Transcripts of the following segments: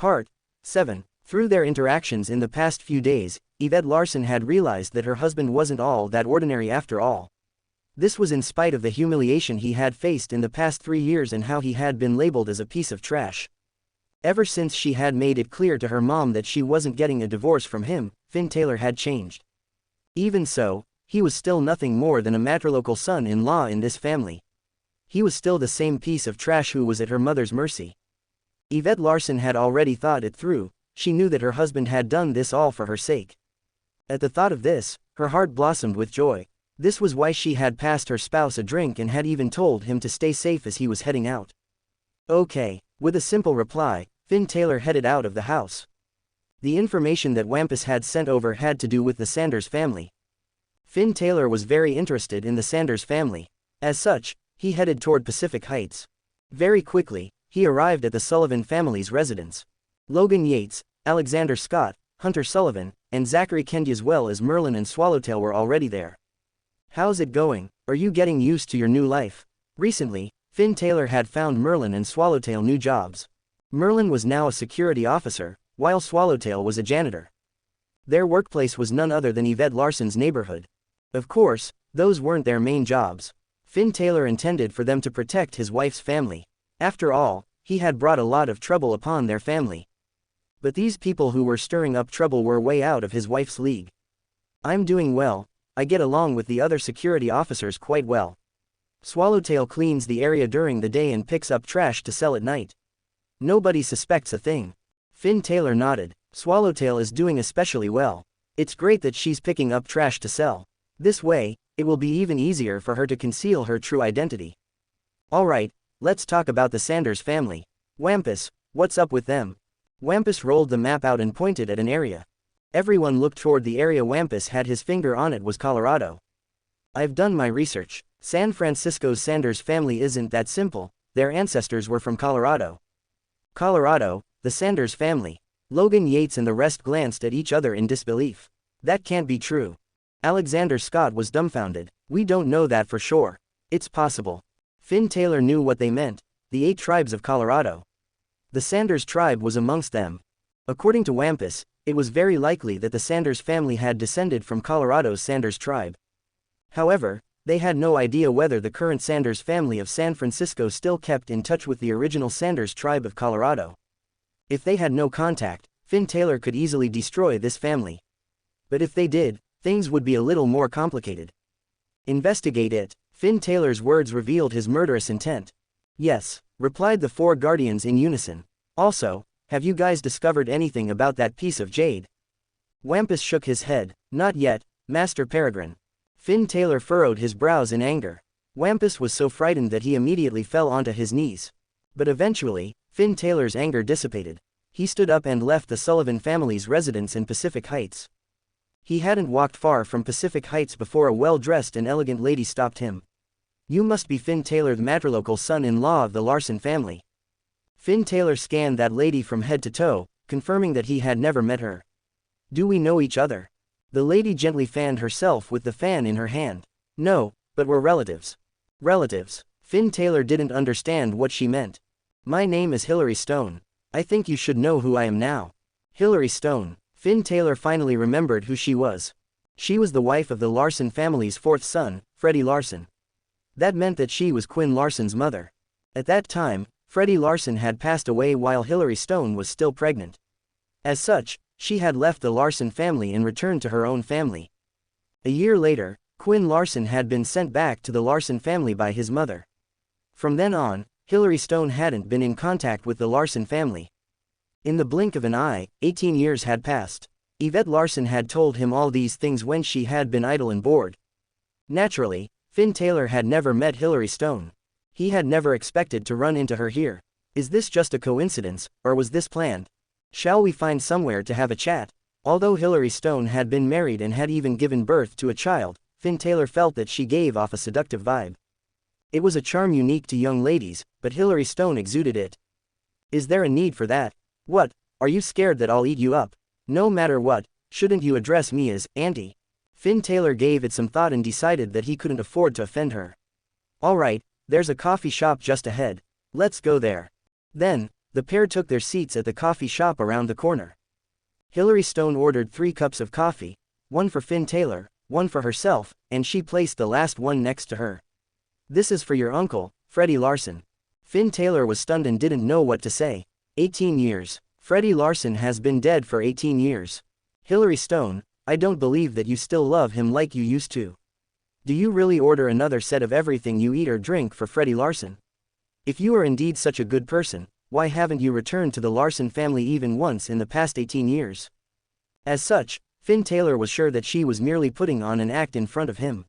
Part 7. Through their interactions in the past few days, Yvette Larson had realized that her husband wasn't all that ordinary after all. This was in spite of the humiliation he had faced in the past 3 years and how he had been labeled as a piece of trash. Ever since she had made it clear to her mom that she wasn't getting a divorce from him, Finn Taylor had changed. Even so, he was still nothing more than a matrilocal son-in-law in this family. He was still the same piece of trash who was at her mother's mercy. Yvette Larson had already thought it through. She knew that her husband had done this all for her sake. At the thought of this, her heart blossomed with joy. This was why she had passed her spouse a drink and had even told him to stay safe as he was heading out. Okay. With a simple reply, Finn Taylor headed out of the house. The information that Wampus had sent over had to do with the Sanders family. Finn Taylor was very interested in the Sanders family. As such, he headed toward Pacific Heights. Very quickly, he arrived at the Sullivan family's residence. Logan Yates, Alexander Scott, Hunter Sullivan, and Zachary Kendi as well as Merlin and Swallowtail were already there. How's it going? Are you getting used to your new life? Recently, Finn Taylor had found Merlin and Swallowtail new jobs. Merlin was now a security officer, while Swallowtail was a janitor. Their workplace was none other than Yvette Larson's neighborhood. Of course, those weren't their main jobs. Finn Taylor intended for them to protect his wife's family. After all, he had brought a lot of trouble upon their family. But these people who were stirring up trouble were way out of his wife's league. I'm doing well. I get along with the other security officers quite well. Swallowtail cleans the area during the day and picks up trash to sell at night. Nobody suspects a thing. Finn Taylor nodded. Swallowtail is doing especially well. It's great that she's picking up trash to sell. This way, it will be even easier for her to conceal her true identity. Alright, let's talk about the Sanders family. Wampus, what's up with them? Wampus rolled the map out and pointed at an area. Everyone looked toward the area Wampus had his finger on. It was Colorado. I've done my research. San Francisco's Sanders family isn't that simple. Their ancestors were from Colorado. Colorado, the Sanders family. Logan Yates and the rest glanced at each other in disbelief. That can't be true. Alexander Scott was dumbfounded. We don't know that for sure. It's possible. Finn Taylor knew what they meant. The 8 tribes of Colorado. The Sanders tribe was amongst them. According to Wampus, it was very likely that the Sanders family had descended from Colorado's Sanders tribe. However, they had no idea whether the current Sanders family of San Francisco still kept in touch with the original Sanders tribe of Colorado. If they had no contact, Finn Taylor could easily destroy this family. But if they did, things would be a little more complicated. Investigate it. Finn Taylor's words revealed his murderous intent. Yes, replied the 4 guardians in unison. Also, have you guys discovered anything about that piece of jade? Wampus shook his head. Not yet, Master Peregrine. Finn Taylor furrowed his brows in anger. Wampus was so frightened that he immediately fell onto his knees. But eventually, Finn Taylor's anger dissipated. He stood up and left the Sullivan family's residence in Pacific Heights. He hadn't walked far from Pacific Heights before a well-dressed and elegant lady stopped him. You must be Finn Taylor, the matrilocal son-in-law of the Larson family. Finn Taylor scanned that lady from head to toe, confirming that he had never met her. Do we know each other? The lady gently fanned herself with the fan in her hand. No, but we're relatives. Relatives. Finn Taylor didn't understand what she meant. My name is Hillary Stone. I think you should know who I am now. Hillary Stone. Finn Taylor finally remembered who she was. She was the wife of the Larson family's 4th son, Freddie Larson. That meant that she was Quinn Larson's mother. At that time, Freddie Larson had passed away while Hillary Stone was still pregnant. As such, she had left the Larson family and returned to her own family. A year later, Quinn Larson had been sent back to the Larson family by his mother. From then on, Hillary Stone hadn't been in contact with the Larson family. In the blink of an eye, 18 years had passed. Yvette Larson had told him all these things when she had been idle and bored. Naturally, Finn Taylor had never met Hillary Stone. He had never expected to run into her here. Is this just a coincidence, or was this planned? Shall we find somewhere to have a chat? Although Hillary Stone had been married and had even given birth to a child, Finn Taylor felt that she gave off a seductive vibe. It was a charm unique to young ladies, but Hillary Stone exuded it. Is there a need for that? What, are you scared that I'll eat you up? No matter what, shouldn't you address me as Auntie? Finn Taylor gave it some thought and decided that he couldn't afford to offend her. Alright, there's a coffee shop just ahead. Let's go there. Then, The pair took their seats at the coffee shop around the corner. Hilary Stone ordered 3 cups of coffee, one for Finn Taylor, one for herself, and she placed the last one next to her. "This is for your uncle, Freddie Larson." Finn Taylor was stunned and didn't know what to say. 18 years. Freddie Larson has been dead for 18 years. Hilary Stone, I don't believe that you still love him like you used to. Do you really order another set of everything you eat or drink for Freddie Larson? If you are indeed such a good person, why haven't you returned to the Larson family even once in the past 18 years? As such, Finn Taylor was sure that she was merely putting on an act in front of him.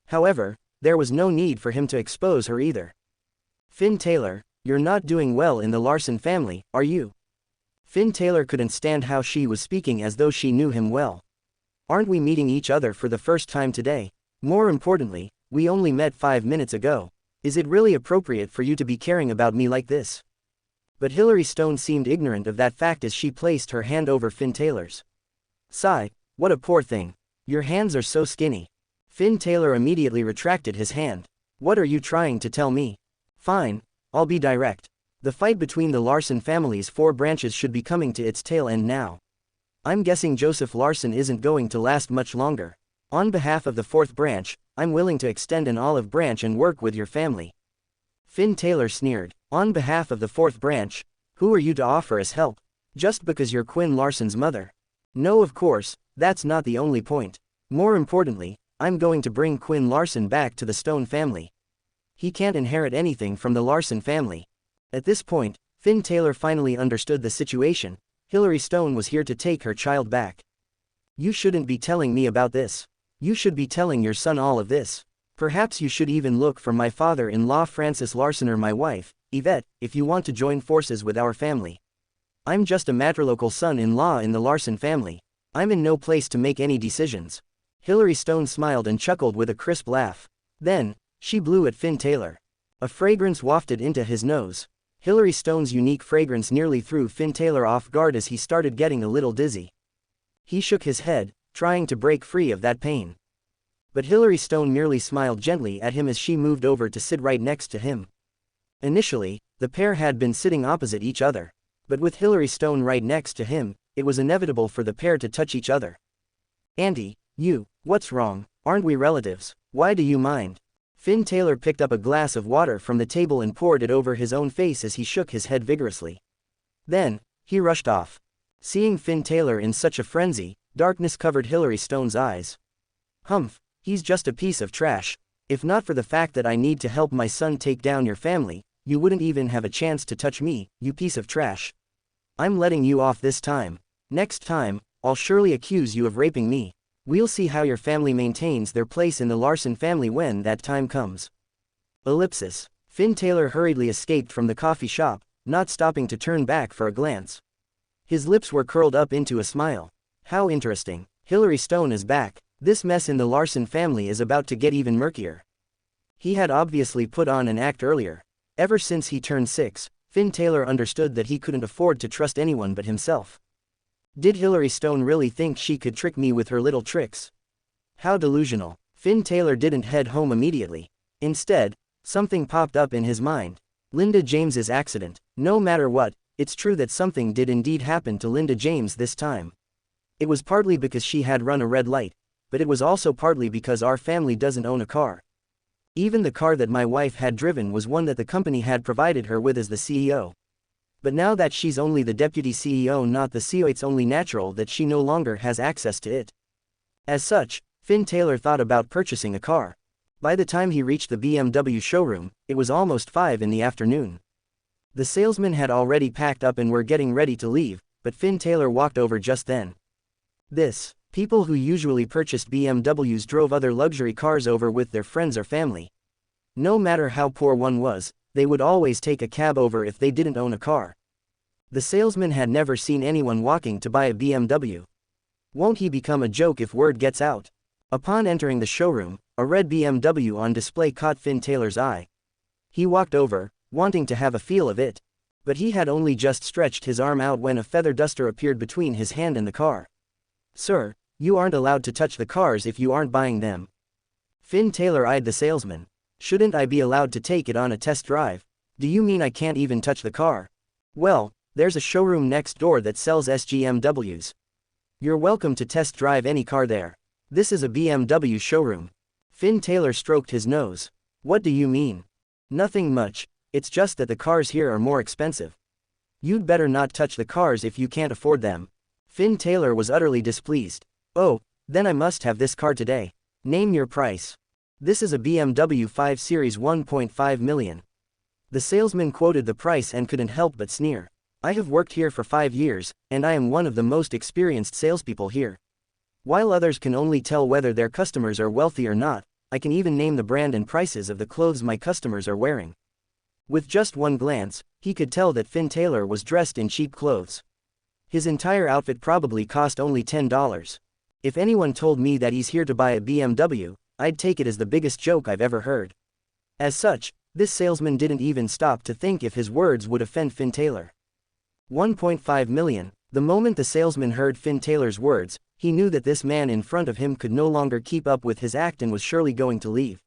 However, there was no need for him to expose her either. "Finn Taylor, you're not doing well in the Larson family, are you?" Finn Taylor couldn't stand how she was speaking as though she knew him well. "Aren't we meeting each other for the first time today? More importantly, we only met 5 minutes ago. Is it really appropriate for you to be caring about me like this?" But Hilary Stone seemed ignorant of that fact as she placed her hand over Finn Taylor's. "Sigh, what a poor thing. Your hands are so skinny." Finn Taylor immediately retracted his hand. "What are you trying to tell me?" "Fine, I'll be direct. The fight between the Larson family's 4 branches should be coming to its tail end now. I'm guessing Joseph Larson isn't going to last much longer. On behalf of the 4th branch, I'm willing to extend an olive branch and work with your family." Finn Taylor sneered. "On behalf of the 4th branch, who are you to offer us help? Just because you're Quinn Larson's mother? No, of course, that's not the only point. More importantly, I'm going to bring Quinn Larson back to the Stone family. He can't inherit anything from the Larson family." At this point, Finn Taylor finally understood the situation. Hilary Stone was here to take her child back. "You shouldn't be telling me about this. You should be telling your son all of this. Perhaps you should even look for my father-in-law Francis Larson or my wife, Yvette, if you want to join forces with our family. I'm just a matrilocal son-in-law in the Larson family. I'm in no place to make any decisions." Hilary Stone smiled and chuckled with a crisp laugh. Then, she blew at Finn Taylor. A fragrance wafted into his nose. Hilary Stone's unique fragrance nearly threw Finn Taylor off guard as he started getting a little dizzy. He shook his head, trying to break free of that pain. But Hilary Stone merely smiled gently at him as she moved over to sit right next to him. Initially, the pair had been sitting opposite each other. But with Hilary Stone right next to him, it was inevitable for the pair to touch each other. "Auntie, what's wrong? Aren't we relatives? Why do you mind?" Finn Taylor picked up a glass of water from the table and poured it over his own face as he shook his head vigorously. Then, he rushed off. Seeing Finn Taylor in such a frenzy, darkness covered Hilary Stone's eyes. "Humph, he's just a piece of trash. If not for the fact that I need to help my son take down your family, you wouldn't even have a chance to touch me, you piece of trash. I'm letting you off this time. Next time, I'll surely accuse you of raping me. We'll see how your family maintains their place in the Larson family when that time comes." Ellipsis. Finn Taylor hurriedly escaped from the coffee shop, not stopping to turn back for a glance. His lips were curled up into a smile. How interesting. Hilary Stone is back. This mess in the Larson family is about to get even murkier. He had obviously put on an act earlier. Ever since he turned 6, Finn Taylor understood that he couldn't afford to trust anyone but himself. Did Hilary Stone really think she could trick me with her little tricks? How delusional. Finn Taylor didn't head home immediately. Instead, something popped up in his mind. Linda James's accident. No matter what, it's true that something did indeed happen to Linda James this time. It was partly because she had run a red light, but it was also partly because our family doesn't own a car. Even the car that my wife had driven was one that the company had provided her with as the CEO. But now that she's only the deputy CEO, not the CEO, it's only natural that she no longer has access to it. As such, Finn Taylor thought about purchasing a car. By the time he reached the BMW showroom, it was almost 5 in the afternoon. The salesmen had already packed up and were getting ready to leave, but Finn Taylor walked over just then. People who usually purchased BMWs drove other luxury cars over with their friends or family. No matter how poor one was, they would always take a cab over if they didn't own a car. The salesman had never seen anyone walking to buy a BMW. Won't he become a joke if word gets out? Upon entering the showroom, a red BMW on display caught Finn Taylor's eye. He walked over, wanting to have a feel of it. But he had only just stretched his arm out when a feather duster appeared between his hand and the car. "Sir, you aren't allowed to touch the cars if you aren't buying them." Finn Taylor eyed the salesman. "Shouldn't I be allowed to take it on a test drive? Do you mean I can't even touch the car?" Well, there's a showroom next door that sells SGMWs. You're welcome to test drive any car there. This is a BMW showroom. Finn Taylor stroked his nose. What do you mean? Nothing much, it's just that the cars here are more expensive. You'd better not touch the cars if you can't afford them. Finn Taylor was utterly displeased. Oh, then I must have this car today. Name your price. This is a BMW 5 Series 1.5 million. The salesman quoted the price and couldn't help but sneer. I have worked here for 5 years, and I am one of the most experienced salespeople here. While others can only tell whether their customers are wealthy or not, I can even name the brand and prices of the clothes my customers are wearing. With just one glance, he could tell that Finn Taylor was dressed in cheap clothes. His entire outfit probably cost only $10. If anyone told me that he's here to buy a BMW, I'd take it as the biggest joke I've ever heard. As such, this salesman didn't even stop to think if his words would offend Finn Taylor. 1.5 million. The moment the salesman heard Finn Taylor's words, he knew that this man in front of him could no longer keep up with his act and was surely going to leave.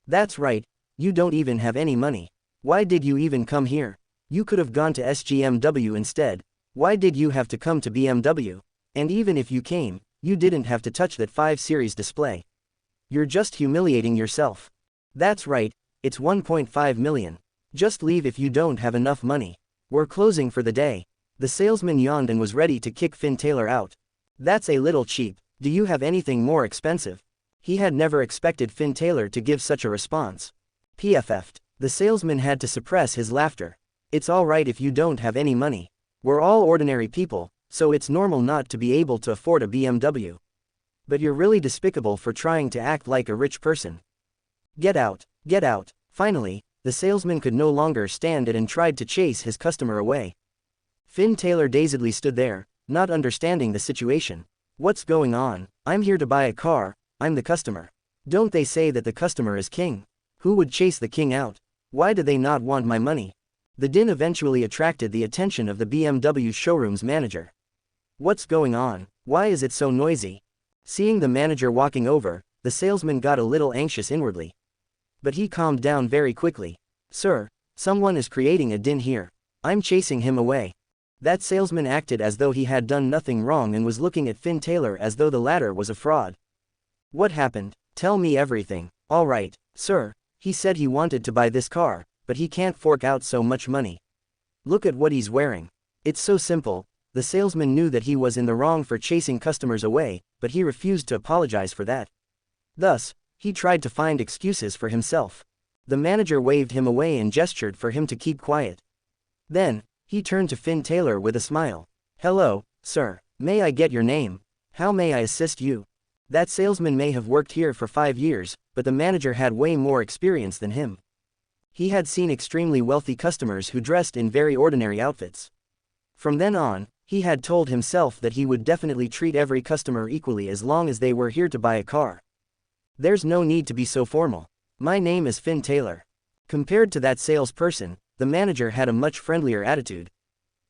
That's right, you don't even have any money. Why did you even come here? You could have gone to SGMW instead. Why did you have to come to BMW? And even if you came, you didn't have to touch that 5 Series display. You're just humiliating yourself. That's right, it's 1.5 million. Just leave if you don't have enough money. We're closing for the day. The salesman yawned and was ready to kick Finn Taylor out. That's a little cheap. Do you have anything more expensive? He had never expected Finn Taylor to give such a response. PFF'd. The salesman had to suppress his laughter. It's all right if you don't have any money. We're all ordinary people, so it's normal not to be able to afford a BMW. But you're really despicable for trying to act like a rich person. Get out, get out. Finally, the salesman could no longer stand it and tried to chase his customer away. Finn Taylor dazedly stood there, not understanding the situation. What's going on? I'm here to buy a car, I'm the customer. Don't they say that the customer is king? Who would chase the king out? Why do they not want my money? The din eventually attracted the attention of the BMW showroom's manager. What's going on? Why is it so noisy? Seeing the manager walking over, the salesman got a little anxious inwardly. But he calmed down very quickly. Sir, someone is creating a din here. I'm chasing him away. That salesman acted as though he had done nothing wrong and was looking at Finn Taylor as though the latter was a fraud. What happened? Tell me everything. All right, sir, he said he wanted to buy this car, but he can't fork out so much money. Look at what he's wearing. It's so simple. The salesman knew that he was in the wrong for chasing customers away, but he refused to apologize for that. Thus, he tried to find excuses for himself. The manager waved him away and gestured for him to keep quiet. Then, he turned to Finn Taylor with a smile. Hello, sir. May I get your name? How may I assist you? That salesman may have worked here for 5 years, but the manager had way more experience than him. He had seen extremely wealthy customers who dressed in very ordinary outfits. From then on, he had told himself that he would definitely treat every customer equally as long as they were here to buy a car. There's no need to be so formal. My name is Finn Taylor. Compared to that salesperson, the manager had a much friendlier attitude.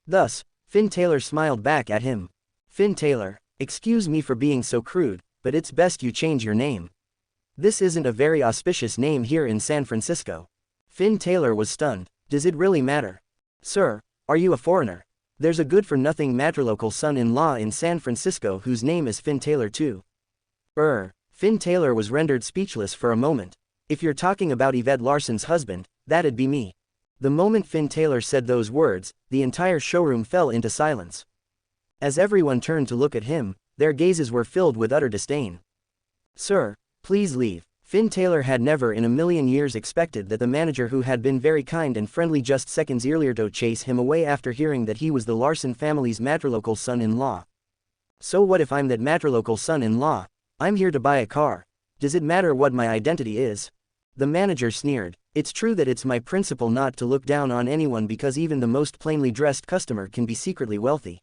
Thus, Finn Taylor smiled back at him. Finn Taylor, excuse me for being so crude, but it's best you change your name. This isn't a very auspicious name here in San Francisco. Finn Taylor was stunned. Does it really matter? Sir, are you a foreigner? There's a good-for-nothing matrilocal son-in-law in San Francisco whose name is Finn Taylor too. Finn Taylor was rendered speechless for a moment. If you're talking about Yvette Larson's husband, that'd be me. The moment Finn Taylor said those words, the entire showroom fell into silence. As everyone turned to look at him, their gazes were filled with utter disdain. Sir, please leave. Finn Taylor had never in a million years expected that the manager who had been very kind and friendly just seconds earlier to chase him away after hearing that he was the Larson family's matrilocal son-in-law. So what if I'm that matrilocal son-in-law? I'm here to buy a car. Does it matter what my identity is? The manager sneered. It's true that it's my principle not to look down on anyone because even the most plainly dressed customer can be secretly wealthy.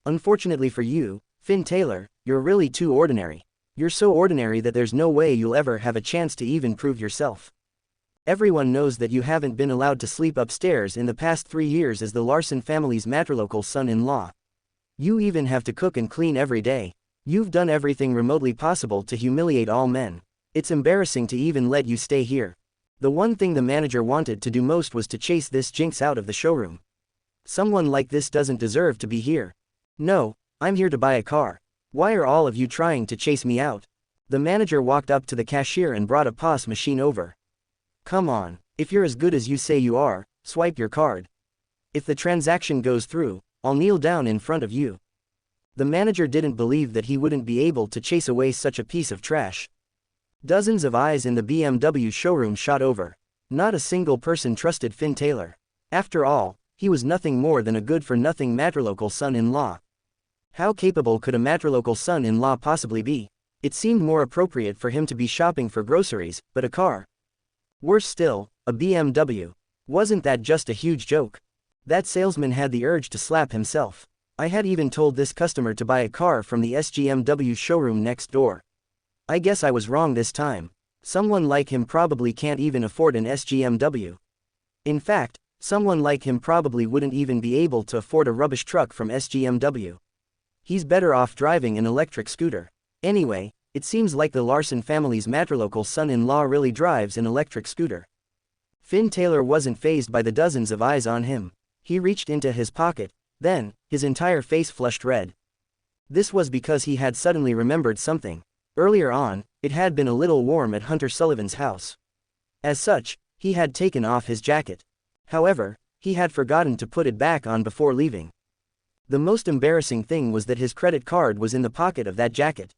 Unfortunately for you, Finn Taylor, you're really too ordinary. You're so ordinary that there's no way you'll ever have a chance to even prove yourself. Everyone knows that you haven't been allowed to sleep upstairs in the past 3 years as the Larson family's matrilocal son-in-law. You even have to cook and clean every day. You've done everything remotely possible to humiliate all men. It's embarrassing to even let you stay here. The one thing the manager wanted to do most was to chase this jinx out of the showroom. Someone like this doesn't deserve to be here. No, I'm here to buy a car. Why are all of you trying to chase me out? The manager walked up to the cashier and brought a POS machine over. Come on, if you're as good as you say you are, swipe your card. If the transaction goes through, I'll kneel down in front of you. The manager didn't believe that he wouldn't be able to chase away such a piece of trash. Dozens of eyes in the BMW showroom shot over. Not a single person trusted Finn Taylor. After all, he was nothing more than a good-for-nothing matrilocal son-in-law. How capable could a matrilocal son-in-law possibly be? It seemed more appropriate for him to be shopping for groceries, but a car. Worse still, a BMW. Wasn't that just a huge joke? That salesman had the urge to slap himself. I had even told this customer to buy a car from the SGMW showroom next door. I guess I was wrong this time. Someone like him probably can't even afford an SGMW. In fact, someone like him probably wouldn't even be able to afford a rubbish truck from SGMW. He's better off driving an electric scooter. Anyway, it seems like the Larson family's matrilocal son-in-law really drives an electric scooter. Finn Taylor wasn't fazed by the dozens of eyes on him. He reached into his pocket, then, his entire face flushed red. This was because he had suddenly remembered something. Earlier on, it had been a little warm at Hunter Sullivan's house. As such, he had taken off his jacket. However, he had forgotten to put it back on before leaving. The most embarrassing thing was that his credit card was in the pocket of that jacket.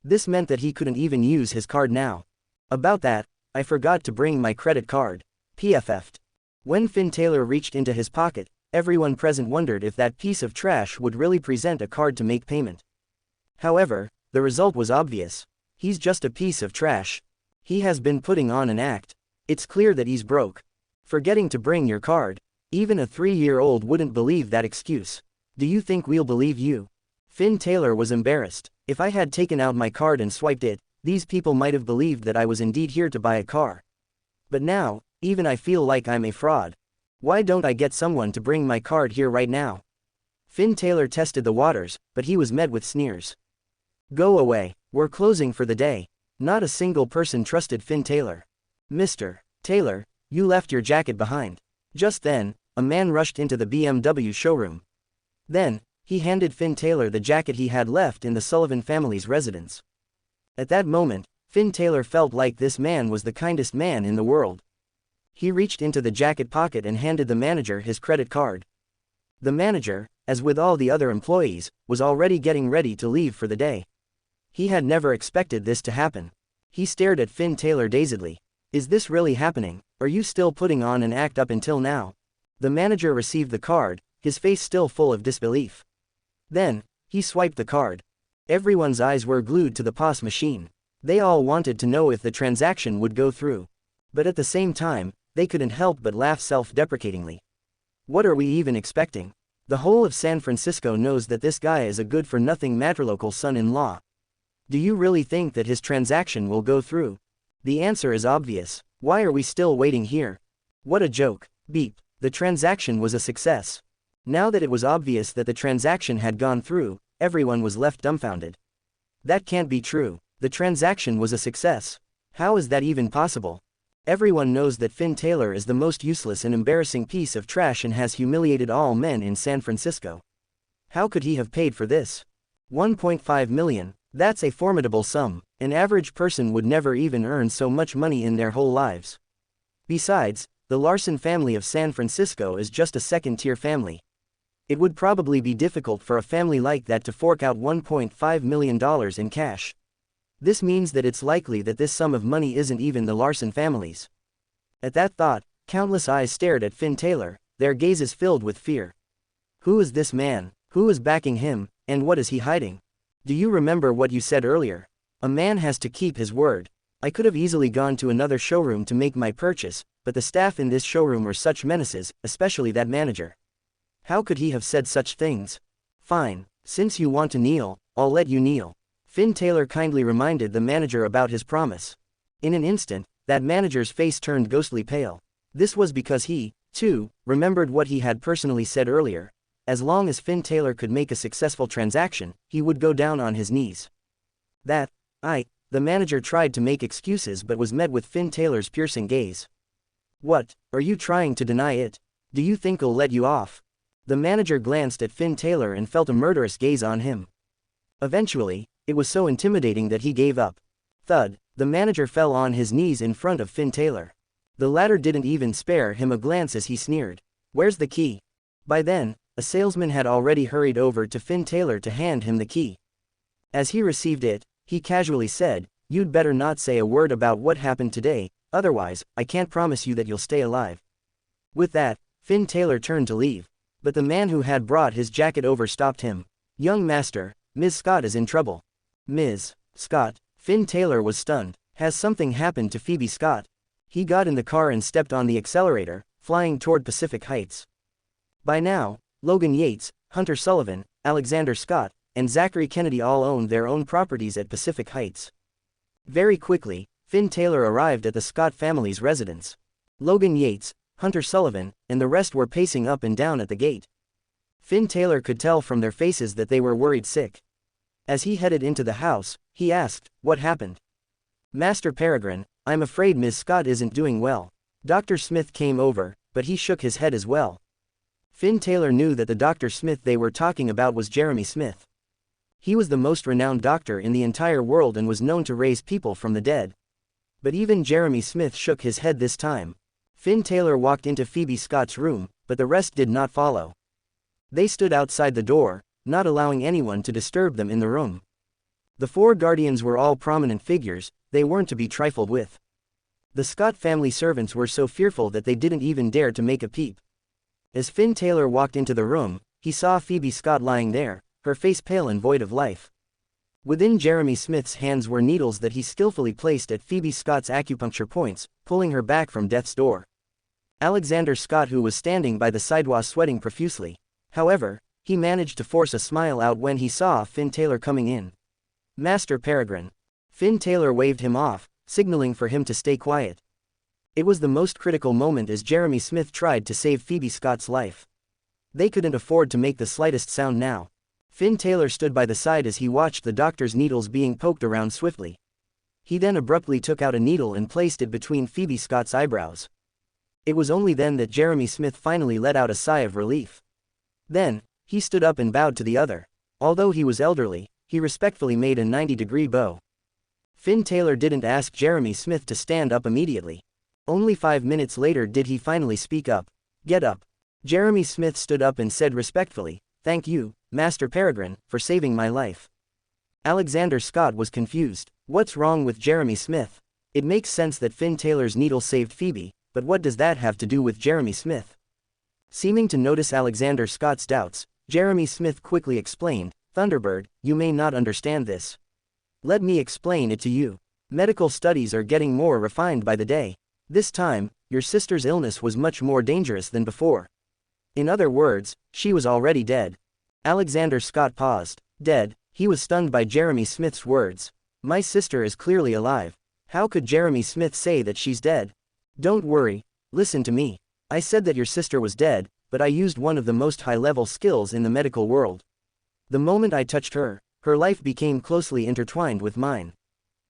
This meant that he couldn't even use his card now. About that, I forgot to bring my credit card. PFF'd. When Finn Taylor reached into his pocket, everyone present wondered if that piece of trash would really present a card to make payment. However, the result was obvious. He's just a piece of trash. He has been putting on an act. It's clear that he's broke. Forgetting to bring your card. Even a 3-year-old wouldn't believe that excuse. Do you think we'll believe you? Finn Taylor was embarrassed. If I had taken out my card and swiped it, these people might have believed that I was indeed here to buy a car. But now, even I feel like I'm a fraud. Why don't I get someone to bring my card here right now? Finn Taylor tested the waters, but he was met with sneers. Go away, we're closing for the day. Not a single person trusted Finn Taylor. Mr. Taylor, you left your jacket behind. Just then, a man rushed into the BMW showroom. Then, he handed Finn Taylor the jacket he had left in the Sullivan family's residence. At that moment, Finn Taylor felt like this man was the kindest man in the world. He reached into the jacket pocket and handed the manager his credit card. The manager, as with all the other employees, was already getting ready to leave for the day. He had never expected this to happen. He stared at Finn Taylor dazedly. Is this really happening? Are you still putting on an act up until now? The manager received the card, his face still full of disbelief. Then, he swiped the card. Everyone's eyes were glued to the POS machine. They all wanted to know if the transaction would go through. But at the same time, they couldn't help but laugh self-deprecatingly. What are we even expecting? The whole of San Francisco knows that this guy is a good-for-nothing matrilocal son-in-law. Do you really think that his transaction will go through? The answer is obvious. Why are we still waiting here? What a joke. Beep. The transaction was a success. Now that it was obvious that the transaction had gone through, everyone was left dumbfounded. That can't be true. The transaction was a success. How is that even possible? Everyone knows that Finn Taylor is the most useless and embarrassing piece of trash and has humiliated all men in San Francisco. How could he have paid for this? 1.5 million. That's a formidable sum. An average person would never even earn so much money in their whole lives. Besides, the Larson family of San Francisco is just a second-tier family. It would probably be difficult for a family like that to fork out $1.5 million in cash. This means that it's likely that this sum of money isn't even the Larson family's. At that thought, countless eyes stared at Finn Taylor, their gazes filled with fear. Who is this man? Who is backing him, and what is he hiding? Do you remember what you said earlier? A man has to keep his word. I could have easily gone to another showroom to make my purchase, but the staff in this showroom were such menaces, especially that manager. How could he have said such things? Fine, since you want to kneel, I'll let you kneel. Finn Taylor kindly reminded the manager about his promise. In an instant, that manager's face turned ghostly pale. This was because he, too, remembered what he had personally said earlier. As long as Finn Taylor could make a successful transaction, he would go down on his knees. The manager tried to make excuses but was met with Finn Taylor's piercing gaze. What, are you trying to deny it? Do you think I'll let you off? The manager glanced at Finn Taylor and felt a murderous gaze on him. Eventually, it was so intimidating that he gave up. Thud, the manager fell on his knees in front of Finn Taylor. The latter didn't even spare him a glance as he sneered. "Where's the key?" By then, a salesman had already hurried over to Finn Taylor to hand him the key. As he received it, he casually said, "You'd better not say a word about what happened today, otherwise, I can't promise you that you'll stay alive." With that, Finn Taylor turned to leave. But the man who had brought his jacket over stopped him. "Young master, Ms. Scott is in trouble." "Ms. Scott?" Finn Taylor was stunned. Has something happened to Phoebe Scott? He got in the car and stepped on the accelerator, flying toward Pacific Heights. By now, Logan Yates, Hunter Sullivan, Alexander Scott, and Zachary Kennedy all owned their own properties at Pacific Heights. Very quickly, Finn Taylor arrived at the Scott family's residence. Logan Yates, Hunter Sullivan, and the rest were pacing up and down at the gate. Finn Taylor could tell from their faces that they were worried sick. As he headed into the house, he asked, "What happened?" "Master Peregrine, I'm afraid Ms. Scott isn't doing well." Dr. Smith came over, but he shook his head as well. Finn Taylor knew that the Dr. Smith they were talking about was Jeremy Smith. He was the most renowned doctor in the entire world and was known to raise people from the dead. But even Jeremy Smith shook his head this time. Finn Taylor walked into Phoebe Scott's room, but the rest did not follow. They stood outside the door, not allowing anyone to disturb them in the room. The four guardians were all prominent figures, they weren't to be trifled with. The Scott family servants were so fearful that they didn't even dare to make a peep. As Finn Taylor walked into the room, he saw Phoebe Scott lying there, her face pale and void of life. Within Jeremy Smith's hands were needles that he skillfully placed at Phoebe Scott's acupuncture points, pulling her back from death's door. Alexander Scott, who was standing by the side, was sweating profusely. However, he managed to force a smile out when he saw Finn Taylor coming in. "Master Peregrine." Finn Taylor waved him off, signaling for him to stay quiet. It was the most critical moment as Jeremy Smith tried to save Phoebe Scott's life. They couldn't afford to make the slightest sound now. Finn Taylor stood by the side as he watched the doctor's needles being poked around swiftly. He then abruptly took out a needle and placed it between Phoebe Scott's eyebrows. It was only then that Jeremy Smith finally let out a sigh of relief. Then, he stood up and bowed to the other. Although he was elderly, he respectfully made a 90-degree bow. Finn Taylor didn't ask Jeremy Smith to stand up immediately. Only 5 minutes later did he finally speak up. "Get up." Jeremy Smith stood up and said respectfully, "Thank you, Master Peregrine, for saving my life." Alexander Scott was confused. What's wrong with Jeremy Smith? It makes sense that Finn Taylor's needle saved Phoebe, but what does that have to do with Jeremy Smith? Seeming to notice Alexander Scott's doubts, Jeremy Smith quickly explained, "Thunderbird, you may not understand this. Let me explain it to you. Medical studies are getting more refined by the day. This time, your sister's illness was much more dangerous than before. In other words, she was already dead." Alexander Scott paused. "Dead?" He was stunned by Jeremy Smith's words. "My sister is clearly alive. How could Jeremy Smith say that she's dead?" "Don't worry, listen to me. I said that your sister was dead, but I used one of the most high-level skills in the medical world. The moment I touched her, her life became closely intertwined with mine.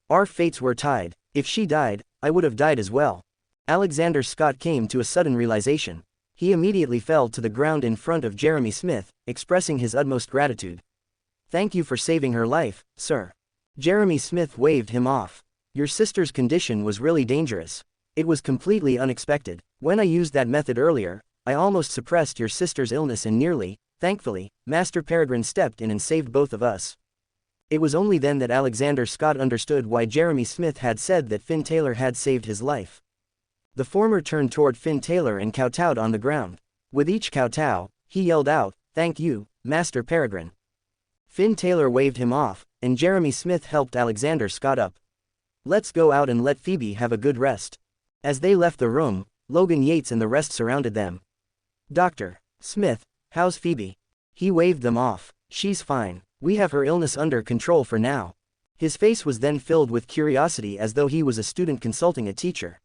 Our fates were tied. If she died, I would have died as well." Alexander Scott came to a sudden realization. He immediately fell to the ground in front of Jeremy Smith, expressing his utmost gratitude. "Thank you for saving her life, sir." Jeremy Smith waved him off. "Your sister's condition was really dangerous. It was completely unexpected. When I used that method earlier, I almost suppressed your sister's illness and nearly, thankfully, Master Peregrine stepped in and saved both of us." It was only then that Alexander Scott understood why Jeremy Smith had said that Finn Taylor had saved his life. The former turned toward Finn Taylor and kowtowed on the ground. With each kowtow, he yelled out, "Thank you, Master Peregrine." Finn Taylor waved him off, and Jeremy Smith helped Alexander Scott up. "Let's go out and let Phoebe have a good rest." As they left the room, Logan Yates and the rest surrounded them. "Dr. Smith, how's Phoebe?" He waved them off. "She's fine. We have her illness under control for now." His face was then filled with curiosity as though he was a student consulting a teacher.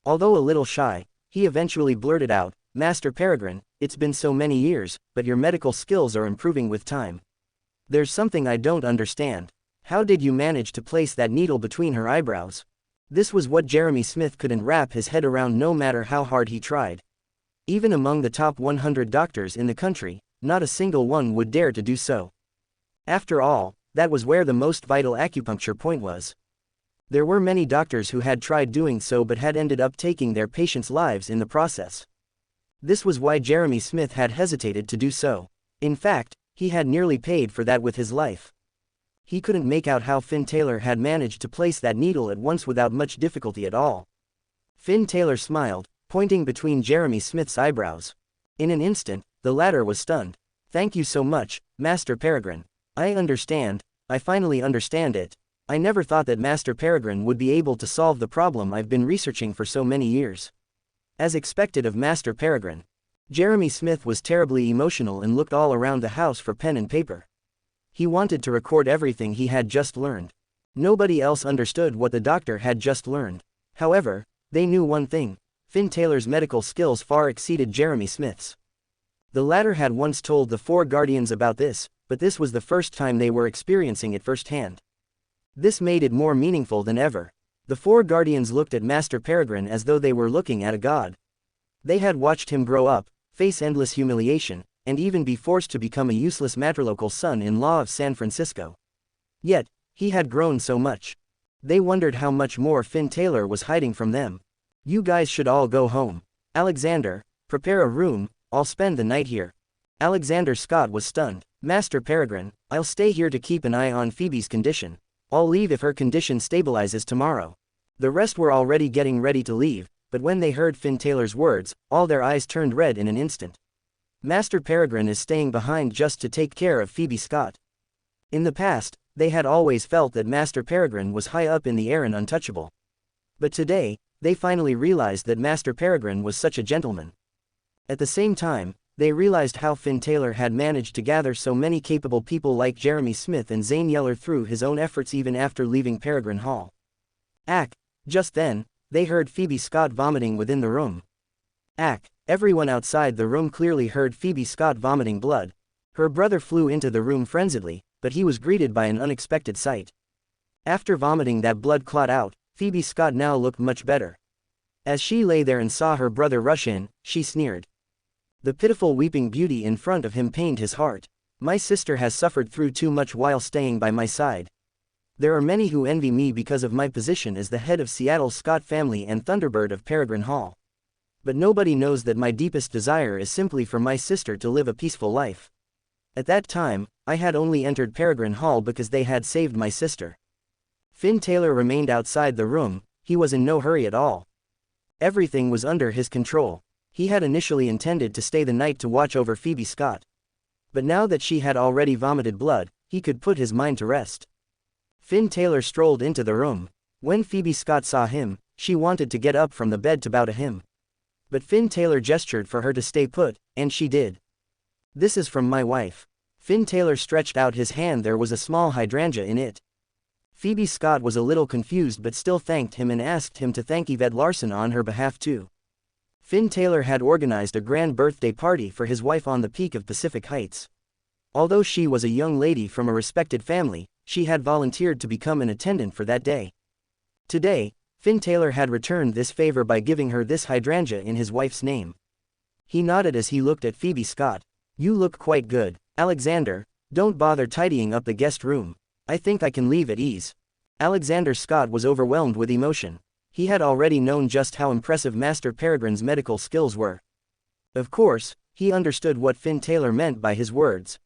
Although a little shy, he eventually blurted out, "Master Peregrine, it's been so many years, but your medical skills are improving with time. There's something I don't understand. How did you manage to place that needle between her eyebrows?" This was what Jeremy Smith couldn't wrap his head around no matter how hard he tried. Even among the top 100 doctors in the country, not a single one would dare to do so. After all, that was where the most vital acupuncture point was. There were many doctors who had tried doing so but had ended up taking their patients' lives in the process. This was why Jeremy Smith had hesitated to do so. In fact, he had nearly paid for that with his life. He couldn't make out how Finn Taylor had managed to place that needle at once without much difficulty at all. Finn Taylor smiled, pointing between Jeremy Smith's eyebrows. In an instant, the latter was stunned. "Thank you so much, Master Peregrine. I understand, I finally understand it. I never thought that Master Peregrine would be able to solve the problem I've been researching for so many years." As expected of Master Peregrine, Jeremy Smith was terribly emotional and looked all around the house for pen and paper. He wanted to record everything he had just learned. Nobody else understood what the doctor had just learned. However, they knew one thing: Finn Taylor's medical skills far exceeded Jeremy Smith's. The latter had once told the four guardians about this, but this was the first time they were experiencing it firsthand. This made it more meaningful than ever. The four guardians looked at Master Peregrine as though they were looking at a god. They had watched him grow up, face endless humiliation, and even be forced to become a useless matrilocal son-in-law of San Francisco. Yet, he had grown so much. They wondered how much more Finn Taylor was hiding from them. "You guys should all go home. Alexander, prepare a room, I'll spend the night here." Alexander Scott was stunned. "Master Peregrine, I'll stay here to keep an eye on Phoebe's condition. I'll leave if her condition stabilizes tomorrow." The rest were already getting ready to leave, but when they heard Finn Taylor's words, all their eyes turned red in an instant. Master Peregrine is staying behind just to take care of Phoebe Scott. In the past, they had always felt that Master Peregrine was high up in the air and untouchable. But today, they finally realized that Master Peregrine was such a gentleman. At the same time, they realized how Finn Taylor had managed to gather so many capable people like Jeremy Smith and Zane Yeller through his own efforts even after leaving Peregrine Hall. Just then, they heard Phoebe Scott vomiting within the room. Everyone outside the room clearly heard Phoebe Scott vomiting blood. Her brother flew into the room frenziedly, but he was greeted by an unexpected sight. After vomiting that blood clot out, Phoebe Scott now looked much better. As she lay there and saw her brother rush in, she sneered. The pitiful weeping beauty in front of him pained his heart. "My sister has suffered through too much while staying by my side. There are many who envy me because of my position as the head of Seattle's Scott family and Thunderbird of Peregrine Hall. But nobody knows that my deepest desire is simply for my sister to live a peaceful life. At that time, I had only entered Peregrine Hall because they had saved my sister." Finn Taylor remained outside the room. He was in no hurry at all. Everything was under his control. He had initially intended to stay the night to watch over Phoebe Scott. But now that she had already vomited blood, he could put his mind to rest. Finn Taylor strolled into the room. When Phoebe Scott saw him, she wanted to get up from the bed to bow to him. But Finn Taylor gestured for her to stay put, and she did. "This is from my wife." Finn Taylor stretched out his hand. There was a small hydrangea in it. Phoebe Scott was a little confused but still thanked him and asked him to thank Yvette Larson on her behalf too. Finn Taylor had organized a grand birthday party for his wife on the peak of Pacific Heights. Although she was a young lady from a respected family, she had volunteered to become an attendant for that day. Today, Finn Taylor had returned this favor by giving her this hydrangea in his wife's name. He nodded as he looked at Phoebe Scott. "You look quite good, Alexander. Don't bother tidying up the guest room. I think I can leave at ease." Alexander Scott was overwhelmed with emotion. He had already known just how impressive Master Peregrine's medical skills were. Of course, he understood what Finn Taylor meant by his words.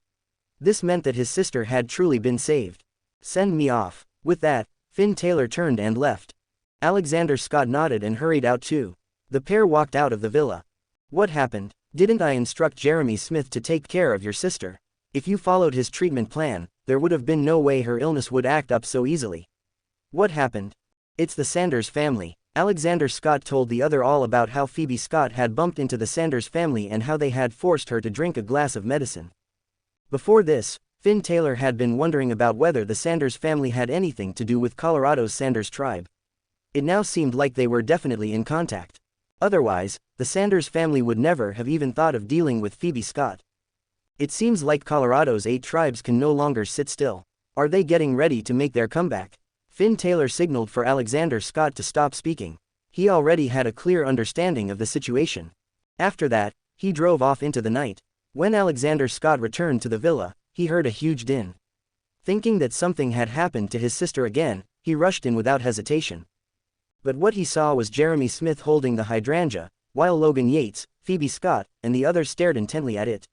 This meant that his sister had truly been saved. "Send me off." With that, Finn Taylor turned and left. Alexander Scott nodded and hurried out too. The pair walked out of the villa. "What happened? Didn't I instruct Jeremy Smith to take care of your sister? If you followed his treatment plan, there would have been no way her illness would act up so easily. What happened?" "It's the Sanders family." Alexander Scott told the other all about how Phoebe Scott had bumped into the Sanders family and how they had forced her to drink a glass of medicine. Before this, Finn Taylor had been wondering about whether the Sanders family had anything to do with Colorado's Sanders tribe. It now seemed like they were definitely in contact. Otherwise, the Sanders family would never have even thought of dealing with Phoebe Scott. It seems like Colorado's 8 tribes can no longer sit still. Are they getting ready to make their comeback? Finn Taylor signaled for Alexander Scott to stop speaking. He already had a clear understanding of the situation. After that, he drove off into the night. When Alexander Scott returned to the villa, he heard a huge din. Thinking that something had happened to his sister again, he rushed in without hesitation. But what he saw was Jeremy Smith holding the hydrangea, while Logan Yates, Phoebe Scott, and the others stared intently at it.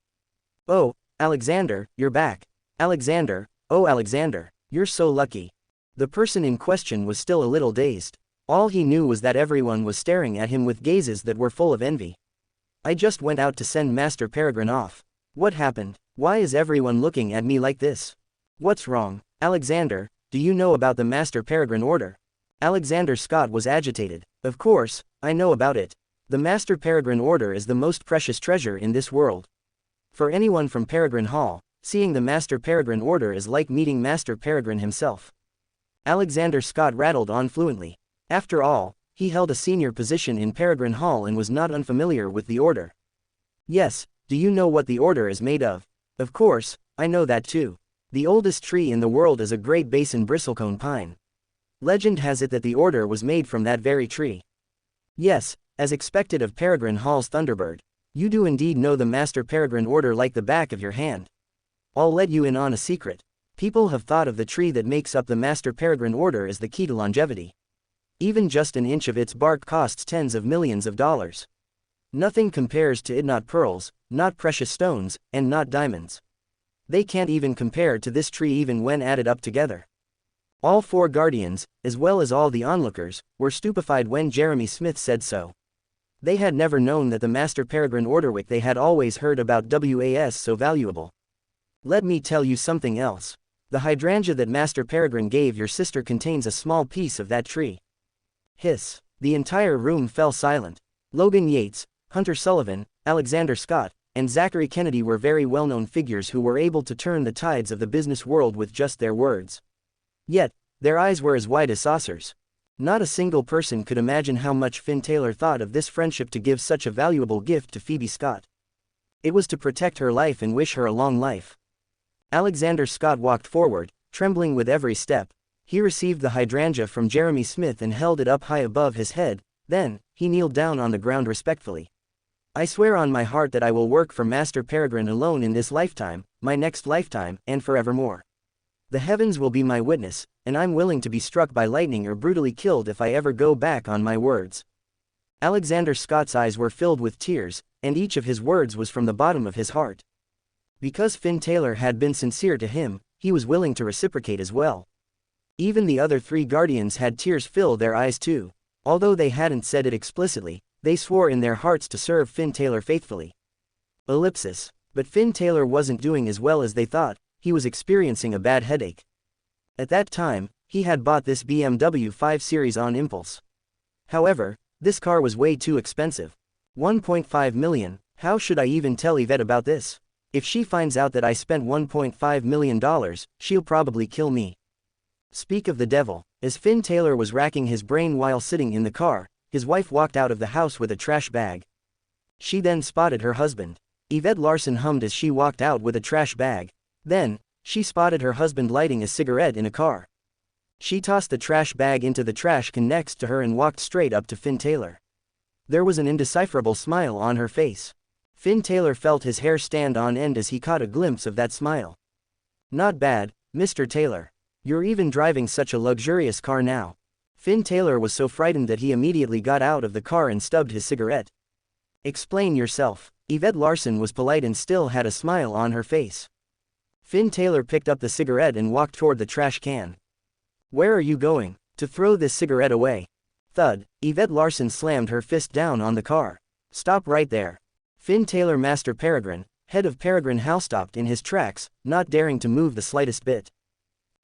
"Oh, Alexander, you're back. Alexander, oh Alexander, you're so lucky." The person in question was still a little dazed. All he knew was that everyone was staring at him with gazes that were full of envy. "I just went out to send Master Peregrine off. What happened? Why is everyone looking at me like this? What's wrong? Alexander, do you know about the Master Peregrine order?" Alexander Scott was agitated. "Of course, I know about it. The Master Peregrine order is the most precious treasure in this world. For anyone from Peregrine Hall, seeing the Master Peregrine order is like meeting Master Peregrine himself." Alexander Scott rattled on fluently. After all, he held a senior position in Peregrine Hall and was not unfamiliar with the order. "Yes, do you know what the order is made of?" "Of course, I know that too. The oldest tree in the world is a Great Basin bristlecone pine. Legend has it that the order was made from that very tree." "Yes, as expected of Peregrine Hall's Thunderbird. You do indeed know the Master Peregrine order like the back of your hand. I'll let you in on a secret. People have thought of the tree that makes up the Master Peregrine order as the key to longevity. Even just an inch of its bark costs tens of millions of dollars. Nothing compares to it, not pearls, not precious stones, and not diamonds. They can't even compare to this tree even when added up together." All four guardians, as well as all the onlookers, were stupefied when Jeremy Smith said so. They had never known that the Master Peregrine order which they had always heard about was so valuable. "Let me tell you something else. The hydrangea that Master Peregrine gave your sister contains a small piece of that tree." Hiss. The entire room fell silent. Logan Yates, Hunter Sullivan, Alexander Scott, and Zachary Kennedy were very well-known figures who were able to turn the tides of the business world with just their words. Yet, their eyes were as wide as saucers. Not a single person could imagine how much Finn Taylor thought of this friendship to give such a valuable gift to Phoebe Scott. It was to protect her life and wish her a long life. Alexander Scott walked forward, trembling with every step. He received the hydrangea from Jeremy Smith and held it up high above his head. Then, he kneeled down on the ground respectfully. "I swear on my heart that I will work for Master Peregrine alone in this lifetime, my next lifetime, and forevermore. The heavens will be my witness, and I'm willing to be struck by lightning or brutally killed if I ever go back on my words." Alexander Scott's eyes were filled with tears, and each of his words was from the bottom of his heart. Because Finn Taylor had been sincere to him, he was willing to reciprocate as well. Even the other three guardians had tears fill their eyes too. Although they hadn't said it explicitly, they swore in their hearts to serve Finn Taylor faithfully. Ellipsis. But Finn Taylor wasn't doing as well as they thought. He was experiencing a bad headache. At that time, he had bought this BMW 5 Series on impulse. However, this car was way too expensive. 1.5 million, how should I even tell Yvette about this? If she finds out that I spent $1.5 million, she'll probably kill me. Speak of the devil. As Finn Taylor was racking his brain while sitting in the car, his wife walked out of the house with a trash bag. She then spotted her husband. Yvette Larson hummed as she walked out with a trash bag. Then, she spotted her husband lighting a cigarette in a car. She tossed the trash bag into the trash can next to her and walked straight up to Finn Taylor. There was an indecipherable smile on her face. Finn Taylor felt his hair stand on end as he caught a glimpse of that smile. "Not bad, Mr. Taylor. You're even driving such a luxurious car now." Finn Taylor was so frightened that he immediately got out of the car and stubbed his cigarette. "Explain yourself." Yvette Larson was polite and still had a smile on her face. Finn Taylor picked up the cigarette and walked toward the trash can. "Where are you going?" "To throw this cigarette away." Thud. Yvette Larson slammed her fist down on the car. "Stop right there." Finn Taylor, Master Peregrine, head of Peregrine Hall, stopped in his tracks, not daring to move the slightest bit.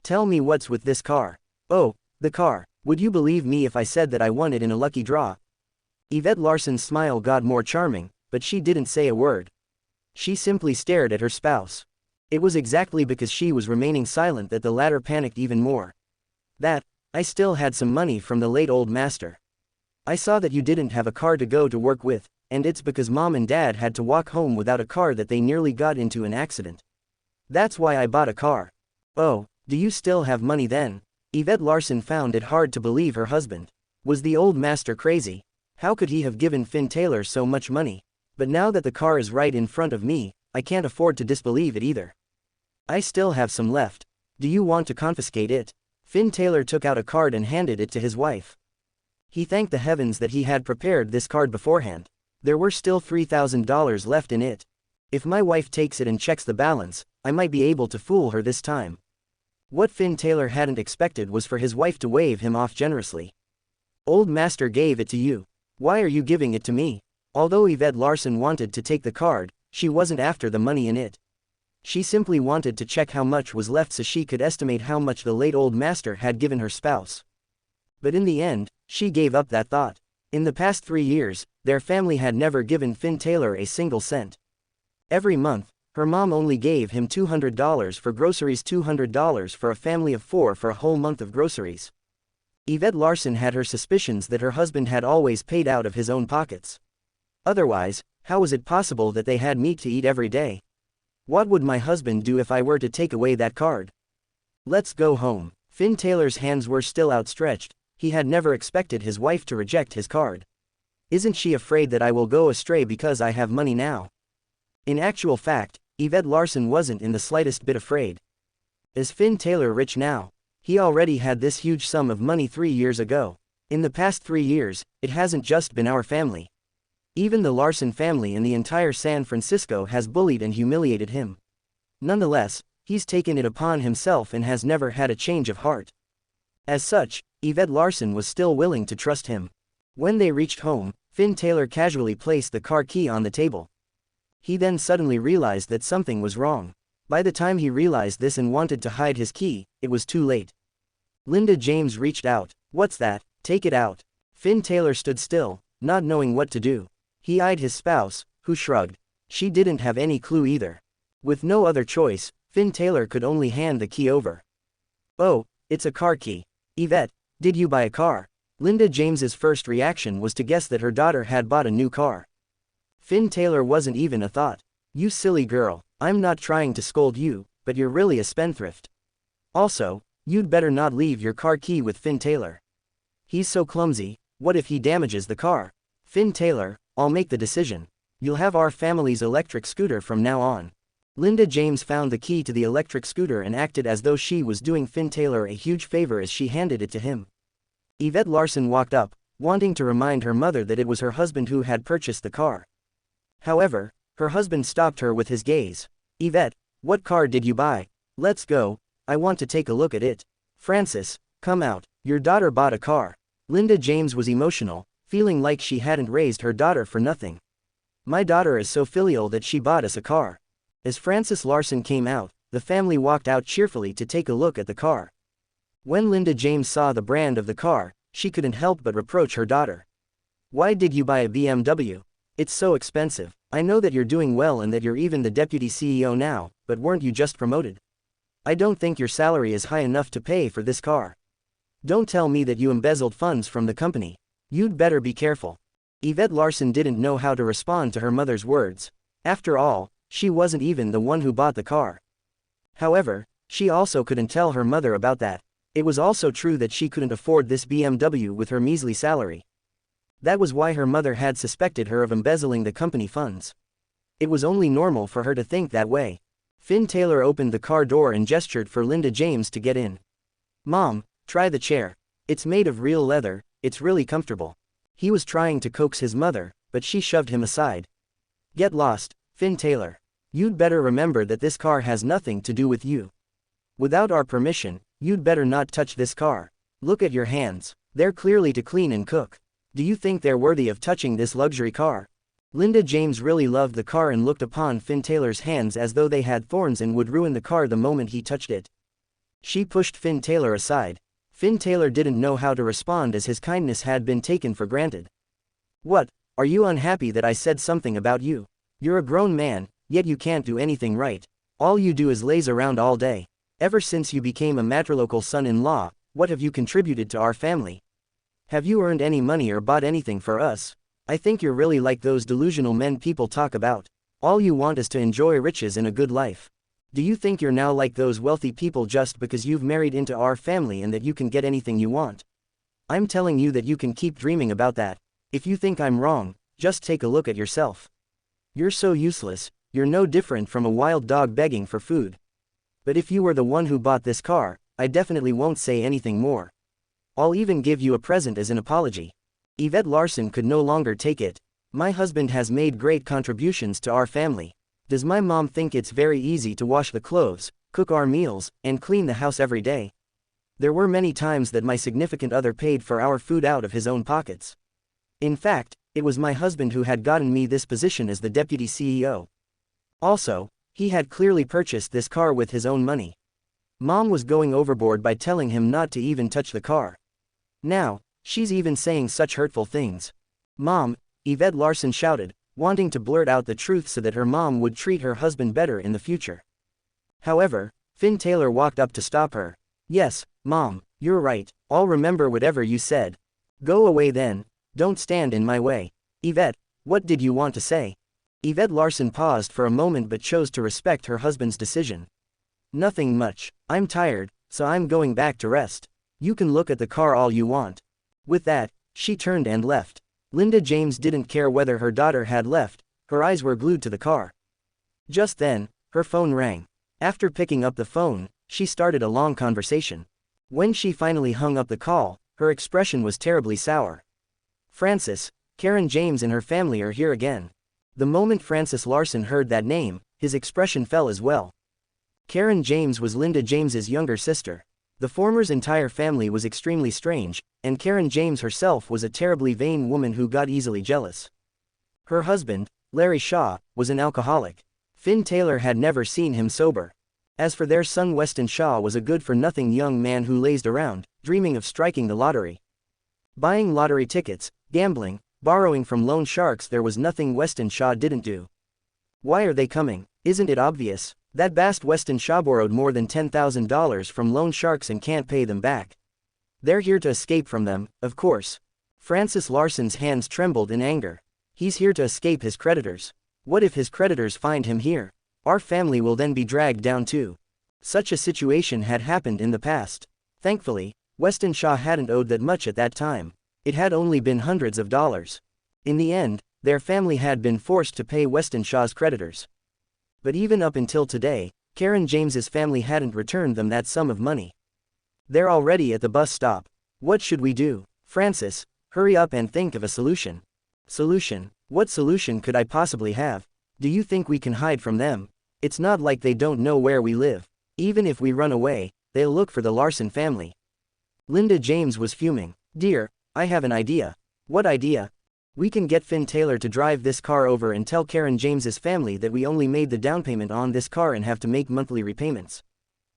"Tell me what's with this car." "Oh, the car. Would you believe me if I said that I won it in a lucky draw?" Yvette Larson's smile got more charming, but she didn't say a word. She simply stared at her spouse. It was exactly because she was remaining silent that the latter panicked even more. "That, I still had some money from the late old master. I saw that you didn't have a car to go to work with, and it's because Mom and Dad had to walk home without a car that they nearly got into an accident. That's why I bought a car." "Oh, do you still have money then?" Yvette Larson found it hard to believe her husband. Was the old master crazy? How could he have given Finn Taylor so much money? But now that the car is right in front of me, I can't afford to disbelieve it either. I still have some left. Do you want to confiscate it? Finn Taylor took out a card and handed it to his wife. He thanked the heavens that he had prepared this card beforehand. There were still $3,000 left in it. If my wife takes it and checks the balance, I might be able to fool her this time. What Finn Taylor hadn't expected was for his wife to wave him off generously. Old master gave it to you. Why are you giving it to me? Although Yvette Larson wanted to take the card, she wasn't after the money in it. She simply wanted to check how much was left so she could estimate how much the late old master had given her spouse. But in the end, she gave up that thought. In the past 3 years, their family had never given Finn Taylor a single cent. Every month, her mom only gave him $200 for groceries, $200 for a family of 4 for a whole month of groceries. Yvette Larson had her suspicions that her husband had always paid out of his own pockets. Otherwise, how was it possible that they had meat to eat every day? What would my husband do if I were to take away that card? Let's go home. Finn Taylor's hands were still outstretched. He had never expected his wife to reject his card. Isn't she afraid that I will go astray because I have money now? In actual fact, Yvette Larson wasn't in the slightest bit afraid. Is Finn Taylor rich now? He already had this huge sum of money 3 years ago. In the past 3 years, it hasn't just been our family. Even the Larson family in the entire San Francisco has bullied and humiliated him. Nonetheless, he's taken it upon himself and has never had a change of heart. As such, Yvette Larson was still willing to trust him. When they reached home, Finn Taylor casually placed the car key on the table. He then suddenly realized that something was wrong. By the time he realized this and wanted to hide his key, it was too late. Linda James reached out. What's that? Take it out. Finn Taylor stood still, not knowing what to do. He eyed his spouse, who shrugged. She didn't have any clue either. With no other choice, Finn Taylor could only hand the key over. Oh, it's a car key. Yvette, did you buy a car? Linda James's first reaction was to guess that her daughter had bought a new car. Finn Taylor wasn't even a thought. You silly girl, I'm not trying to scold you, but you're really a spendthrift. Also, you'd better not leave your car key with Finn Taylor. He's so clumsy, what if he damages the car? Finn Taylor, I'll make the decision. You'll have our family's electric scooter from now on. Linda James found the key to the electric scooter and acted as though she was doing Finn Taylor a huge favor as she handed it to him. Yvette Larson walked up, wanting to remind her mother that it was her husband who had purchased the car. However, her husband stopped her with his gaze. Yvette, what car did you buy? Let's go, I want to take a look at it. Francis, come out, your daughter bought a car. Linda James was emotional, feeling like she hadn't raised her daughter for nothing. My daughter is so filial that she bought us a car. As Francis Larson came out, the family walked out cheerfully to take a look at the car. When Linda James saw the brand of the car, she couldn't help but reproach her daughter. Why did you buy a BMW? It's so expensive. I know that you're doing well and that you're even the deputy CEO now, but weren't you just promoted? I don't think your salary is high enough to pay for this car. Don't tell me that you embezzled funds from the company. You'd better be careful. Yvette Larson didn't know how to respond to her mother's words. After all, she wasn't even the one who bought the car. However, she also couldn't tell her mother about that. It was also true that she couldn't afford this BMW with her measly salary. That was why her mother had suspected her of embezzling the company funds. It was only normal for her to think that way. Finn Taylor opened the car door and gestured for Linda James to get in. Mom, try the chair. It's made of real leather, it's really comfortable. He was trying to coax his mother, but she shoved him aside. Get lost, Finn Taylor. You'd better remember that this car has nothing to do with you. Without our permission, you'd better not touch this car. Look at your hands, they're clearly to clean and cook. Do you think they're worthy of touching this luxury car? Linda James really loved the car and looked upon Finn Taylor's hands as though they had thorns and would ruin the car the moment he touched it. She pushed Finn Taylor aside. Finn Taylor didn't know how to respond as his kindness had been taken for granted. What, are you unhappy that I said something about you? You're a grown man, yet you can't do anything right. All you do is laze around all day. Ever since you became a matrilocal son-in-law, what have you contributed to our family? Have you earned any money or bought anything for us? I think you're really like those delusional men people talk about. All you want is to enjoy riches and a good life. Do you think you're now like those wealthy people just because you've married into our family and that you can get anything you want? I'm telling you that you can keep dreaming about that. If you think I'm wrong, just take a look at yourself. You're so useless, you're no different from a wild dog begging for food. But if you were the one who bought this car, I definitely won't say anything more. I'll even give you a present as an apology. Yvette Larson could no longer take it. My husband has made great contributions to our family. Does my mom think it's very easy to wash the clothes, cook our meals, and clean the house every day? There were many times that my significant other paid for our food out of his own pockets. In fact, it was my husband who had gotten me this position as the deputy CEO. Also, he had clearly purchased this car with his own money. Mom was going overboard by telling him not to even touch the car. Now, she's even saying such hurtful things. Mom, Yvette Larson shouted, wanting to blurt out the truth so that her mom would treat her husband better in the future. However, Finn Taylor walked up to stop her. Yes, Mom, you're right, I'll remember whatever you said. Go away then, don't stand in my way. Yvette, what did you want to say? Yvette Larson paused for a moment but chose to respect her husband's decision. Nothing much, I'm tired, so I'm going back to rest. You can look at the car all you want. With that, she turned and left. Linda James didn't care whether her daughter had left, her eyes were glued to the car. Just then, her phone rang. After picking up the phone, she started a long conversation. When she finally hung up the call, her expression was terribly sour. Francis, Karen James and her family are here again. The moment Francis Larson heard that name, his expression fell as well. Karen James was Linda James's younger sister. The former's entire family was extremely strange, and Karen James herself was a terribly vain woman who got easily jealous. Her husband, Larry Shaw, was an alcoholic. Finn Taylor had never seen him sober. As for their son, Weston Shaw was a good-for-nothing young man who lazed around, dreaming of striking the lottery. Buying lottery tickets, gambling, borrowing from loan sharks, there was nothing Weston Shaw didn't do. Why are they coming? Isn't it obvious? That bast Weston Shaw borrowed more than $10,000 from loan sharks and can't pay them back. They're here to escape from them, of course. Francis Larson's hands trembled in anger. He's here to escape his creditors. What if his creditors find him here? Our family will then be dragged down too. Such a situation had happened in the past. Thankfully, Weston Shaw hadn't owed that much at that time. It had only been hundreds of dollars. In the end, their family had been forced to pay Weston Shaw's creditors. But even up until today, Karen James's family hadn't returned them that sum of money. They're already at the bus stop. What should we do? Francis, hurry up and think of a solution. Solution? What solution could I possibly have? Do you think we can hide from them? It's not like they don't know where we live. Even if we run away, they'll look for the Larson family. Linda James was fuming. Dear, I have an idea. What idea? We can get Finn Taylor to drive this car over and tell Karen James's family that we only made the down payment on this car and have to make monthly repayments.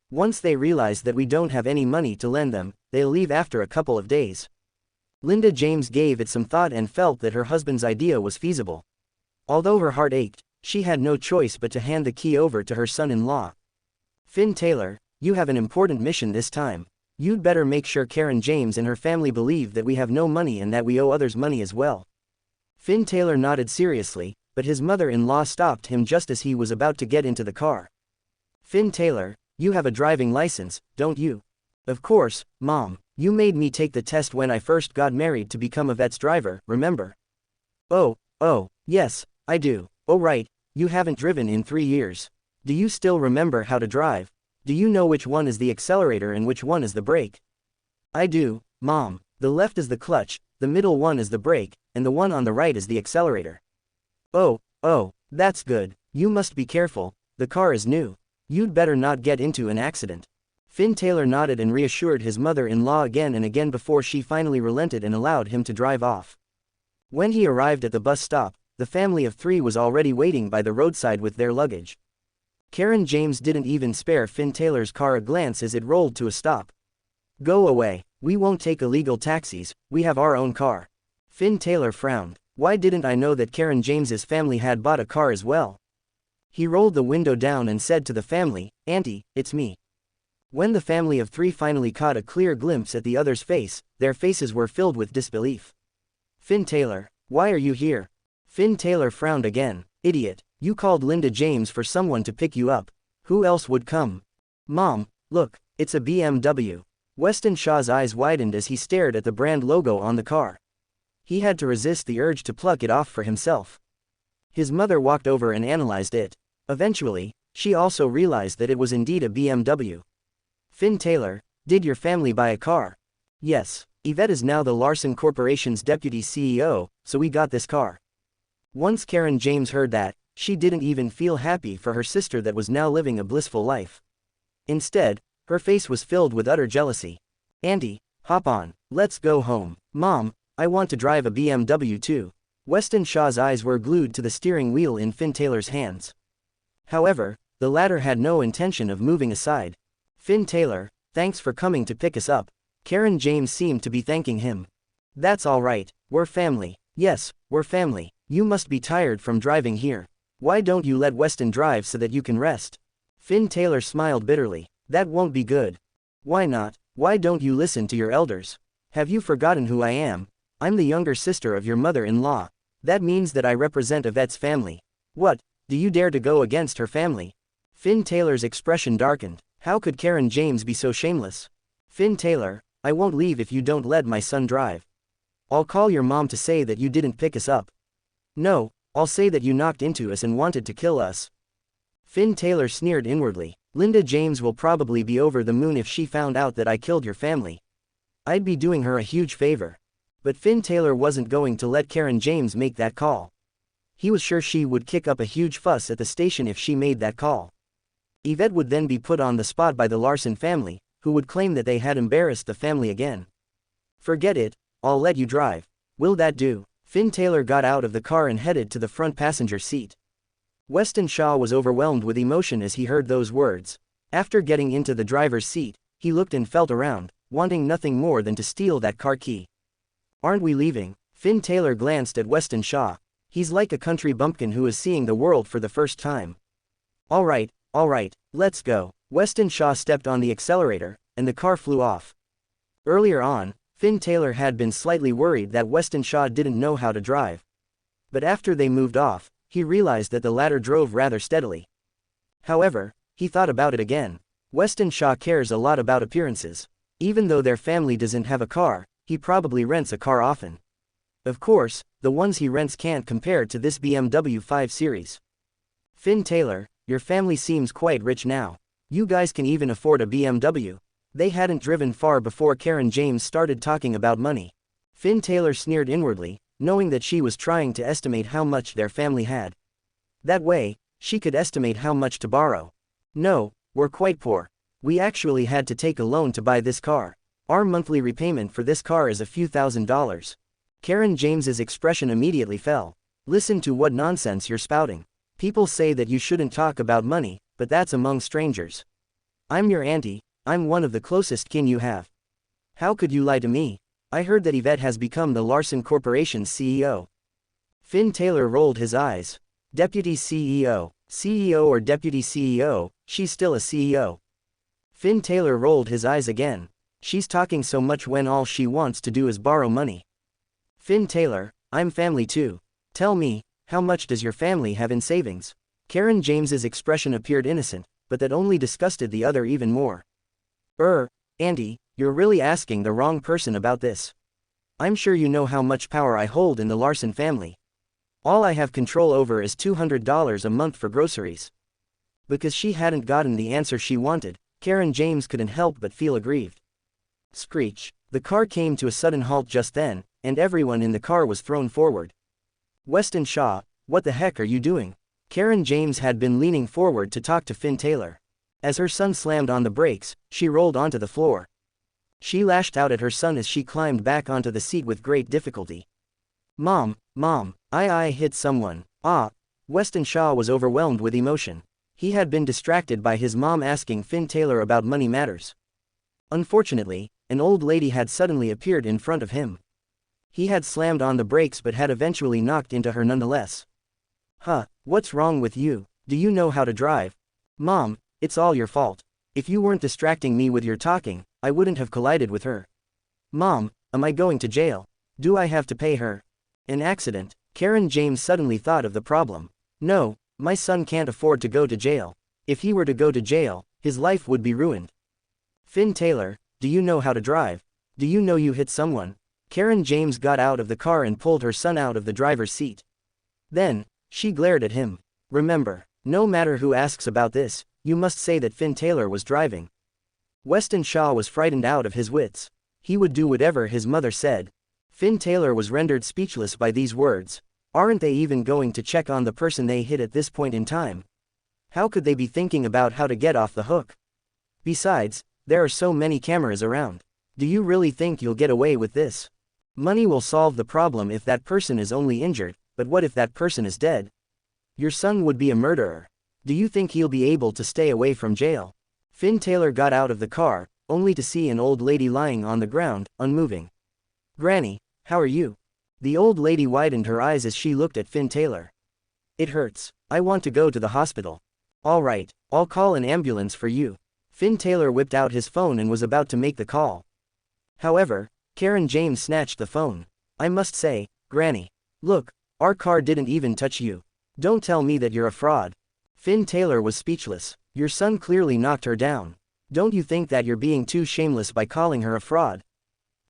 Once they realize that we don't have any money to lend them, they'll leave after a couple of days. Linda James gave it some thought and felt that her husband's idea was feasible. Although her heart ached, she had no choice but to hand the key over to her son-in-law. Finn Taylor, you have an important mission this time. You'd better make sure Karen James and her family believe that we have no money and that we owe others money as well. Finn Taylor nodded seriously, but his mother-in-law stopped him just as he was about to get into the car. Finn Taylor, you have a driving license, don't you? Of course, Mom. You made me take the test when I first got married to become a vet's driver, remember? Oh, yes, I do. Oh right, you haven't driven in 3 years. Do you still remember how to drive? Do you know which one is the accelerator and which one is the brake? I do, Mom. The left is the clutch, the middle one is the brake, and the one on the right is the accelerator. Oh, that's good. You must be careful, the car is new. You'd better not get into an accident. Finn Taylor nodded and reassured his mother-in-law again and again before she finally relented and allowed him to drive off. When he arrived at the bus stop, the family of 3 was already waiting by the roadside with their luggage. Karen James didn't even spare Finn Taylor's car a glance as it rolled to a stop. Go away, we won't take illegal taxis, we have our own car. Finn Taylor frowned. Why didn't I know that Karen James's family had bought a car as well? He rolled the window down and said to the family, Auntie, it's me. When the family of 3 finally caught a clear glimpse at the other's face, their faces were filled with disbelief. Finn Taylor, why are you here? Finn Taylor frowned again. Idiot, you called Linda James for someone to pick you up. Who else would come? Mom, look, it's a BMW. Weston Shaw's eyes widened as he stared at the brand logo on the car. He had to resist the urge to pluck it off for himself. His mother walked over and analyzed it. Eventually, she also realized that it was indeed a BMW. Finn Taylor, did your family buy a car? Yes, Yvette is now the Larson Corporation's deputy CEO, so we got this car. Once Karen James heard that, she didn't even feel happy for her sister that was now living a blissful life. Instead, her face was filled with utter jealousy. Auntie, hop on, let's go home. Mom, I want to drive a BMW too. Weston Shaw's eyes were glued to the steering wheel in Finn Taylor's hands. However, the latter had no intention of moving aside. Finn Taylor, thanks for coming to pick us up. Karen James seemed to be thanking him. That's all right, we're family. Yes, we're family. You must be tired from driving here. Why don't you let Weston drive so that you can rest? Finn Taylor smiled bitterly. That won't be good. Why not? Why don't you listen to your elders? Have you forgotten who I am? I'm the younger sister of your mother-in-law. That means that I represent Yvette's family. What, do you dare to go against her family? Finn Taylor's expression darkened. How could Karen James be so shameless? Finn Taylor, I won't leave if you don't let my son drive. I'll call your mom to say that you didn't pick us up. No, I'll say that you knocked into us and wanted to kill us. Finn Taylor sneered inwardly. Linda James will probably be over the moon if she found out that I killed your family. I'd be doing her a huge favor. But Finn Taylor wasn't going to let Karen James make that call. He was sure she would kick up a huge fuss at the station if she made that call. Yvette would then be put on the spot by the Larson family, who would claim that they had embarrassed the family again. Forget it, I'll let you drive. Will that do? Finn Taylor got out of the car and headed to the front passenger seat. Weston Shaw was overwhelmed with emotion as he heard those words. After getting into the driver's seat, he looked and felt around, wanting nothing more than to steal that car key. Aren't we leaving? Finn Taylor glanced at Weston Shaw. He's like a country bumpkin who is seeing the world for the first time. All right, let's go. Weston Shaw stepped on the accelerator, and the car flew off. Earlier on, Finn Taylor had been slightly worried that Weston Shaw didn't know how to drive. But after they moved off, he realized that the latter drove rather steadily. However, he thought about it again. Weston Shaw cares a lot about appearances. Even though their family doesn't have a car, he probably rents a car often. Of course, the ones he rents can't compare to this BMW 5 Series. Finn Taylor, your family seems quite rich now. You guys can even afford a BMW. They hadn't driven far before Karen James started talking about money. Finn Taylor sneered inwardly, knowing that she was trying to estimate how much their family had. That way, she could estimate how much to borrow. No, we're quite poor. We actually had to take a loan to buy this car. Our monthly repayment for this car is a few $1,000s. Karen James's expression immediately fell. Listen to what nonsense you're spouting. People say that you shouldn't talk about money, but that's among strangers. I'm your auntie, I'm one of the closest kin you have. How could you lie to me? I heard that Yvette has become the Larson Corporation's CEO. Finn Taylor rolled his eyes. Deputy CEO, CEO or deputy CEO, she's still a CEO. Finn Taylor rolled his eyes again. She's talking so much when all she wants to do is borrow money. Finn Taylor, I'm family too. Tell me, how much does your family have in savings? Karen James's expression appeared innocent, but that only disgusted the other even more. Auntie, you're really asking the wrong person about this. I'm sure you know how much power I hold in the Larson family. All I have control over is $200 a month for groceries. Because she hadn't gotten the answer she wanted, Karen James couldn't help but feel aggrieved. Screech. The car came to a sudden halt just then, and everyone in the car was thrown forward. Weston Shaw, what the heck are you doing? Karen James had been leaning forward to talk to Finn Taylor. As her son slammed on the brakes, she rolled onto the floor. She lashed out at her son as she climbed back onto the seat with great difficulty. Mom, I hit someone. Weston Shaw was overwhelmed with emotion. He had been distracted by his mom asking Finn Taylor about money matters. Unfortunately, an old lady had suddenly appeared in front of him. He had slammed on the brakes but had eventually knocked into her nonetheless. What's wrong with you? Do you know how to drive? Mom, it's all your fault. If you weren't distracting me with your talking, I wouldn't have collided with her. Mom, am I going to jail? Do I have to pay her? An accident. Karen James suddenly thought of the problem. No, my son can't afford to go to jail. If he were to go to jail, his life would be ruined. Finn Taylor, do you know how to drive? Do you know you hit someone? Karen James got out of the car and pulled her son out of the driver's seat. Then, She glared at him. Remember, no matter who asks about this, you must say that Finn Taylor was driving. Weston Shaw was frightened out of his wits. He would do whatever his mother said. Finn Taylor was rendered speechless by these words. Aren't they even going to check on the person they hit at this point in time? How could they be thinking about how to get off the hook? Besides, there are so many cameras around. Do you really think you'll get away with this? Money will solve the problem if that person is only injured, but what if that person is dead? Your son would be a murderer. Do you think he'll be able to stay away from jail? Finn Taylor got out of the car, only to see an old lady lying on the ground, unmoving. Granny, how are you? The old lady widened her eyes as she looked at Finn Taylor. It hurts. I want to go to the hospital. All right, I'll call an ambulance for you. Finn Taylor whipped out his phone and was about to make the call. However, Karen James snatched the phone. I must say, Granny. Look, our car didn't even touch you. Don't tell me that you're a fraud. Finn Taylor was speechless. Your son clearly knocked her down. Don't you think that you're being too shameless by calling her a fraud?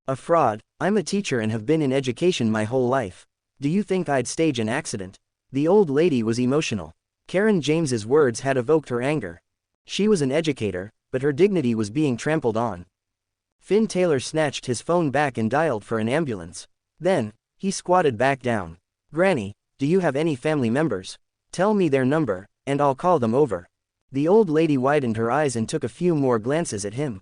A fraud? I'm a teacher and have been in education my whole life. Do you think I'd stage an accident? The old lady was emotional. Karen James's words had evoked her anger. She was an educator, but her dignity was being trampled on. Finn Taylor snatched his phone back and dialed for an ambulance. Then, he squatted back down. Granny, do you have any family members? Tell me their number, and I'll call them over. The old lady widened her eyes and took a few more glances at him.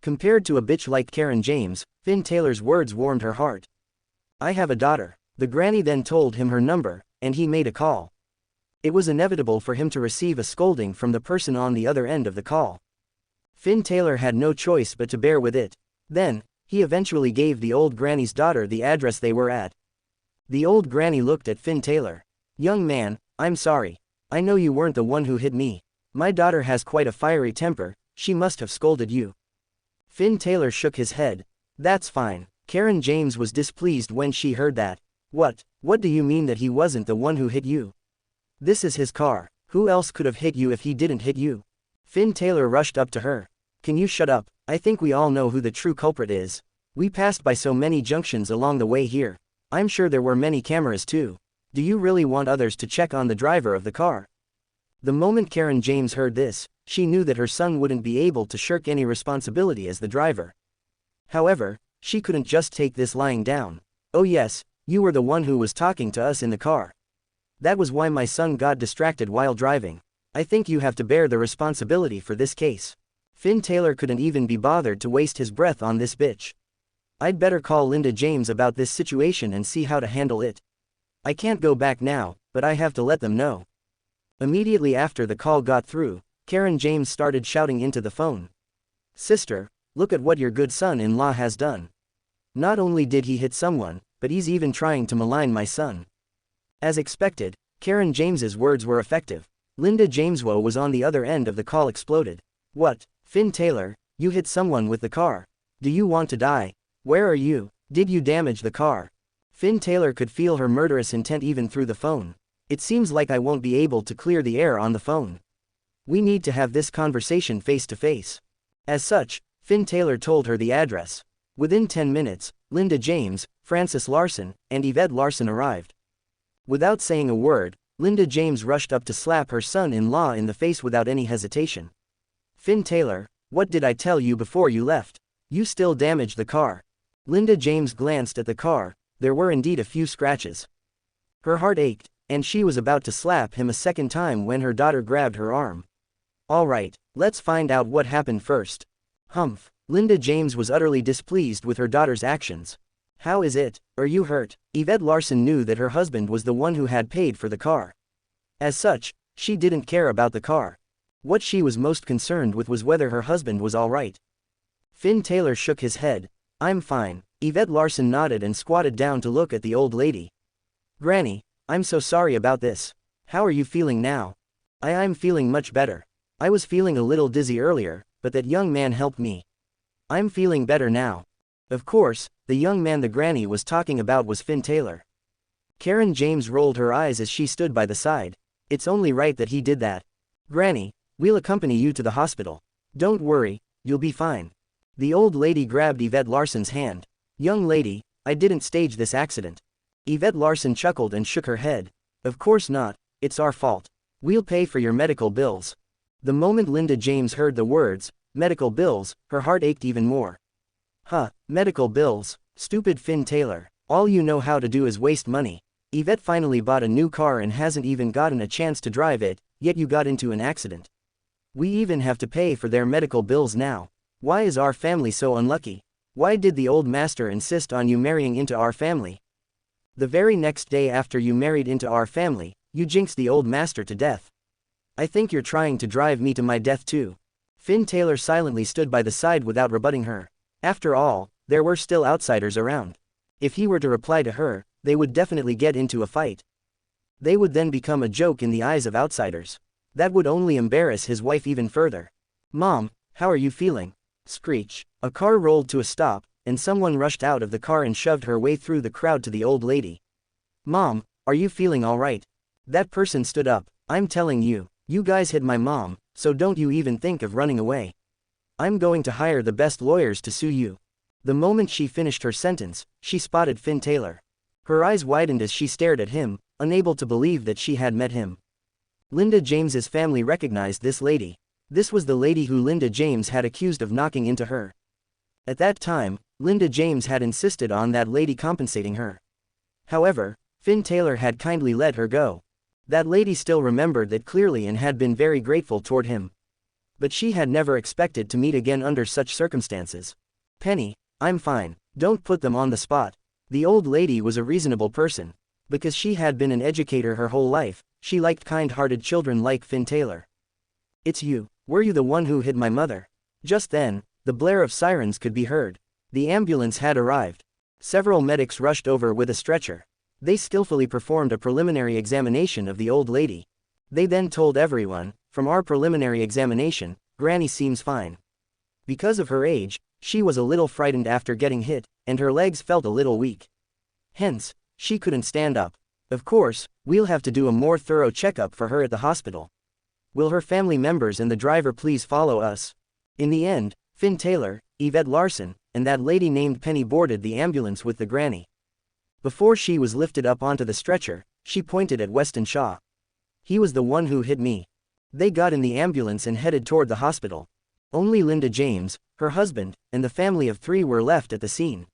Compared to a bitch like Karen James, Finn Taylor's words warmed her heart. I have a daughter. The granny then told him her number, and he made a call. It was inevitable for him to receive a scolding from the person on the other end of the call. Finn Taylor had no choice but to bear with it. Then, he eventually gave the old granny's daughter the address they were at. The old granny looked at Finn Taylor. Young man, I'm sorry. I know you weren't the one who hit me. My daughter has quite a fiery temper, she must have scolded you. Finn Taylor shook his head. That's fine. Karen James was displeased when she heard that. What do you mean that he wasn't the one who hit you? This is his car. Who else could have hit you if he didn't hit you? Finn Taylor rushed up to her. Can you shut up? I think we all know who the true culprit is. We passed by so many junctions along the way here. I'm sure there were many cameras too. Do you really want others to check on the driver of the car? The moment Karen James heard this, she knew that her son wouldn't be able to shirk any responsibility as the driver. However, she couldn't just take this lying down. Oh yes, you were the one who was talking to us in the car. That was why my son got distracted while driving. I think you have to bear the responsibility for this case. Finn Taylor couldn't even be bothered to waste his breath on this bitch. I'd better call Linda James about this situation and see how to handle it. I can't go back now, but I have to let them know. Immediately after the call got through, Karen James started shouting into the phone. Sister, look at what your good son-in-law has done. Not only did he hit someone, but he's even trying to malign my son. As expected, Karen James's words were effective. Linda Jameswo was on the other end of the call exploded. What? Finn Taylor, you hit someone with the car. Do you want to die? Where are you? Did you damage the car? Finn Taylor could feel her murderous intent even through the phone. It seems like I won't be able to clear the air on the phone. We need to have this conversation face to face. As such, Finn Taylor told her the address. Within 10 minutes, Linda James, Francis Larson, and Yvette Larson arrived. Without saying a word, Linda James rushed up to slap her son-in-law in the face without any hesitation. Finn Taylor, what did I tell you before you left? You still damaged the car. Linda James glanced at the car. There were indeed a few scratches. Her heart ached, and she was about to slap him a second time when her daughter grabbed her arm. All right, let's find out what happened first. Humph. Linda James was utterly displeased with her daughter's actions. How is it? Are you hurt? Yvette Larson knew that her husband was the one who had paid for the car. As such, she didn't care about the car. What she was most concerned with was whether her husband was all right. Finn Taylor shook his head. I'm fine. Yvette Larson nodded and squatted down to look at the old lady. Granny, I'm so sorry about this. How are you feeling now? I'm feeling much better. I was feeling a little dizzy earlier, but that young man helped me. I'm feeling better now. Of course, the young man the granny was talking about was Finn Taylor. Karen James rolled her eyes as she stood by the side. It's only right that he did that. Granny, we'll accompany you to the hospital. Don't worry, you'll be fine. The old lady grabbed Yvette Larson's hand. Young lady, I didn't stage this accident. Yvette Larson chuckled and shook her head. Of course not, it's our fault. We'll pay for your medical bills. The moment Linda James heard the words, medical bills, her heart ached even more. Huh, medical bills, stupid Finn Taylor. All you know how to do is waste money. Yvette finally bought a new car and hasn't even gotten a chance to drive it, yet you got into an accident. We even have to pay for their medical bills now. Why is our family so unlucky? Why did the old master insist on you marrying into our family? The very next day after you married into our family, you jinxed the old master to death. I think you're trying to drive me to my death too. Finn Taylor silently stood by the side without rebutting her. After all, there were still outsiders around. If he were to reply to her, they would definitely get into a fight. They would then become a joke in the eyes of outsiders. That would only embarrass his wife even further. Mom, how are you feeling? Screech. A car rolled to a stop, and someone rushed out of the car and shoved her way through the crowd to the old lady. Mom, are you feeling alright? That person stood up. I'm telling you, you guys hit my mom, so don't you even think of running away. I'm going to hire the best lawyers to sue you. The moment she finished her sentence, she spotted Finn Taylor. Her eyes widened as she stared at him, unable to believe that she had met him. Linda James's family recognized this lady. This was the lady who Linda James had accused of knocking into her. At that time, Linda James had insisted on that lady compensating her. However, Finn Taylor had kindly let her go. That lady still remembered that clearly and had been very grateful toward him. But she had never expected to meet again under such circumstances. Penny, I'm fine, don't put them on the spot. The old lady was a reasonable person. Because she had been an educator her whole life, she liked kind-hearted children like Finn Taylor. It's you. Were you the one who hid my mother? Just then, the blare of sirens could be heard. The ambulance had arrived. Several medics rushed over with a stretcher. They skillfully performed a preliminary examination of the old lady. They then told everyone, from our preliminary examination, Granny seems fine. Because of her age, she was a little frightened after getting hit, and her legs felt a little weak. Hence, she couldn't stand up. Of course, we'll have to do a more thorough checkup for her at the hospital. Will her family members and the driver please follow us? In the end, Finn Taylor, Yvette Larson, and that lady named Penny boarded the ambulance with the granny. Before she was lifted up onto the stretcher, she pointed at Weston Shaw. He was the one who hit me. They got in the ambulance and headed toward the hospital. Only Linda James, her husband, and the family of 3 were left at the scene.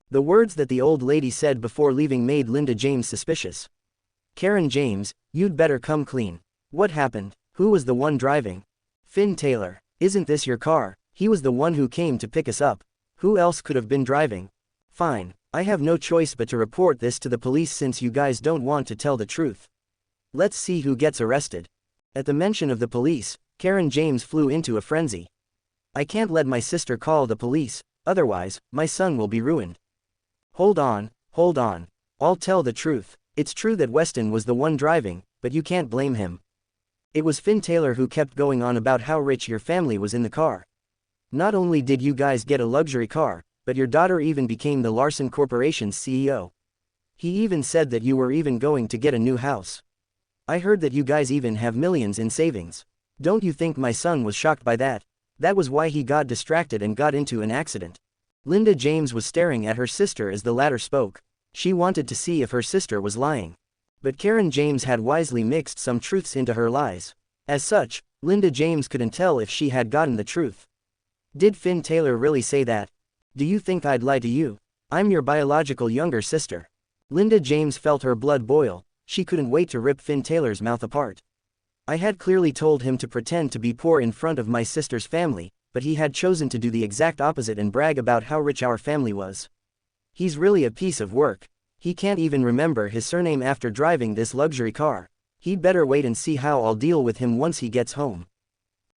The words that the old lady said before leaving made Linda James suspicious. Karen James, you'd better come clean. What happened? Who was the one driving? Finn Taylor. Isn't this your car? He was the one who came to pick us up. Who else could have been driving? Fine, I have no choice but to report this to the police since you guys don't want to tell the truth. Let's see who gets arrested. At the mention of the police, Karen James flew into a frenzy. I can't let my sister call the police, otherwise, my son will be ruined. Hold on. I'll tell the truth. It's true that Weston was the one driving, but you can't blame him. It was Finn Taylor who kept going on about how rich your family was in the car. Not only did you guys get a luxury car, but your daughter even became the Larson Corporation's CEO. He even said that you were even going to get a new house. I heard that you guys even have millions in savings. Don't you think my son was shocked by that? That was why he got distracted and got into an accident. Linda James was staring at her sister as the latter spoke. She wanted to see if her sister was lying. But Karen James had wisely mixed some truths into her lies. As such, Linda James couldn't tell if she had gotten the truth. Did Finn Taylor really say that? Do you think I'd lie to you? I'm your biological younger sister. Linda James felt her blood boil. She couldn't wait to rip Finn Taylor's mouth apart. I had clearly told him to pretend to be poor in front of my sister's family, but he had chosen to do the exact opposite and brag about how rich our family was. He's really a piece of work. He can't even remember his surname after driving this luxury car. He'd better wait and see how I'll deal with him once he gets home.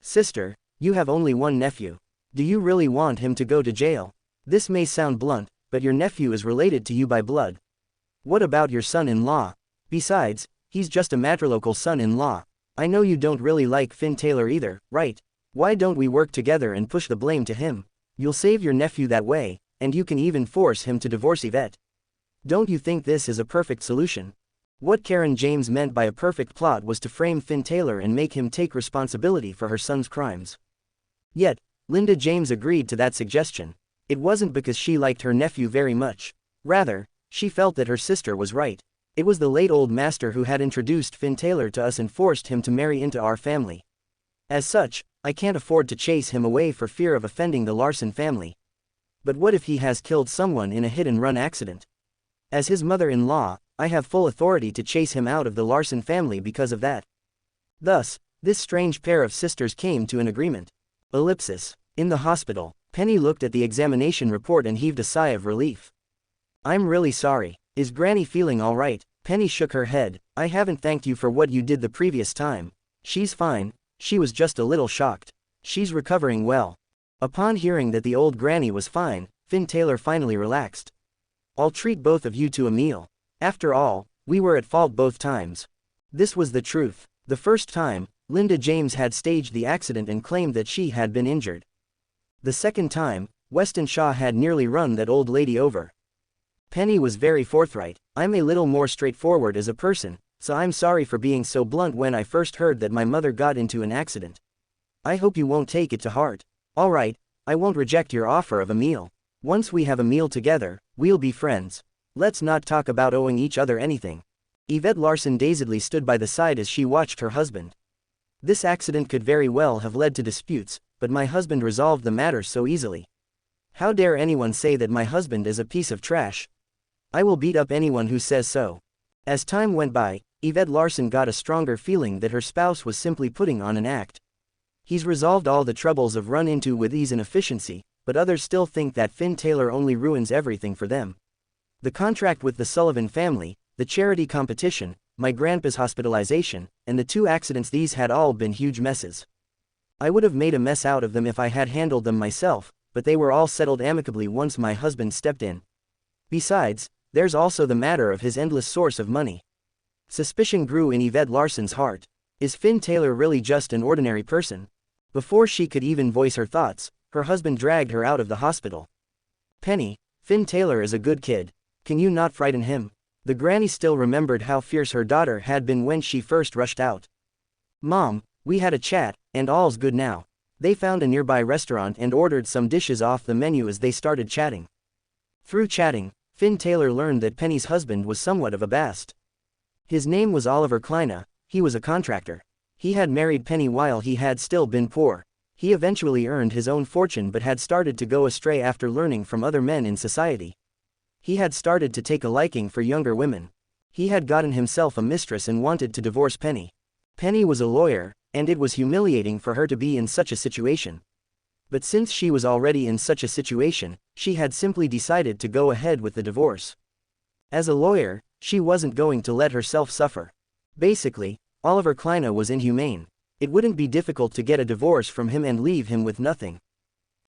Sister, you have only one nephew. Do you really want him to go to jail? This may sound blunt, but your nephew is related to you by blood. What about your son-in-law? Besides, he's just a matrilocal son-in-law. I know you don't really like Finn Taylor either, right? Why don't we work together and push the blame to him? You'll save your nephew that way, and you can even force him to divorce Yvette. Don't you think this is a perfect solution? What Karen James meant by a perfect plot was to frame Finn Taylor and make him take responsibility for her son's crimes. Yet, Linda James agreed to that suggestion. It wasn't because she liked her nephew very much. Rather, she felt that her sister was right. It was the late old master who had introduced Finn Taylor to us and forced him to marry into our family. As such, I can't afford to chase him away for fear of offending the Larson family. But what if he has killed someone in a hit-and-run accident? As his mother-in-law, I have full authority to chase him out of the Larson family because of that. Thus, this strange pair of sisters came to an agreement. Ellipsis. In the hospital, Penny looked at the examination report and heaved a sigh of relief. I'm really sorry. Is Granny feeling all right? Penny shook her head. I haven't thanked you for what you did the previous time. She's fine. She was just a little shocked. She's recovering well. Upon hearing that the old granny was fine, Finn Taylor finally relaxed. I'll treat both of you to a meal. After all, we were at fault both times. This was the truth. The first time, Linda James had staged the accident and claimed that she had been injured. The second time, Weston Shaw had nearly run that old lady over. Penny was very forthright. I'm a little more straightforward as a person, so I'm sorry for being so blunt when I first heard that my mother got into an accident. I hope you won't take it to heart. All right, I won't reject your offer of a meal. Once we have a meal together, we'll be friends. Let's not talk about owing each other anything. Yvette Larson dazedly stood by the side as she watched her husband. This accident could very well have led to disputes, but my husband resolved the matter so easily. How dare anyone say that my husband is a piece of trash? I will beat up anyone who says so. As time went by, Yvette Larson got a stronger feeling that her spouse was simply putting on an act. He's resolved all the troubles I've run into with ease and efficiency, but others still think that Finn Taylor only ruins everything for them. The contract with the Sullivan family, the charity competition, my grandpa's hospitalization, and the 2 accidents, these had all been huge messes. I would have made a mess out of them if I had handled them myself, but they were all settled amicably once my husband stepped in. Besides, there's also the matter of his endless source of money. Suspicion grew in Yvette Larson's heart. Is Finn Taylor really just an ordinary person? Before she could even voice her thoughts, her husband dragged her out of the hospital. Penny, Finn Taylor is a good kid. Can you not frighten him? The granny still remembered how fierce her daughter had been when she first rushed out. Mom, we had a chat, and all's good now. They found a nearby restaurant and ordered some dishes off the menu as they started chatting. Through chatting, Finn Taylor learned that Penny's husband was somewhat of a bast. His name was Oliver Kleina, he was a contractor. He had married Penny while he had still been poor. He eventually earned his own fortune but had started to go astray after learning from other men in society. He had started to take a liking for younger women. He had gotten himself a mistress and wanted to divorce Penny. Penny was a lawyer, and it was humiliating for her to be in such a situation. But since she was already in such a situation, she had simply decided to go ahead with the divorce. As a lawyer, she wasn't going to let herself suffer. Basically, Oliver Kleina was inhumane. It wouldn't be difficult to get a divorce from him and leave him with nothing.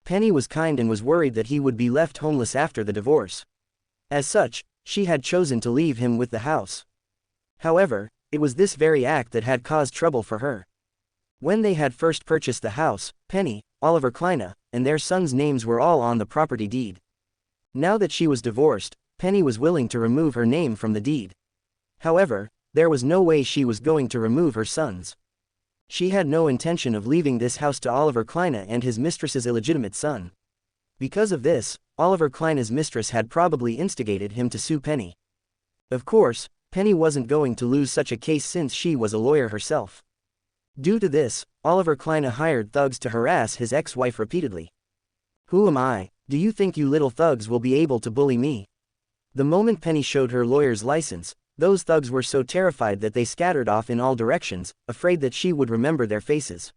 Penny was kind and was worried that he would be left homeless after the divorce. As such, she had chosen to leave him with the house. However, it was this very act that had caused trouble for her. When they had first purchased the house, Penny, Oliver Kleina, and their sons' names were all on the property deed. Now that she was divorced, Penny was willing to remove her name from the deed. However, there was no way she was going to remove her sons. She had no intention of leaving this house to Oliver Kleina and his mistress's illegitimate son. Because of this, Oliver Kleina's mistress had probably instigated him to sue Penny. Of course, Penny wasn't going to lose such a case since she was a lawyer herself. Due to this, Oliver Kleina hired thugs to harass his ex-wife repeatedly. Who am I? Do you think you little thugs will be able to bully me? The moment Penny showed her lawyer's license, those thugs were so terrified that they scattered off in all directions, afraid that she would remember their faces.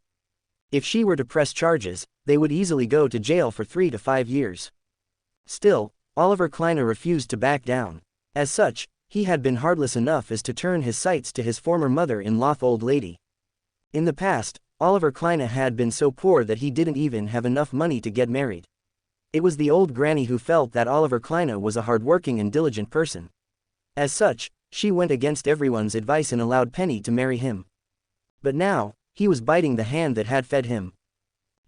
If she were to press charges, they would easily go to jail for 3 to 5 years. Still, Oliver Kleina refused to back down. As such, he had been heartless enough as to turn his sights to his former mother-in-law, old lady. In the past, Oliver Kleina had been so poor that he didn't even have enough money to get married. It was the old granny who felt that Oliver Kleina was a hardworking and diligent person. As such, she went against everyone's advice and allowed Penny to marry him. But now, he was biting the hand that had fed him.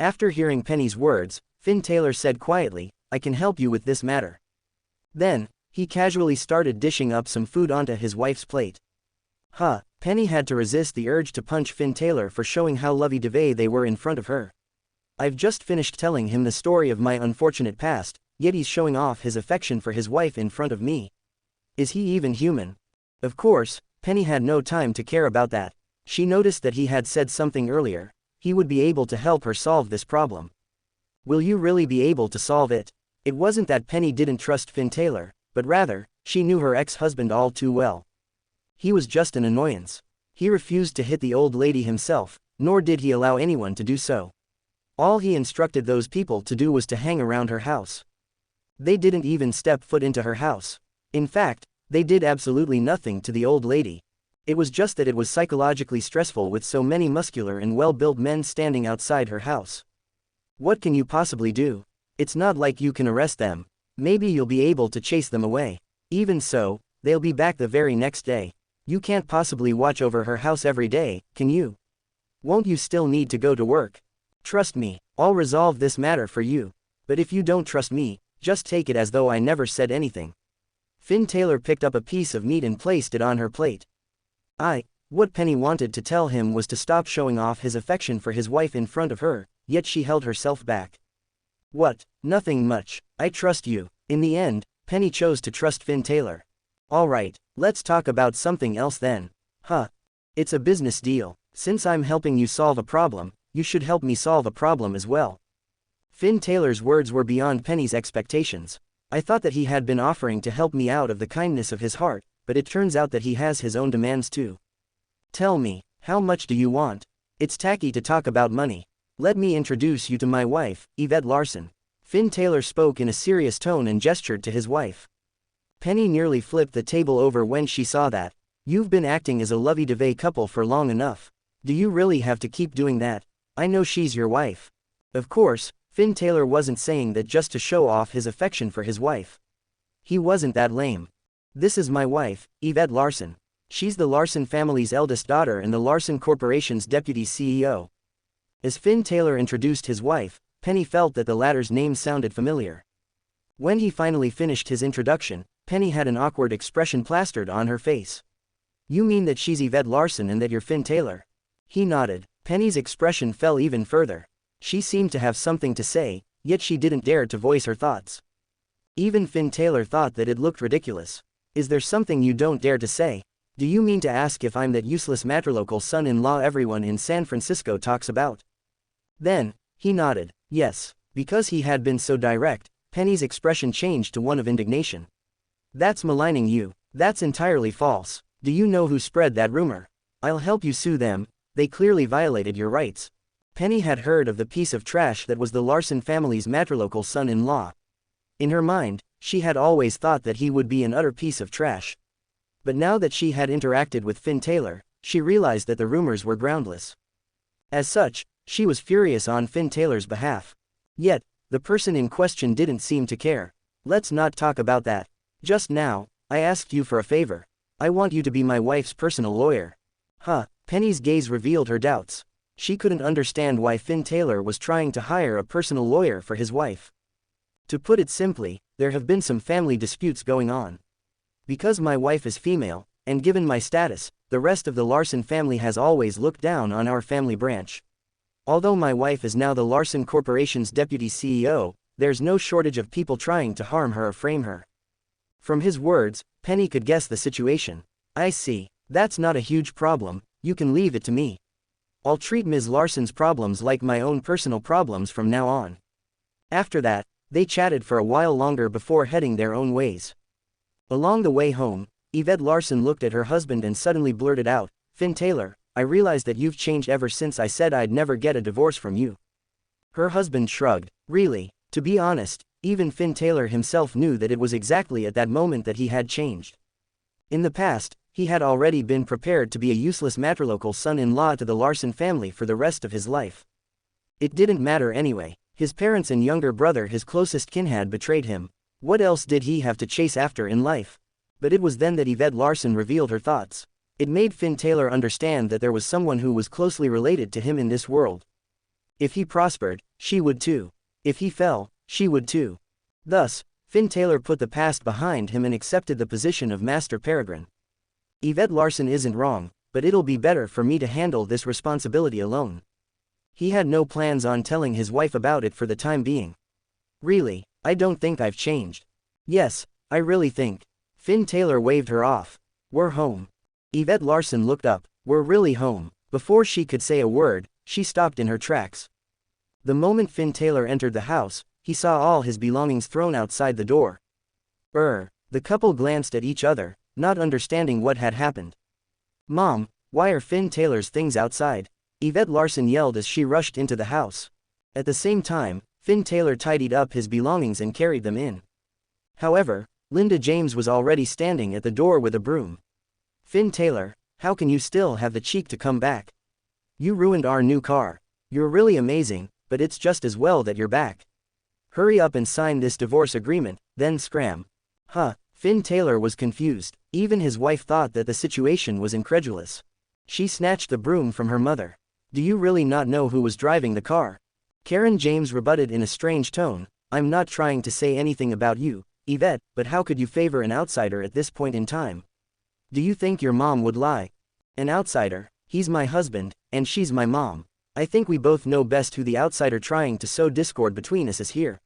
After hearing Penny's words, Finn Taylor said quietly, "I can help you with this matter." Then, he casually started dishing up some food onto his wife's plate. Penny had to resist the urge to punch Finn Taylor for showing how lovey-dovey they were in front of her. I've just finished telling him the story of my unfortunate past, yet he's showing off his affection for his wife in front of me. Is he even human? Of course, Penny had no time to care about that. She noticed that he had said something earlier. He would be able to help her solve this problem. Will you really be able to solve it? It wasn't that Penny didn't trust Finn Taylor, but rather, she knew her ex-husband all too well. He was just an annoyance. He refused to hit the old lady himself, nor did he allow anyone to do so. All he instructed those people to do was to hang around her house. They didn't even step foot into her house. In fact, they did absolutely nothing to the old lady. It was just that it was psychologically stressful with so many muscular and well-built men standing outside her house. What can you possibly do? It's not like you can arrest them. Maybe you'll be able to chase them away. Even so, they'll be back the very next day. You can't possibly watch over her house every day, can you? Won't you still need to go to work? Trust me, I'll resolve this matter for you. But if you don't trust me, just take it as though I never said anything. Finn Taylor picked up a piece of meat and placed it on her plate. What Penny wanted to tell him was to stop showing off his affection for his wife in front of her, yet she held herself back. What? Nothing much. I trust you. In the end, Penny chose to trust Finn Taylor. Alright, let's talk about something else then. It's a business deal. Since I'm helping you solve a problem, you should help me solve a problem as well. Finn Taylor's words were beyond Penny's expectations. I thought that he had been offering to help me out of the kindness of his heart, but it turns out that he has his own demands too. Tell me, how much do you want? It's tacky to talk about money. Let me introduce you to my wife, Yvette Larson. Finn Taylor spoke in a serious tone and gestured to his wife. Penny nearly flipped the table over when she saw that. You've been acting as a lovey-dovey couple for long enough. Do you really have to keep doing that? I know she's your wife. Of course, Finn Taylor wasn't saying that just to show off his affection for his wife. He wasn't that lame. This is my wife, Yvette Larson. She's the Larson family's eldest daughter and the Larson Corporation's deputy CEO. As Finn Taylor introduced his wife, Penny felt that the latter's name sounded familiar. When he finally finished his introduction, Penny had an awkward expression plastered on her face. You mean that she's Yvette Larson and that you're Finn Taylor? He nodded. Penny's expression fell even further. She seemed to have something to say, yet she didn't dare to voice her thoughts. Even Finn Taylor thought that it looked ridiculous. Is there something you don't dare to say? Do you mean to ask if I'm that useless martialarts son-in-law everyone in San Francisco talks about? Then, he nodded. Yes. Because he had been so direct, Penny's expression changed to one of indignation. That's maligning you. That's entirely false. Do you know who spread that rumor? I'll help you sue them. They clearly violated your rights. Penny had heard of the piece of trash that was the Larson family's martialarts son-in-law. In her mind, she had always thought that he would be an utter piece of trash. But now that she had interacted with Finn Taylor, she realized that the rumors were groundless. As such, she was furious on Finn Taylor's behalf. Yet, the person in question didn't seem to care. Let's not talk about that. Just now, I asked you for a favor. I want you to be my wife's personal lawyer. Penny's gaze revealed her doubts. She couldn't understand why Finn Taylor was trying to hire a personal lawyer for his wife. To put it simply, there have been some family disputes going on. Because my wife is female, and given my status, the rest of the Larson family has always looked down on our family branch. Although my wife is now the Larson Corporation's deputy CEO, there's no shortage of people trying to harm her or frame her. From his words, Penny could guess the situation. I see. That's not a huge problem, you can leave it to me. I'll treat Ms. Larson's problems like my own personal problems from now on. After that, they chatted for a while longer before heading their own ways. Along the way home, Yvette Larson looked at her husband and suddenly blurted out, Finn Taylor, I realize that you've changed ever since I said I'd never get a divorce from you. Her husband shrugged. Really? To be honest, even Finn Taylor himself knew that it was exactly at that moment that he had changed. In the past, he had already been prepared to be a useless martialarts son-in-law to the Larson family for the rest of his life. It didn't matter anyway. His parents and younger brother, his closest kin, had betrayed him. What else did he have to chase after in life? But it was then that Yvette Larson revealed her thoughts. It made Finn Taylor understand that there was someone who was closely related to him in this world. If he prospered, she would too. If he fell, she would too. Thus, Finn Taylor put the past behind him and accepted the position of Master Peregrine. Yvette Larson isn't wrong, but it'll be better for me to handle this responsibility alone. He had no plans on telling his wife about it for the time being. Really, I don't think I've changed. Yes, I really think. Finn Taylor waved her off. We're home. Yvette Larson looked up. We're really home. Before she could say a word, she stopped in her tracks. The moment Finn Taylor entered the house, he saw all his belongings thrown outside the door. The couple glanced at each other, not understanding what had happened. Mom, why are Finn Taylor's things outside? Yvette Larson yelled as she rushed into the house. At the same time, Finn Taylor tidied up his belongings and carried them in. However, Linda James was already standing at the door with a broom. Finn Taylor, how can you still have the cheek to come back? You ruined our new car. You're really amazing, but it's just as well that you're back. Hurry up and sign this divorce agreement, then scram. Finn Taylor was confused. Even his wife thought that the situation was incredulous. She snatched the broom from her mother. Do you really not know who was driving the car? Karen James rebutted in a strange tone. I'm not trying to say anything about you, Yvette, but how could you favor an outsider at this point in time? Do you think your mom would lie? An outsider? He's my husband, and she's my mom. I think we both know best who the outsider trying to sow discord between us is here.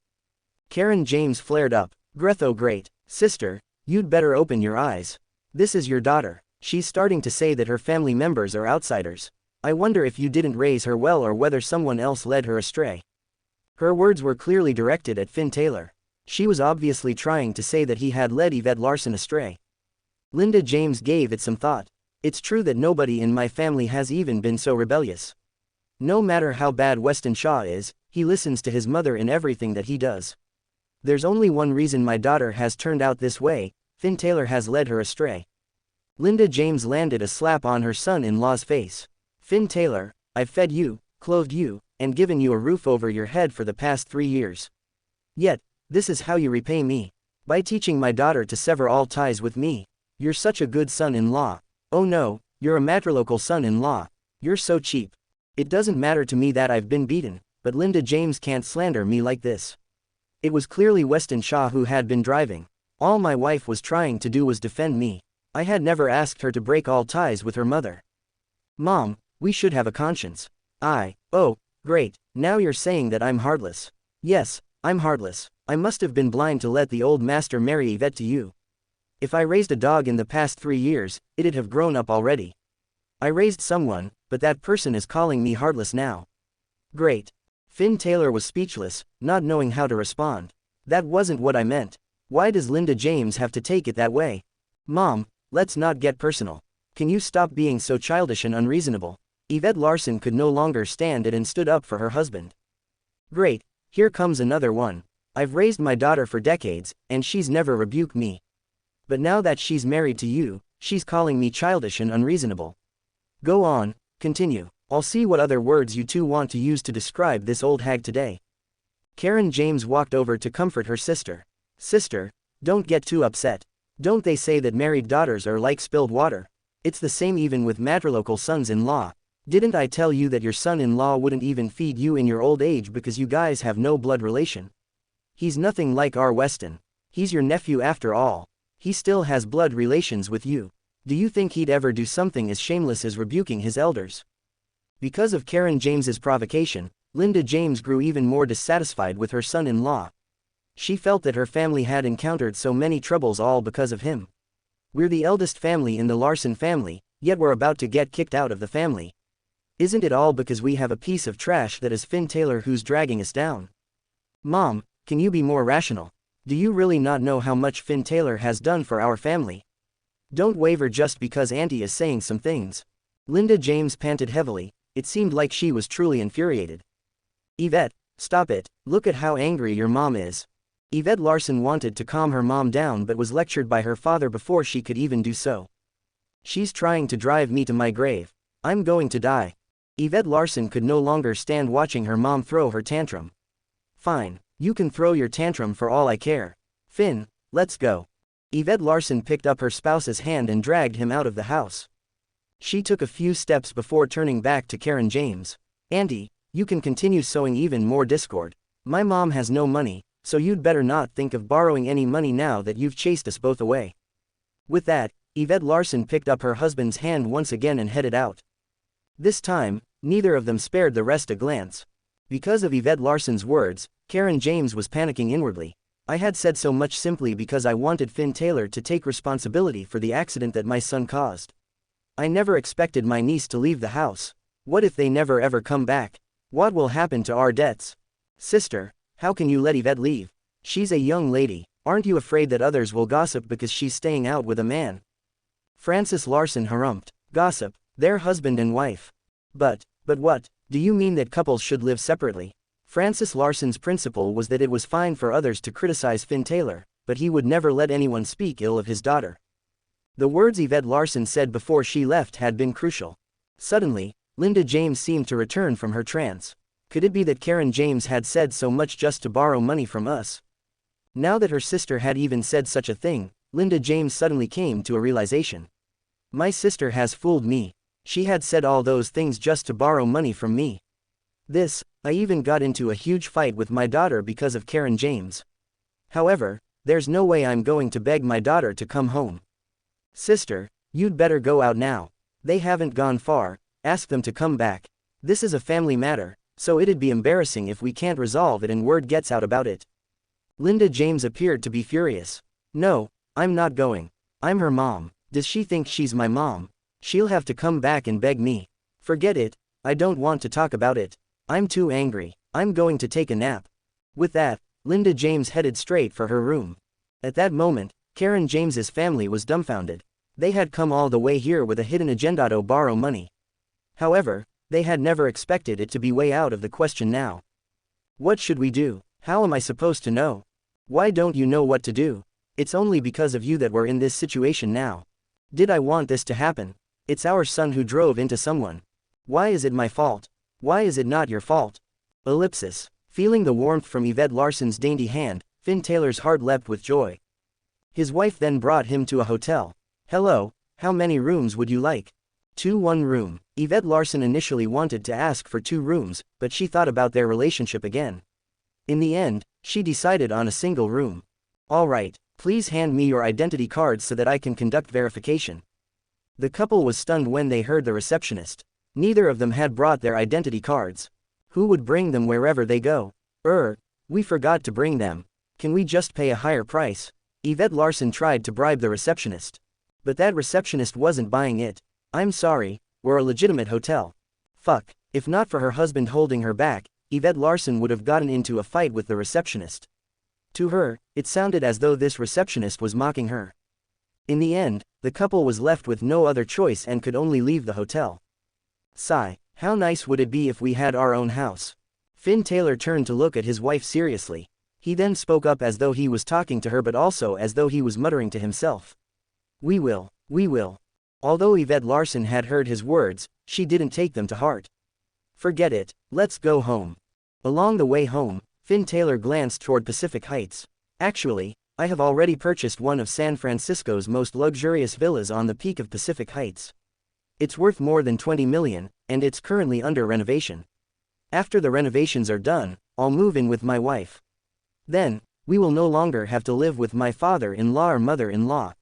Karen James flared up. Gretho, great. Sister, you'd better open your eyes. This is your daughter. She's starting to say that her family members are outsiders. I wonder if you didn't raise her well or whether someone else led her astray. Her words were clearly directed at Finn Taylor. She was obviously trying to say that he had led Yvette Larson astray. Linda James gave it some thought. It's true that nobody in my family has even been so rebellious. No matter how bad Weston Shaw is, he listens to his mother in everything that he does. There's only one reason my daughter has turned out this way: Finn Taylor has led her astray. Linda James landed a slap on her son-in-law's face. Finn Taylor, I've fed you, clothed you, and given you a roof over your head for the past 3 years. Yet, this is how you repay me. By teaching my daughter to sever all ties with me. You're such a good son-in-law. Oh no, you're a matrilocal son-in-law. You're so cheap. It doesn't matter to me that I've been beaten, but Linda James can't slander me like this. It was clearly Weston Shaw who had been driving. All my wife was trying to do was defend me. I had never asked her to break all ties with her mother. Mom, we should have a conscience. Oh, great, now you're saying that I'm heartless. Yes, I'm heartless. I must have been blind to let the old master marry Yvette to you. If I raised a dog in the past 3 years, it'd have grown up already. I raised someone, but that person is calling me heartless now. Great. Finn Taylor was speechless, not knowing how to respond. That wasn't what I meant. Why does Linda James have to take it that way? Mom, let's not get personal. Can you stop being so childish and unreasonable? Yvette Larson could no longer stand it and stood up for her husband. Great, here comes another one. I've raised my daughter for decades, and she's never rebuked me. But now that she's married to you, she's calling me childish and unreasonable. Go on, continue. I'll see what other words you two want to use to describe this old hag today. Karen James walked over to comfort her sister. Sister, don't get too upset. Don't they say that married daughters are like spilled water? It's the same even with matrilocal sons-in-law. Didn't I tell you that your son-in-law wouldn't even feed you in your old age because you guys have no blood relation? He's nothing like our Weston. He's your nephew after all. He still has blood relations with you. Do you think he'd ever do something as shameless as rebuking his elders? Because of Karen James's provocation, Linda James grew even more dissatisfied with her son-in-law. She felt that her family had encountered so many troubles all because of him. We're the eldest family in the Larson family, yet we're about to get kicked out of the family. Isn't it all because we have a piece of trash that is Finn Taylor who's dragging us down? Mom, can you be more rational? Do you really not know how much Finn Taylor has done for our family? Don't waver just because Auntie is saying some things. Linda James panted heavily. It seemed like she was truly infuriated. Yvette, stop it, look at how angry your mom is. Yvette Larson wanted to calm her mom down but was lectured by her father before she could even do so. She's trying to drive me to my grave. I'm going to die. Yvette Larson could no longer stand watching her mom throw her tantrum. Fine, you can throw your tantrum for all I care. Finn, let's go. Yvette Larson picked up her spouse's hand and dragged him out of the house. She took a few steps before turning back to Karen James. Auntie, you can continue sowing even more discord. My mom has no money, so you'd better not think of borrowing any money now that you've chased us both away. With that, Yvette Larson picked up her husband's hand once again and headed out. This time, neither of them spared the rest a glance. Because of Yvette Larson's words, Karen James was panicking inwardly. I had said so much simply because I wanted Finn Taylor to take responsibility for the accident that my son caused. I never expected my niece to leave the house. What if they never ever come back? What will happen to our debts? Sister, how can you let Yvette leave? She's a young lady. Aren't you afraid that others will gossip because she's staying out with a man? Francis Larson harumphed. Gossip, they're husband and wife. But what, do you mean that couples should live separately? Francis Larson's principle was that it was fine for others to criticize Finn Taylor, but he would never let anyone speak ill of his daughter. The words Yvette Larson said before she left had been crucial. Suddenly, Linda James seemed to return from her trance. Could it be that Karen James had said so much just to borrow money from us? Now that her sister had even said such a thing, Linda James suddenly came to a realization. My sister has fooled me. She had said all those things just to borrow money from me. I even got into a huge fight with my daughter because of Karen James. However, there's no way I'm going to beg my daughter to come home. Sister, you'd better go out now. They haven't gone far, ask them to come back. This is a family matter, so it'd be embarrassing if we can't resolve it and word gets out about it. Linda James appeared to be furious. No, I'm not going. I'm her mom. Does she think she's my mom? She'll have to come back and beg me. Forget it, I don't want to talk about it. I'm too angry. I'm going to take a nap. With that, Linda James headed straight for her room. At that moment, Karen James's family was dumbfounded. They had come all the way here with a hidden agenda to borrow money. However, they had never expected it to be way out of the question now. What should we do? How am I supposed to know? Why don't you know what to do? It's only because of you that we're in this situation now. Did I want this to happen? It's our son who drove into someone. Why is it my fault? Why is it not your fault? Ellipsis. Feeling the warmth from Yvette Larson's dainty hand, Finn Taylor's heart leapt with joy. His wife then brought him to a hotel. Hello, how many rooms would you like? 1 room. Yvette Larson initially wanted to ask for 2 rooms, but she thought about their relationship again. In the end, she decided on a single room. All right, please hand me your identity cards so that I can conduct verification. The couple was stunned when they heard the receptionist. Neither of them had brought their identity cards. Who would bring them wherever they go? We forgot to bring them. Can we just pay a higher price? Yvette Larson tried to bribe the receptionist. But that receptionist wasn't buying it. I'm sorry, we're a legitimate hotel. Fuck, if not for her husband holding her back, Yvette Larson would have gotten into a fight with the receptionist. To her, it sounded as though this receptionist was mocking her. In the end, the couple was left with no other choice and could only leave the hotel. Sigh, how nice would it be if we had our own house? Finn Taylor turned to look at his wife seriously. He then spoke up as though he was talking to her but also as though he was muttering to himself. We will. Although Yvette Larson had heard his words, she didn't take them to heart. Forget it, let's go home. Along the way home, Finn Taylor glanced toward Pacific Heights. Actually, I have already purchased one of San Francisco's most luxurious villas on the peak of Pacific Heights. It's worth more than $20 million, and it's currently under renovation. After the renovations are done, I'll move in with my wife. Then, we will no longer have to live with my father-in-law or mother-in-law.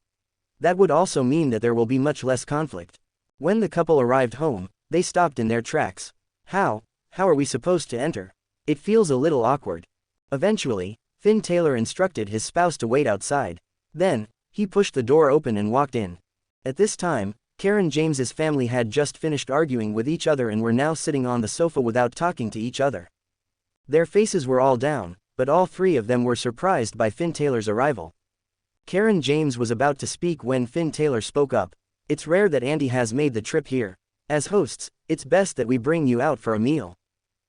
That would also mean that there will be much less conflict. When the couple arrived home, they stopped in their tracks. How are we supposed to enter? It feels a little awkward. Eventually, Finn Taylor instructed his spouse to wait outside. Then, he pushed the door open and walked in. At this time, Karen James's family had just finished arguing with each other and were now sitting on the sofa without talking to each other. Their faces were all down, but all 3 of them were surprised by Finn Taylor's arrival. Karen James was about to speak when Finn Taylor spoke up. It's rare that Andy has made the trip here. As hosts, it's best that we bring you out for a meal.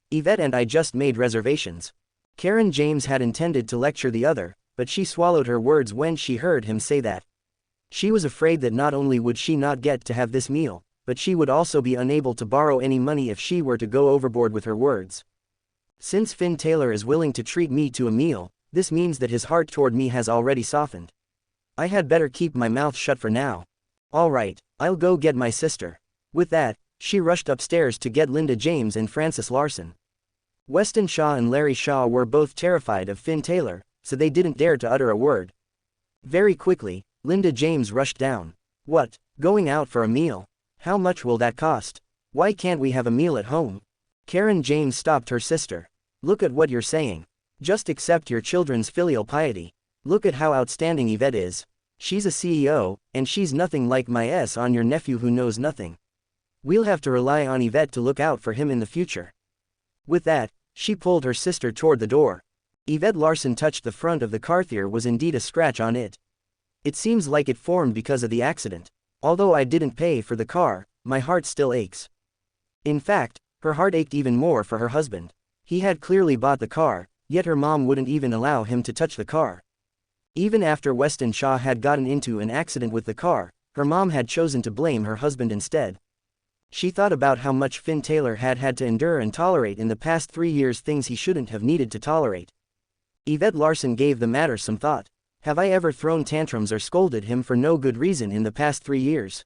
Yvette and I just made reservations. Karen James had intended to lecture the other, but she swallowed her words when she heard him say that. She was afraid that not only would she not get to have this meal, but she would also be unable to borrow any money if she were to go overboard with her words. Since Finn Taylor is willing to treat me to a meal, this means that his heart toward me has already softened. I had better keep my mouth shut for now. All right, I'll go get my sister. With that, she rushed upstairs to get Linda James and Francis Larson. Weston Shaw and Larry Shaw were both terrified of Finn Taylor, so they didn't dare to utter a word. Very quickly, Linda James rushed down. What, going out for a meal? How much will that cost? Why can't we have a meal at home? Karen James stopped her sister. Look at what you're saying. Just accept your children's filial piety. Look at how outstanding Yvette is. She's a CEO, and she's nothing like my on your nephew who knows nothing. We'll have to rely on Yvette to look out for him in the future." With that, she pulled her sister toward the door. Yvette Larson touched the front of the car. There was indeed a scratch on it. "It seems like it formed because of the accident. Although I didn't pay for the car, my heart still aches." In fact, her heart ached even more for her husband. He had clearly bought the car, yet her mom wouldn't even allow him to touch the car. Even after Weston Shaw had gotten into an accident with the car, her mom had chosen to blame her husband instead. She thought about how much Finn Taylor had had to endure and tolerate in the past 3 years, things he shouldn't have needed to tolerate. Yvette Larson gave the matter some thought. "Have I ever thrown tantrums or scolded him for no good reason in the past 3 years?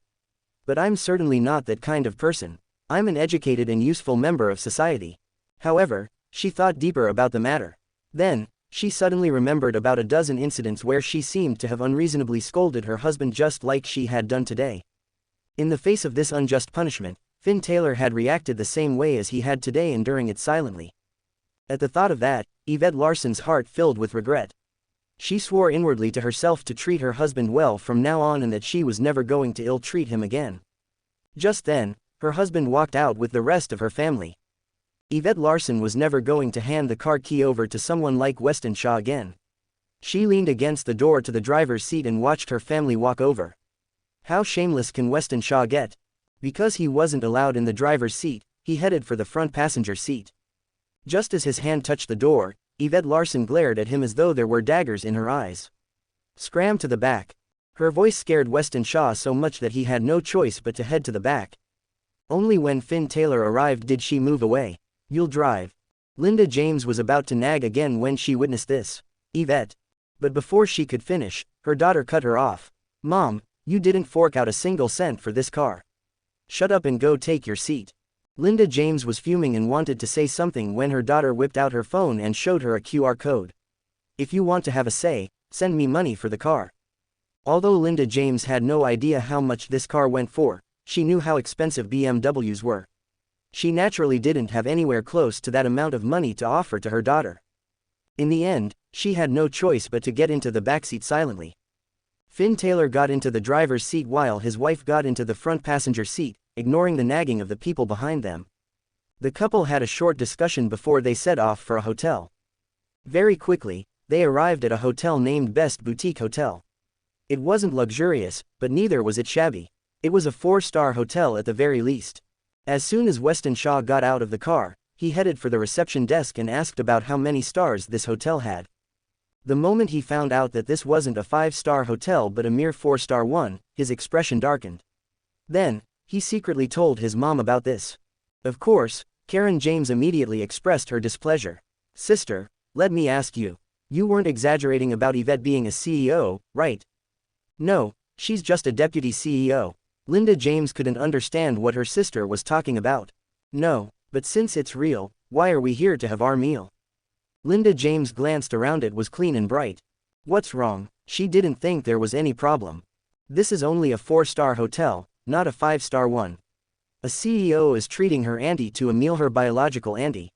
But I'm certainly not that kind of person. I'm an educated and useful member of society." However, she thought deeper about the matter. Then, she suddenly remembered about a dozen incidents where she seemed to have unreasonably scolded her husband just like she had done today. In the face of this unjust punishment, Finn Taylor had reacted the same way as he had today, enduring it silently. At the thought of that, Yvette Larson's heart filled with regret. She swore inwardly to herself to treat her husband well from now on and that she was never going to ill-treat him again. Just then, her husband walked out with the rest of her family. Yvette Larson was never going to hand the car key over to someone like Weston Shaw again. She leaned against the door to the driver's seat and watched her family walk over. How shameless can Weston Shaw get? Because he wasn't allowed in the driver's seat, he headed for the front passenger seat. Just as his hand touched the door, Yvette Larson glared at him as though there were daggers in her eyes. "Scram to the back." Her voice scared Weston Shaw so much that he had no choice but to head to the back. Only when Finn Taylor arrived did she move away. "You'll drive." Linda James was about to nag again when she witnessed this. "Yvette." But before she could finish, her daughter cut her off. "Mom, you didn't fork out a single cent for this car. Shut up and go take your seat." Linda James was fuming and wanted to say something when her daughter whipped out her phone and showed her a QR code. "If you want to have a say, send me money for the car." Although Linda James had no idea how much this car went for, she knew how expensive BMWs were. She naturally didn't have anywhere close to that amount of money to offer to her daughter. In the end, she had no choice but to get into the backseat silently. Finn Taylor got into the driver's seat while his wife got into the front passenger seat, ignoring the nagging of the people behind them. The couple had a short discussion before they set off for a hotel. Very quickly, they arrived at a hotel named Best Boutique Hotel. It wasn't luxurious, but neither was it shabby. It was a 4-star hotel at the very least. As soon as Weston Shaw got out of the car, he headed for the reception desk and asked about how many stars this hotel had. The moment he found out that this wasn't a 5-star hotel but a mere 4-star one, his expression darkened. Then, he secretly told his mom about this. Of course, Karen James immediately expressed her displeasure. "Sister, let me ask you. You weren't exaggerating about Yvette being a CEO, right?" "No, she's just a deputy CEO." Linda James couldn't understand what her sister was talking about. "No, but since it's real, why are we here to have our meal?" Linda James glanced around. It was clean and bright. What's wrong? She didn't think there was any problem. This is only a 4-star hotel, not a 5-star one. A CEO is treating her auntie to a meal, her biological auntie.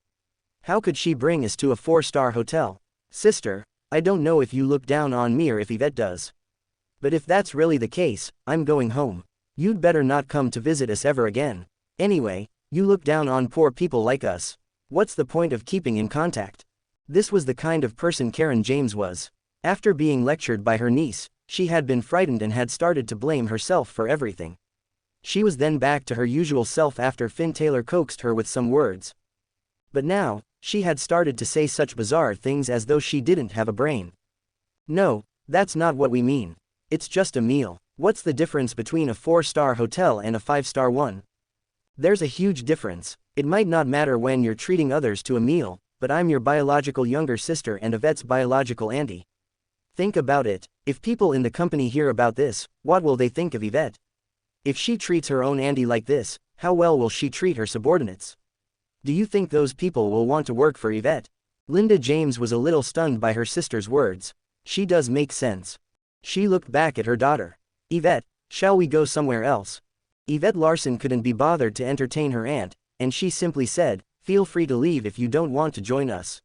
How could she bring us to a 4-star hotel? "Sister, I don't know if you look down on me or if Yvette does. But if that's really the case, I'm going home. You'd better not come to visit us ever again. Anyway, you look down on poor people like us. What's the point of keeping in contact?" This was the kind of person Karen James was. After being lectured by her niece, she had been frightened and had started to blame herself for everything. She was then back to her usual self after Finn Taylor coaxed her with some words. But now, she had started to say such bizarre things as though she didn't have a brain. "No, that's not what we mean. It's just a meal. What's the difference between a 4-star hotel and a 5-star one?" "There's a huge difference. It might not matter when you're treating others to a meal, but I'm your biological younger sister and Yvette's biological auntie. Think about it. If people in the company hear about this, what will they think of Yvette? If she treats her own auntie like this, how well will she treat her subordinates? Do you think those people will want to work for Yvette?" Linda James was a little stunned by her sister's words. She does make sense. She looked back at her daughter. "Yvette, shall we go somewhere else?" Yvette Larson couldn't be bothered to entertain her aunt, and she simply said, "Feel free to leave if you don't want to join us."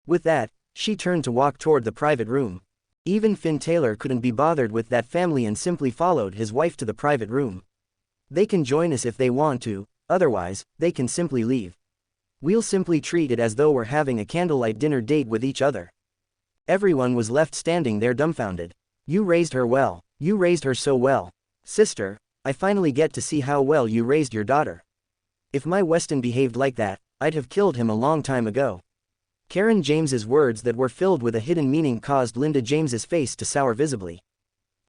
With that, She turned to walk toward the private room. Even Finn Taylor couldn't be bothered with that family and simply followed his wife to the private room. They can join us if they want to, otherwise, they can simply leave. We'll simply treat it as though we're having a candlelight dinner date with each other. Everyone was left standing there dumbfounded. You raised her well. You raised her so well. Sister, I finally get to see how well you raised your daughter. If my Weston behaved like that, I'd have killed him a long time ago. Karen James's words that were filled with a hidden meaning caused Linda James's face to sour visibly.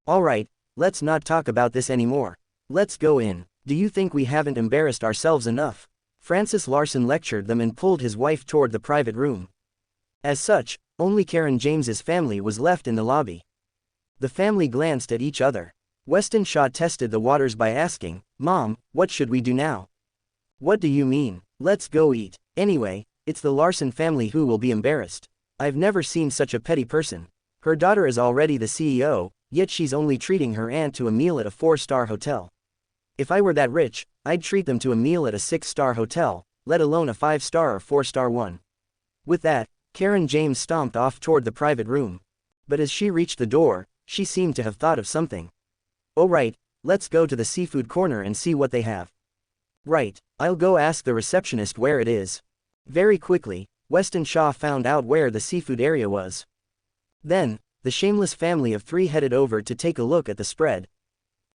All right, let's not talk about this anymore. Let's go in. Do you think we haven't embarrassed ourselves enough? Francis Larson lectured them and pulled his wife toward the private room. As such, only Karen James's family was left in the lobby. The family glanced at each other. Weston Shaw tested the waters by asking, Mom, what should we do now? What do you mean? Let's go eat. Anyway, it's the Larson family who will be embarrassed. I've never seen such a petty person. Her daughter is already the CEO, yet she's only treating her aunt to a meal at a 4-star hotel. If I were that rich, I'd treat them to a meal at a 6-star hotel, let alone a 5-star or 4-star one. With that, Karen James stomped off toward the private room. But as she reached the door, she seemed to have thought of something. Oh right, let's go to the seafood corner and see what they have. Right, I'll go ask the receptionist where it is. Very quickly, Weston Shaw found out where the seafood area was. Then, the shameless family of 3 headed over to take a look at the spread.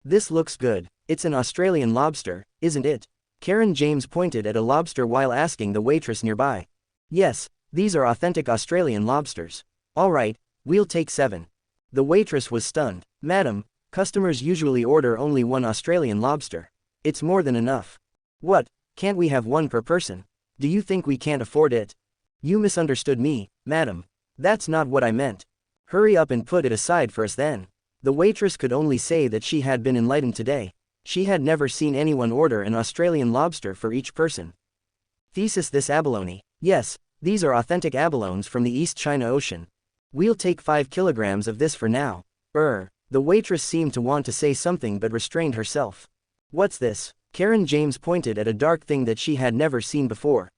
This looks good. It's an Australian lobster, isn't it? Karen James pointed at a lobster while asking the waitress nearby. Yes, these are authentic Australian lobsters. All right, we'll take 7. The waitress was stunned. Madam, customers usually order only 1 Australian lobster. It's more than enough. What, can't we have 1 per person? Do you think we can't afford it? You misunderstood me, madam. That's not what I meant. Hurry up and put it aside for us then. The waitress could only say that she had been enlightened today. She had never seen anyone order an Australian lobster for each person. Thesis this abalone. Yes, these are authentic abalones from the East China Ocean. We'll take 5 kilograms of this for now. The waitress seemed to want to say something but restrained herself. What's this? Karen James pointed at a dark thing that she had never seen before.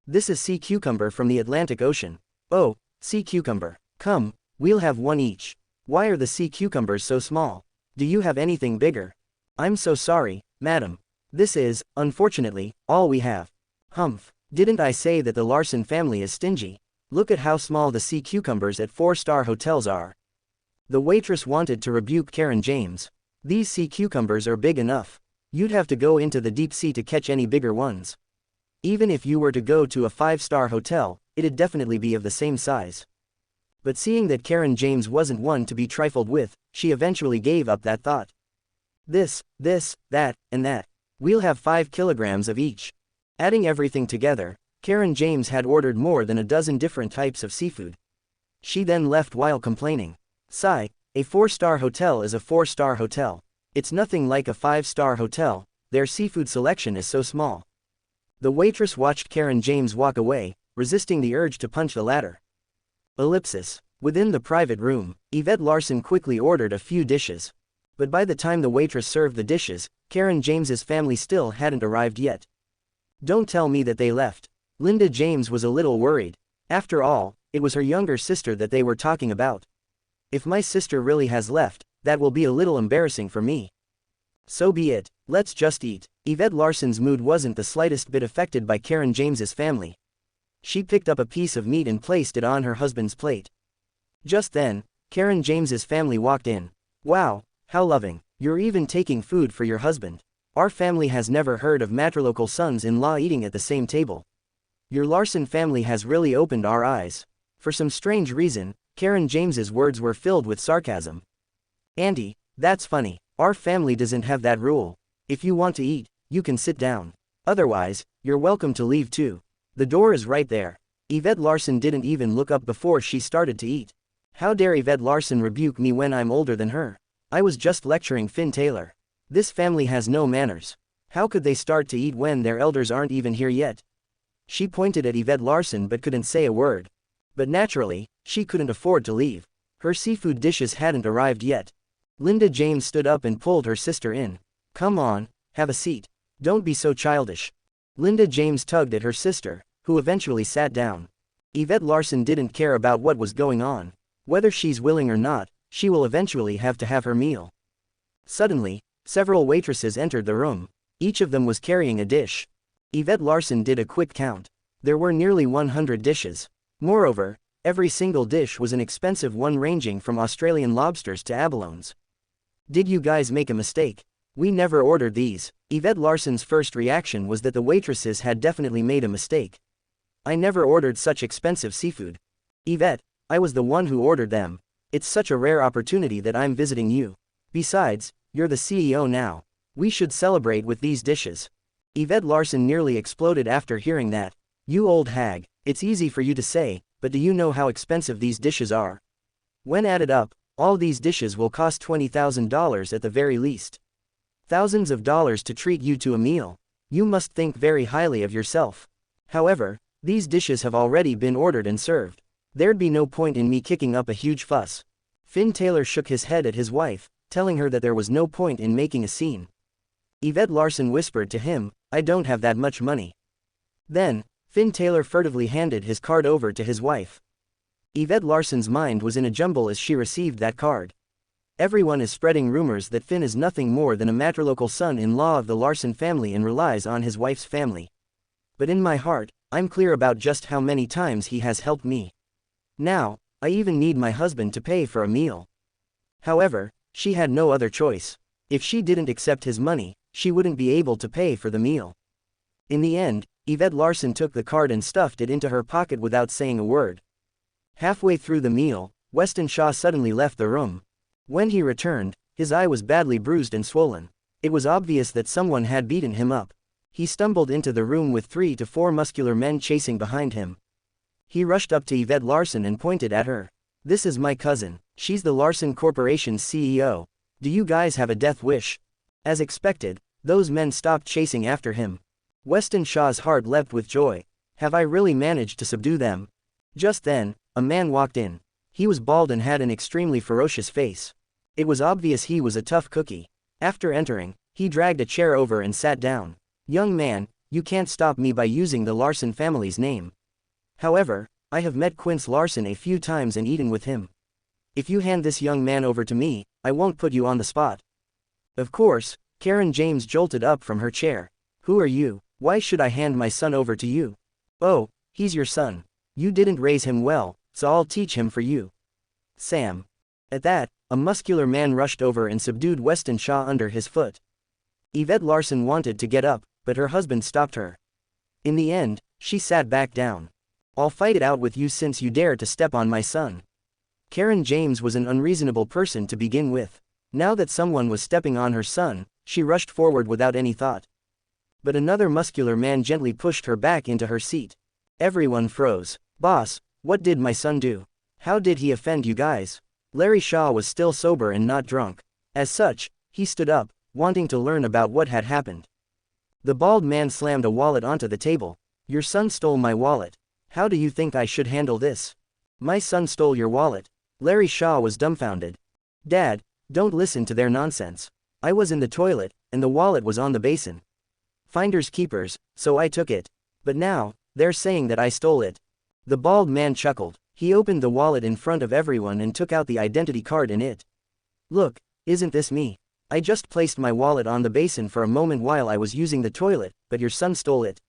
This is sea cucumber from the Atlantic Ocean. Oh, sea cucumber. Come, we'll have 1 each. Why are the sea cucumbers so small? Do you have anything bigger? I'm so sorry, madam. This is, unfortunately, all we have. Humph, didn't I say that the Larson family is stingy? Look at how small the sea cucumbers at 4-star hotels are. The waitress wanted to rebuke Karen James. These sea cucumbers are big enough. You'd have to go into the deep sea to catch any bigger ones. Even if you were to go to a 5-star hotel, it'd definitely be of the same size. But seeing that Karen James wasn't one to be trifled with, she eventually gave up that thought. This, that, and that. We'll have 5 kilograms of each. Adding everything together, Karen James had ordered more than a dozen different types of seafood. She then left while complaining. Sigh, a 4-star hotel is a 4-star hotel. It's nothing like a 5-star hotel, their seafood selection is so small. The waitress watched Karen James walk away, resisting the urge to punch the ladder. Ellipsis. Within the private room, Yvette Larson quickly ordered a few dishes. But by the time the waitress served the dishes, Karen James's family still hadn't arrived yet. Don't tell me that they left. Linda James was a little worried. After all, it was her younger sister that they were talking about. If my sister really has left, that will be a little embarrassing for me. So be it, let's just eat. Yvette Larson's mood wasn't the slightest bit affected by Karen James's family. She picked up a piece of meat and placed it on her husband's plate. Just then, Karen James's family walked in. Wow, how loving. You're even taking food for your husband. Our family has never heard of matrilocal sons-in-law eating at the same table. Your Larson family has really opened our eyes. For some strange reason, Karen James's words were filled with sarcasm. Auntie, that's funny. Our family doesn't have that rule. If you want to eat, you can sit down. Otherwise, you're welcome to leave too. The door is right there. Yvette Larson didn't even look up before she started to eat. How dare Yvette Larson rebuke me when I'm older than her? I was just lecturing Finn Taylor. This family has no manners. How could they start to eat when their elders aren't even here yet? She pointed at Yvette Larson but couldn't say a word. But naturally, she couldn't afford to leave. Her seafood dishes hadn't arrived yet. Linda James stood up and pulled her sister in. Come on, have a seat. Don't be so childish. Linda James tugged at her sister, who eventually sat down. Yvette Larson didn't care about what was going on. Whether she's willing or not, she will eventually have to have her meal. Suddenly, several waitresses entered the room. Each of them was carrying a dish. Yvette Larson did a quick count. There were nearly 100 dishes. Moreover, every single dish was an expensive one ranging from Australian lobsters to abalones. Did you guys make a mistake? We never ordered these. Yvette Larson's first reaction was that the waitresses had definitely made a mistake. I never ordered such expensive seafood. Yvette, I was the one who ordered them. It's such a rare opportunity that I'm visiting you. Besides, you're the CEO now. We should celebrate with these dishes. Yvette Larson nearly exploded after hearing that. You old hag, it's easy for you to say, but do you know how expensive these dishes are? When added up, all these dishes will cost $20,000 at the very least. Thousands of dollars to treat you to a meal. You must think very highly of yourself. However, these dishes have already been ordered and served. There'd be no point in me kicking up a huge fuss. Finn Taylor shook his head at his wife, telling her that there was no point in making a scene. Yvette Larson whispered to him, I don't have that much money. Then, Finn Taylor furtively handed his card over to his wife. Yvette Larson's mind was in a jumble as she received that card. Everyone is spreading rumors that Finn is nothing more than a matrilocal son-in-law of the Larson family and relies on his wife's family. But in my heart, I'm clear about just how many times he has helped me. Now, I even need my husband to pay for a meal. However, she had no other choice. If she didn't accept his money, she wouldn't be able to pay for the meal. In the end, Yvette Larson took the card and stuffed it into her pocket without saying a word. Halfway through the meal, Weston Shaw suddenly left the room. When he returned, his eye was badly bruised and swollen. It was obvious that someone had beaten him up. He stumbled into the room with 3 to 4 muscular men chasing behind him. He rushed up to Yvette Larson and pointed at her. This is my cousin. She's the Larson Corporation's CEO. Do you guys have a death wish? As expected, those men stopped chasing after him. Weston Shaw's heart leapt with joy. Have I really managed to subdue them? Just then, a man walked in. He was bald and had an extremely ferocious face. It was obvious he was a tough cookie. After entering, he dragged a chair over and sat down. Young man, you can't stop me by using the Larson family's name. However, I have met Quince Larson a few times and eaten with him. If you hand this young man over to me, I won't put you on the spot. Of course, Karen James jolted up from her chair. Who are you? Why should I hand my son over to you? Oh, he's your son. You didn't raise him well, so I'll teach him for you. Sam. At that, a muscular man rushed over and subdued Weston Shaw under his foot. Yvette Larson wanted to get up, but her husband stopped her. In the end, she sat back down. I'll fight it out with you since you dare to step on my son. Karen James was an unreasonable person to begin with. Now that someone was stepping on her son, she rushed forward without any thought. But another muscular man gently pushed her back into her seat. Everyone froze. Boss, what did my son do? How did he offend you guys? Larry Shaw was still sober and not drunk. As such, he stood up, wanting to learn about what had happened. The bald man slammed a wallet onto the table. Your son stole my wallet. How do you think I should handle this? My son stole your wallet. Larry Shaw was dumbfounded. Dad, don't listen to their nonsense. I was in the toilet, and the wallet was on the basin. Finders keepers, so I took it. But now, they're saying that I stole it. The bald man chuckled. He opened the wallet in front of everyone and took out the identity card in it. Look, isn't this me? I just placed my wallet on the basin for a moment while I was using the toilet, but your son stole it.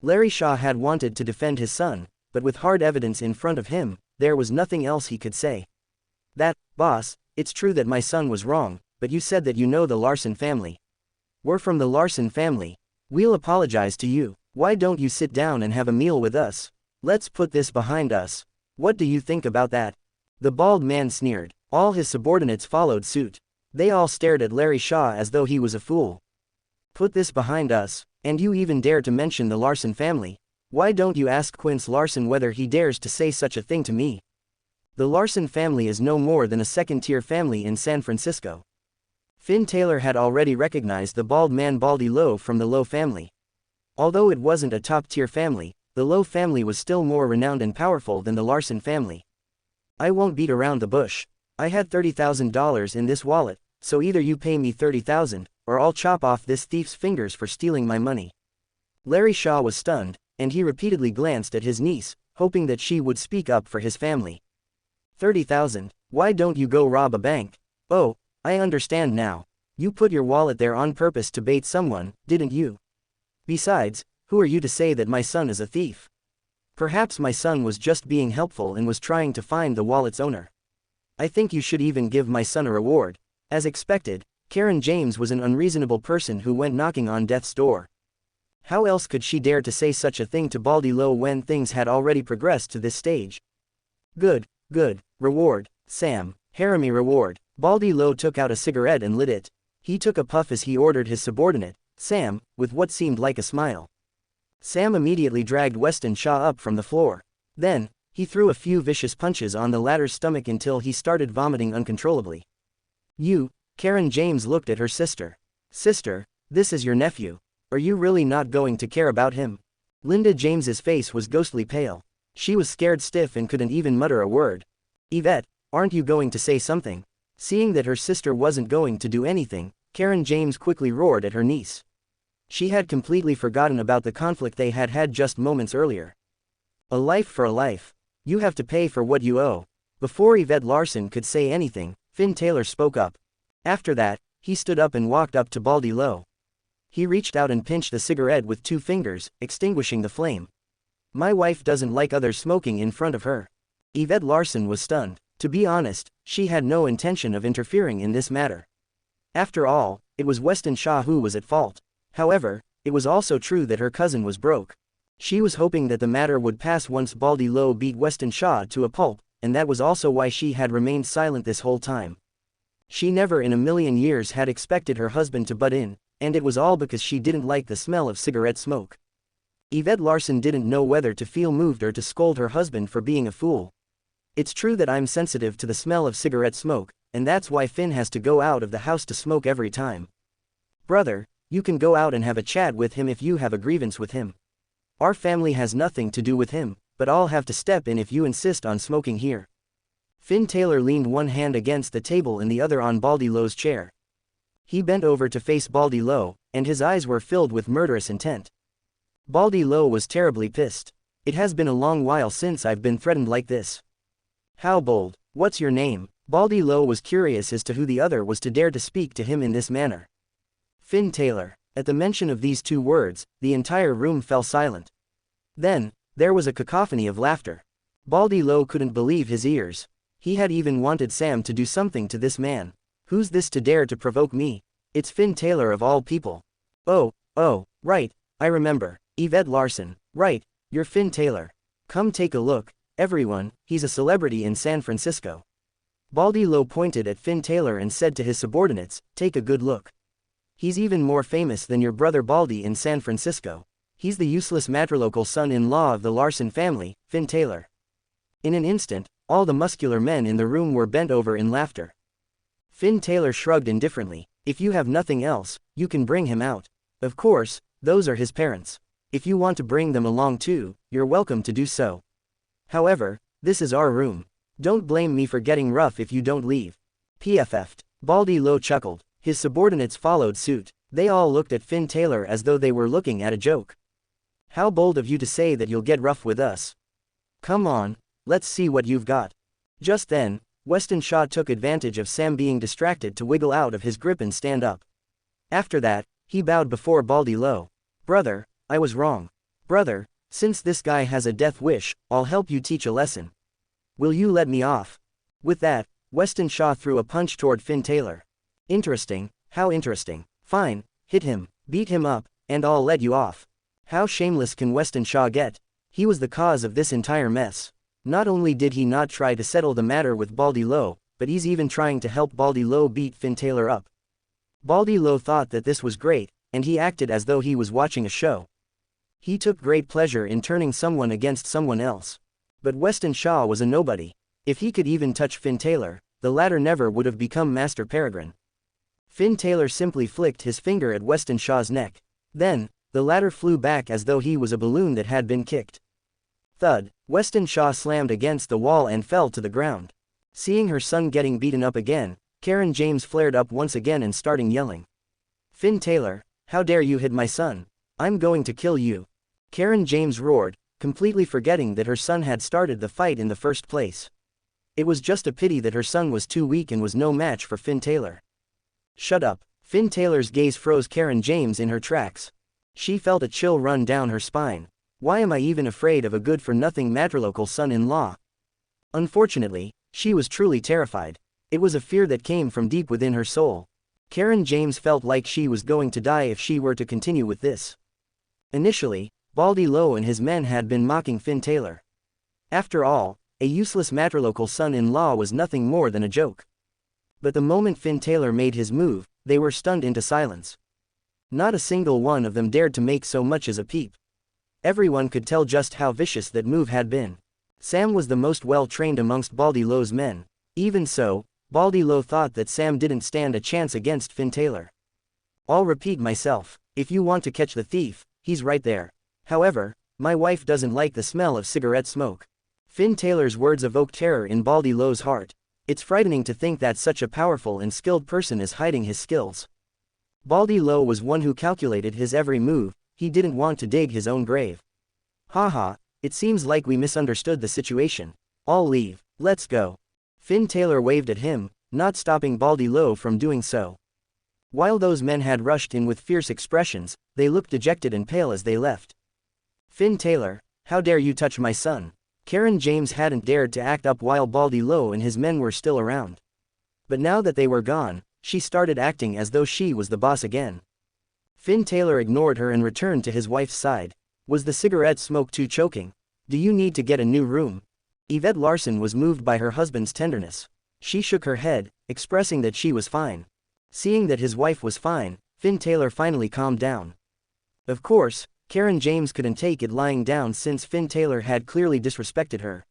Larry Shaw had wanted to defend his son, but with hard evidence in front of him, there was nothing else he could say. Boss, it's true that my son was wrong, but you said that you know the Larson family. We're from the Larson family. We'll apologize to you. Why don't you sit down and have a meal with us? Let's put this behind us. What do you think about that? The bald man sneered. All his subordinates followed suit. They all stared at Larry Shaw as though he was a fool. Put this behind us, and you even dare to mention the Larson family? Why don't you ask Quince Larson whether he dares to say such a thing to me? The Larson family is no more than a second-tier family in San Francisco. Finn Taylor had already recognized the bald man Baldy Lowe from the Lowe family. Although it wasn't a top-tier family, the Lowe family was still more renowned and powerful than the Larson family. I won't beat around the bush. I had $30,000 in this wallet, so either you pay me $30,000, or I'll chop off this thief's fingers for stealing my money. Larry Shaw was stunned, and he repeatedly glanced at his niece, hoping that she would speak up for his family. 30,000, why don't you go rob a bank? Oh, I understand now. You put your wallet there on purpose to bait someone, didn't you? Besides, who are you to say that my son is a thief? Perhaps my son was just being helpful and was trying to find the wallet's owner. I think you should even give my son a reward. As expected, Karen James was an unreasonable person who went knocking on death's door. How else could she dare to say such a thing to Baldy Low when things had already progressed to this stage? Good, good, reward, Sam, harem reward. Baldy Low took out a cigarette and lit it. He took a puff as he ordered his subordinate, Sam, with what seemed like a smile. Sam immediately dragged Weston Shaw up from the floor. Then, he threw a few vicious punches on the latter's stomach until he started vomiting uncontrollably. You, Karen James looked at her sister. Sister, this is your nephew. Are you really not going to care about him? Linda James's face was ghostly pale. She was scared stiff and couldn't even mutter a word. Yvette, aren't you going to say something? Seeing that her sister wasn't going to do anything, Karen James quickly roared at her niece. She had completely forgotten about the conflict they had had just moments earlier. A life for a life. You have to pay for what you owe. Before Yvette Larson could say anything, Finn Taylor spoke up. After that, he stood up and walked up to Baldy Low. He reached out and pinched the cigarette with 2 fingers, extinguishing the flame. My wife doesn't like others smoking in front of her. Yvette Larson was stunned. To be honest, she had no intention of interfering in this matter. After all, it was Weston Shaw who was at fault. However, it was also true that her cousin was broke. She was hoping that the matter would pass once Baldy Low beat Weston Shaw to a pulp, and that was also why she had remained silent this whole time. She never in a million years had expected her husband to butt in, and it was all because she didn't like the smell of cigarette smoke. Yvette Larson didn't know whether to feel moved or to scold her husband for being a fool. It's true that I'm sensitive to the smell of cigarette smoke, and that's why Finn has to go out of the house to smoke every time. Brother, you can go out and have a chat with him if you have a grievance with him. Our family has nothing to do with him, but I'll have to step in if you insist on smoking here. Finn Taylor leaned one hand against the table and the other on Baldy Low's chair. He bent over to face Baldy Low, and his eyes were filled with murderous intent. Baldy Low was terribly pissed. It has been a long while since I've been threatened like this. How bold. What's your name? Baldy Low was curious as to who the other was to dare to speak to him in this manner. Finn Taylor. At the mention of these 2 words, the entire room fell silent. Then, there was a cacophony of laughter. Baldy Low couldn't believe his ears. He had even wanted Sam to do something to this man. Who's this to dare to provoke me? It's Finn Taylor of all people. Oh, right, I remember. Yvette Larson. Right, you're Finn Taylor. Come take a look, everyone, he's a celebrity in San Francisco. Baldy Low pointed at Finn Taylor and said to his subordinates, take a good look. He's even more famous than your brother Baldy in San Francisco. He's the useless matrilocal son-in-law of the Larson family, Finn Taylor. In an instant, all the muscular men in the room were bent over in laughter. Finn Taylor shrugged indifferently. If you have nothing else, you can bring him out. Of course, those are his parents. If you want to bring them along too, you're welcome to do so. However, this is our room. Don't blame me for getting rough if you don't leave. PFF'd. Baldy Low chuckled. His subordinates followed suit. They all looked at Finn Taylor as though they were looking at a joke. How bold of you to say that you'll get rough with us. Come on, let's see what you've got. Just then, Weston Shaw took advantage of Sam being distracted to wiggle out of his grip and stand up. After that, he bowed before Baldy Low. Brother, I was wrong. Brother, since this guy has a death wish, I'll help you teach a lesson. Will you let me off? With that, Weston Shaw threw a punch toward Finn Taylor. Interesting, how interesting. Fine, hit him, beat him up, and I'll let you off. How shameless can Weston Shaw get? He was the cause of this entire mess. Not only did he not try to settle the matter with Baldy Low, but he's even trying to help Baldy Low beat Finn Taylor up. Baldy Low thought that this was great, and he acted as though he was watching a show. He took great pleasure in turning someone against someone else. But Weston Shaw was a nobody. If he could even touch Finn Taylor, the latter never would have become Master Peregrine. Finn Taylor simply flicked his finger at Weston Shaw's neck. Then, the latter flew back as though he was a balloon that had been kicked. Thud, Weston Shaw slammed against the wall and fell to the ground. Seeing her son getting beaten up again, Karen James flared up once again and starting yelling. Finn Taylor, how dare you hit my son? I'm going to kill you. Karen James roared, completely forgetting that her son had started the fight in the first place. It was just a pity that her son was too weak and was no match for Finn Taylor. Shut up. Finn Taylor's gaze froze Karen James in her tracks. She felt a chill run down her spine. Why am I even afraid of a good-for-nothing matrilocal son-in-law? Unfortunately, she was truly terrified. It was a fear that came from deep within her soul. Karen James felt like she was going to die if she were to continue with this. Initially, Baldy Lowe and his men had been mocking Finn Taylor. After all, a useless matrilocal son-in-law was nothing more than a joke. But the moment Finn Taylor made his move, they were stunned into silence. Not a single one of them dared to make so much as a peep. Everyone could tell just how vicious that move had been. Sam was the most well-trained amongst Baldy Lowe's men. Even so, Baldy Lowe thought that Sam didn't stand a chance against Finn Taylor. I'll repeat myself, if you want to catch the thief, he's right there. However, my wife doesn't like the smell of cigarette smoke. Finn Taylor's words evoked terror in Baldy Lowe's heart. It's frightening to think that such a powerful and skilled person is hiding his skills. Baldy Lowe was one who calculated his every move. He didn't want to dig his own grave. Haha, it seems like we misunderstood the situation. I'll leave, let's go. Finn Taylor waved at him, not stopping Baldy Lowe from doing so. While those men had rushed in with fierce expressions, they looked dejected and pale as they left. Finn Taylor, how dare you touch my son? Karen James hadn't dared to act up while Baldy Lowe and his men were still around. But now that they were gone, she started acting as though she was the boss again. Finn Taylor ignored her and returned to his wife's side. Was the cigarette smoke too choking? Do you need to get a new room? Yvette Larson was moved by her husband's tenderness. She shook her head, expressing that she was fine. Seeing that his wife was fine, Finn Taylor finally calmed down. Of course, Karen James couldn't take it lying down since Finn Taylor had clearly disrespected her.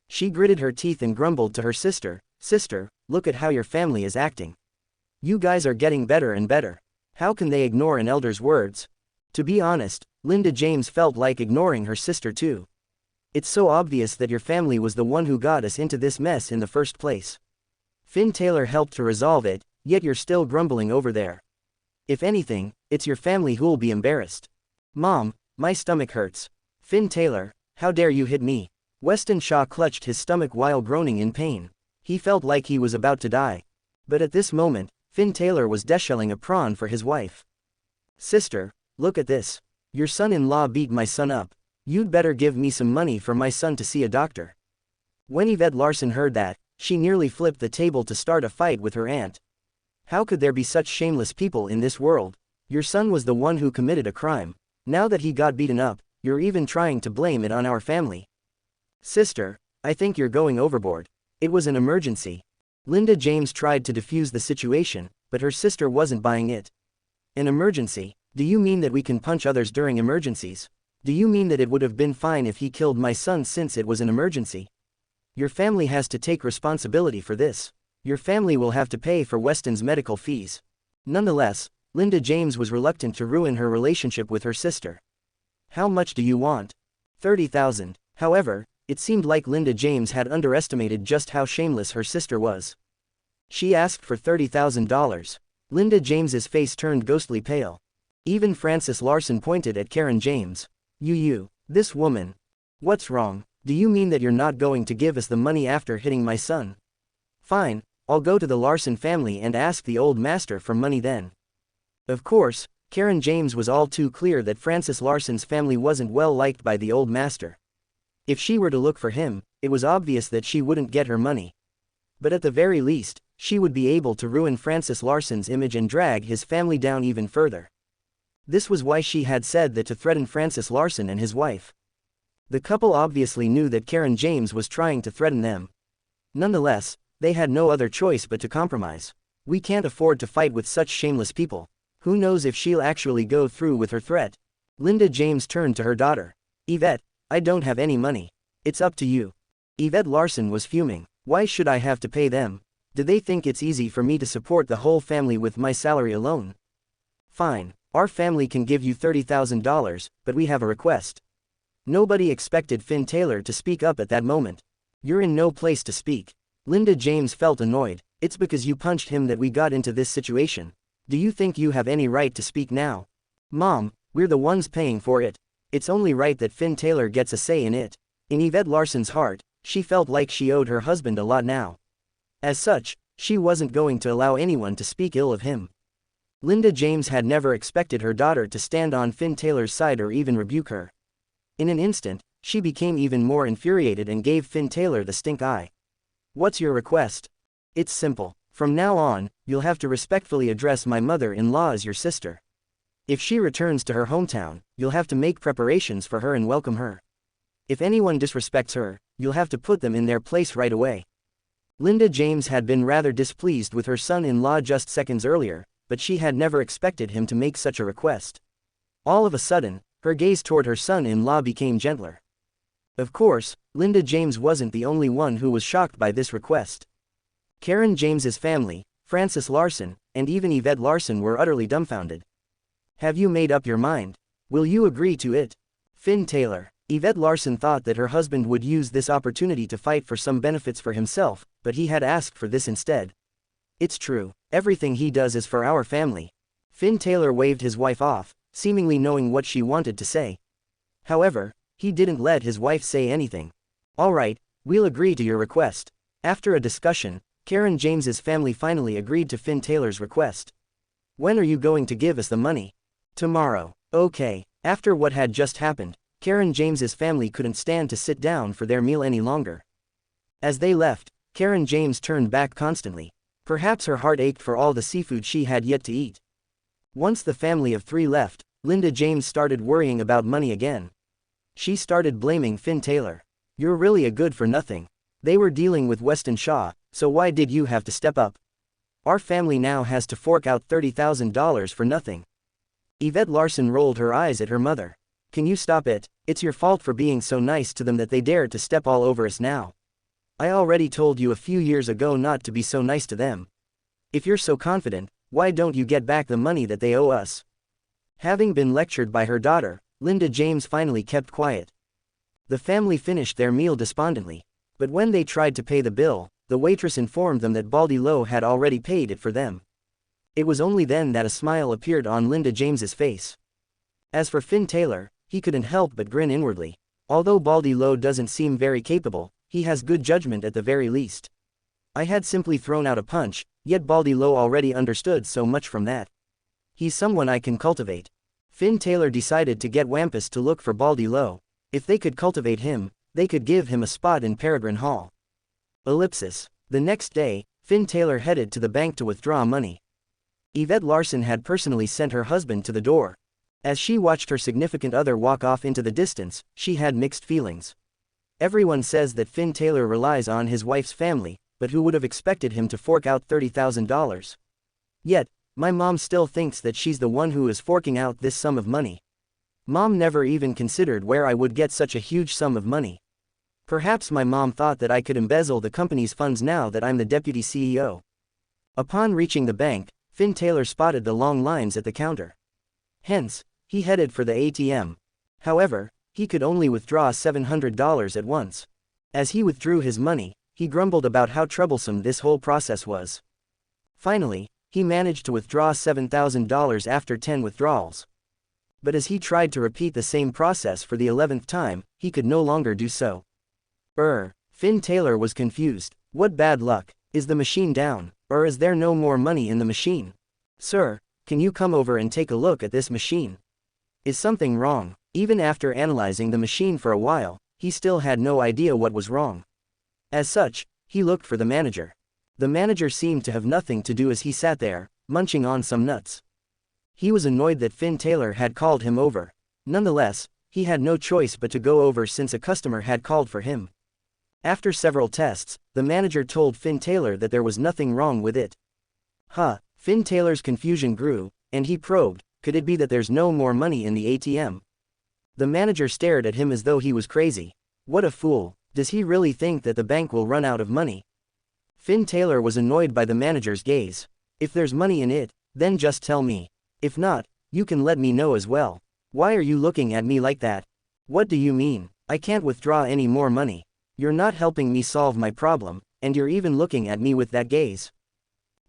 She gritted her teeth and grumbled to her sister, "Sister, look at how your family is acting. You guys are getting better and better. How can they ignore an elder's words?" To be honest, Linda James felt like ignoring her sister too. It's so obvious that your family was the one who got us into this mess in the first place. Finn Taylor helped to resolve it, yet you're still grumbling over there. If anything, it's your family who'll be embarrassed. Mom, my stomach hurts. Finn Taylor, how dare you hit me? Weston Shaw clutched his stomach while groaning in pain. He felt like he was about to die. But at this moment, Finn Taylor was deshelling a prawn for his wife. Sister, look at this. Your son-in-law beat my son up. You'd better give me some money for my son to see a doctor. When Yvette Larson heard that, she nearly flipped the table to start a fight with her aunt. How could there be such shameless people in this world? Your son was the one who committed a crime. Now that he got beaten up, you're even trying to blame it on our family. Sister, I think you're going overboard. It was an emergency. Linda James tried to defuse the situation, but her sister wasn't buying it. An emergency? Do you mean that we can punch others during emergencies? Do you mean that it would have been fine if he killed my son since it was an emergency? Your family has to take responsibility for this. Your family will have to pay for Weston's medical fees. Nonetheless, Linda James was reluctant to ruin her relationship with her sister. How much do you want? 30,000. However, it seemed like Linda James had underestimated just how shameless her sister was. She asked for $30,000. Linda James's face turned ghostly pale. Even Francis Larson pointed at Karen James. This woman. What's wrong? Do you mean that you're not going to give us the money after hitting my son? Fine, I'll go to the Larson family and ask the old master for money then. Of course, Karen James was all too clear that Francis Larson's family wasn't well liked by the old master. If she were to look for him, it was obvious that she wouldn't get her money. But at the very least, she would be able to ruin Francis Larson's image and drag his family down even further. This was why she had said that to threaten Francis Larson and his wife. The couple obviously knew that Karen James was trying to threaten them. Nonetheless, they had no other choice but to compromise. We can't afford to fight with such shameless people. Who knows if she'll actually go through with her threat? Linda James turned to her daughter. Yvette, I don't have any money. It's up to you. Yvette Larson was fuming. Why should I have to pay them? Do they think it's easy for me to support the whole family with my salary alone? Fine, our family can give you $30,000, but we have a request. Nobody expected Finn Taylor to speak up at that moment. You're in no place to speak. Linda James felt annoyed. It's because you punched him that we got into this situation. Do you think you have any right to speak now? Mom, we're the ones paying for it. It's only right that Finn Taylor gets a say in it. In Yvette Larson's heart, she felt like she owed her husband a lot now. As such, she wasn't going to allow anyone to speak ill of him. Linda James had never expected her daughter to stand on Finn Taylor's side or even rebuke her. In an instant, she became even more infuriated and gave Finn Taylor the stink eye. "What's your request?" "It's simple. From now on, you'll have to respectfully address my mother-in-law as your sister. If she returns to her hometown, you'll have to make preparations for her and welcome her. If anyone disrespects her, you'll have to put them in their place right away." Linda James had been rather displeased with her son-in-law just seconds earlier, but she had never expected him to make such a request. All of a sudden, her gaze toward her son-in-law became gentler. Of course, Linda James wasn't the only one who was shocked by this request. Karen James's family, Francis Larson, and even Yvette Larson were utterly dumbfounded. "Have you made up your mind? Will you agree to it?" Finn Taylor. Yvette Larson thought that her husband would use this opportunity to fight for some benefits for himself, but he had asked for this instead. "It's true, everything he does is for our family." Finn Taylor waved his wife off, seemingly knowing what she wanted to say. However, he didn't let his wife say anything. "All right, we'll agree to your request." After a discussion, Karen James's family finally agreed to Finn Taylor's request. "When are you going to give us the money?" "Tomorrow." "Okay." After what had just happened, Karen James's family couldn't stand to sit down for their meal any longer. As they left, Karen James turned back constantly. Perhaps her heart ached for all the seafood she had yet to eat. Once the family of three left, Linda James started worrying about money again. She started blaming Finn Taylor. "You're really a good-for-nothing. They were dealing with Weston Shaw, so why did you have to step up? Our family now has to fork out $30,000 for nothing." Yvette Larson rolled her eyes at her mother. "Can you stop it? It's your fault for being so nice to them that they dared to step all over us now. I already told you a few years ago not to be so nice to them. If you're so confident, why don't you get back the money that they owe us?" Having been lectured by her daughter, Linda James finally kept quiet. The family finished their meal despondently. But when they tried to pay the bill, the waitress informed them that Baldy Lowe had already paid it for them. It was only then that a smile appeared on Linda James's face. As for Finn Taylor, he couldn't help but grin inwardly. Although Baldy Lowe doesn't seem very capable, he has good judgment at the very least. I had simply thrown out a punch, yet Baldy Lowe already understood so much from that. He's someone I can cultivate. Finn Taylor decided to get Wampus to look for Baldy Lowe. If they could cultivate him, they could give him a spot in Peregrine Hall. Ellipsis. The next day, Finn Taylor headed to the bank to withdraw money. Yvette Larson had personally sent her husband to the door. As she watched her significant other walk off into the distance, she had mixed feelings. Everyone says that Finn Taylor relies on his wife's family, but who would have expected him to fork out $30,000? Yet, my mom still thinks that she's the one who is forking out this sum of money. Mom never even considered where I would get such a huge sum of money. Perhaps my mom thought that I could embezzle the company's funds now that I'm the deputy CEO. Upon reaching the bank, Finn Taylor spotted the long lines at the counter. Hence, he headed for the ATM. However, he could only withdraw $700 at once. As he withdrew his money, he grumbled about how troublesome this whole process was. Finally, he managed to withdraw $7,000 after 10 withdrawals. But as he tried to repeat the same process for the 11th time, he could no longer do so. Finn Taylor was confused. What bad luck. Is the machine down, or is there no more money in the machine? Sir, can you come over and take a look at this machine? Is something wrong? Even after analyzing the machine for a while, he still had no idea what was wrong. As such, he looked for the manager. The manager seemed to have nothing to do as he sat there, munching on some nuts. He was annoyed that Finn Taylor had called him over. Nonetheless, he had no choice but to go over since a customer had called for him. After several tests, the manager told Finn Taylor that there was nothing wrong with it. Finn Taylor's confusion grew, and he probed, could it be that there's no more money in the ATM? The manager stared at him as though he was crazy. What a fool, does he really think that the bank will run out of money? Finn Taylor was annoyed by the manager's gaze. If there's money in it, then just tell me. If not, you can let me know as well. Why are you looking at me like that? What do you mean? I can't withdraw any more money. You're not helping me solve my problem, and you're even looking at me with that gaze.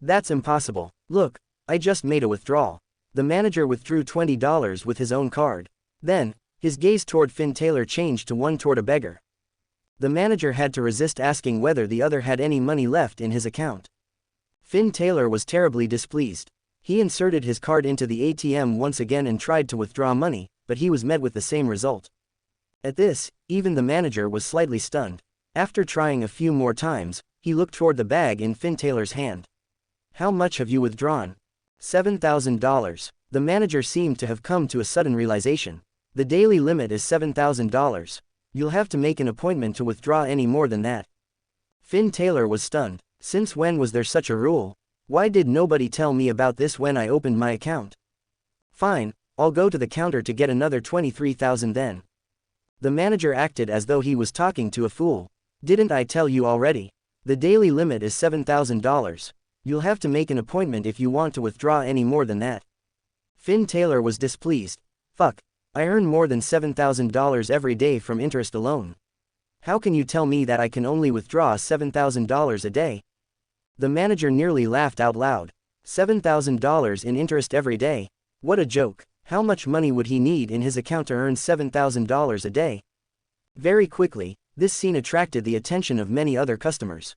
That's impossible. Look, I just made a withdrawal. The manager withdrew $20 with his own card. Then, His gaze toward Finn Taylor changed to one toward a beggar. The manager had to resist asking whether the other had any money left in his account. Finn Taylor was terribly displeased. He inserted his card into the ATM once again and tried to withdraw money, but he was met with the same result. At this, even the manager was slightly stunned. After trying a few more times, he looked toward the bag in Finn Taylor's hand. "How much have you withdrawn?" $7,000. The manager seemed to have come to a sudden realization. "The daily limit is $7,000. You'll have to make an appointment to withdraw any more than that." Finn Taylor was stunned. Since when was there such a rule? Why did nobody tell me about this when I opened my account? Fine, I'll go to the counter to get another $23,000 then. The manager acted as though he was talking to a fool. "Didn't I tell you already? The daily limit is $7,000. You'll have to make an appointment if you want to withdraw any more than that." Finn Taylor was displeased. "Fuck, I earn more than $7,000 every day from interest alone. How can you tell me that I can only withdraw $7,000 a day?" The manager nearly laughed out loud. $7,000 in interest every day? What a joke. How much money would he need in his account to earn $7,000 a day? Very quickly, this scene attracted the attention of many other customers.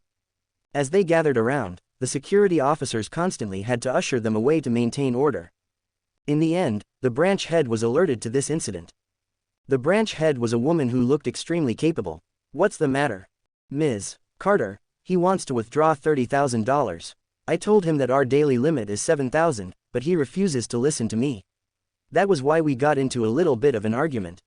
As they gathered around, the security officers constantly had to usher them away to maintain order. In the end, the branch head was alerted to this incident. The branch head was a woman who looked extremely capable. "What's the matter?" "Ms. Carter, he wants to withdraw $30,000. I told him that our daily limit is $7,000, but he refuses to listen to me. That was why we got into a little bit of an argument.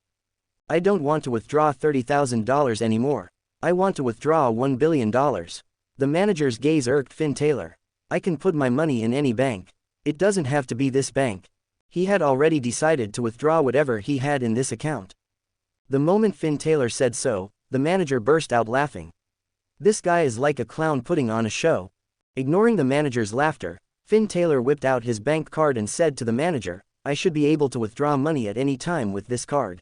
I don't want to withdraw $30,000 anymore. I want to withdraw $1 billion. The manager's gaze irked Finn Taylor. "I can put my money in any bank. It doesn't have to be this bank." He had already decided to withdraw whatever he had in this account. The moment Finn Taylor said so, the manager burst out laughing. "This guy is like a clown putting on a show." Ignoring the manager's laughter, Finn Taylor whipped out his bank card and said to the manager, "I should be able to withdraw money at any time with this card.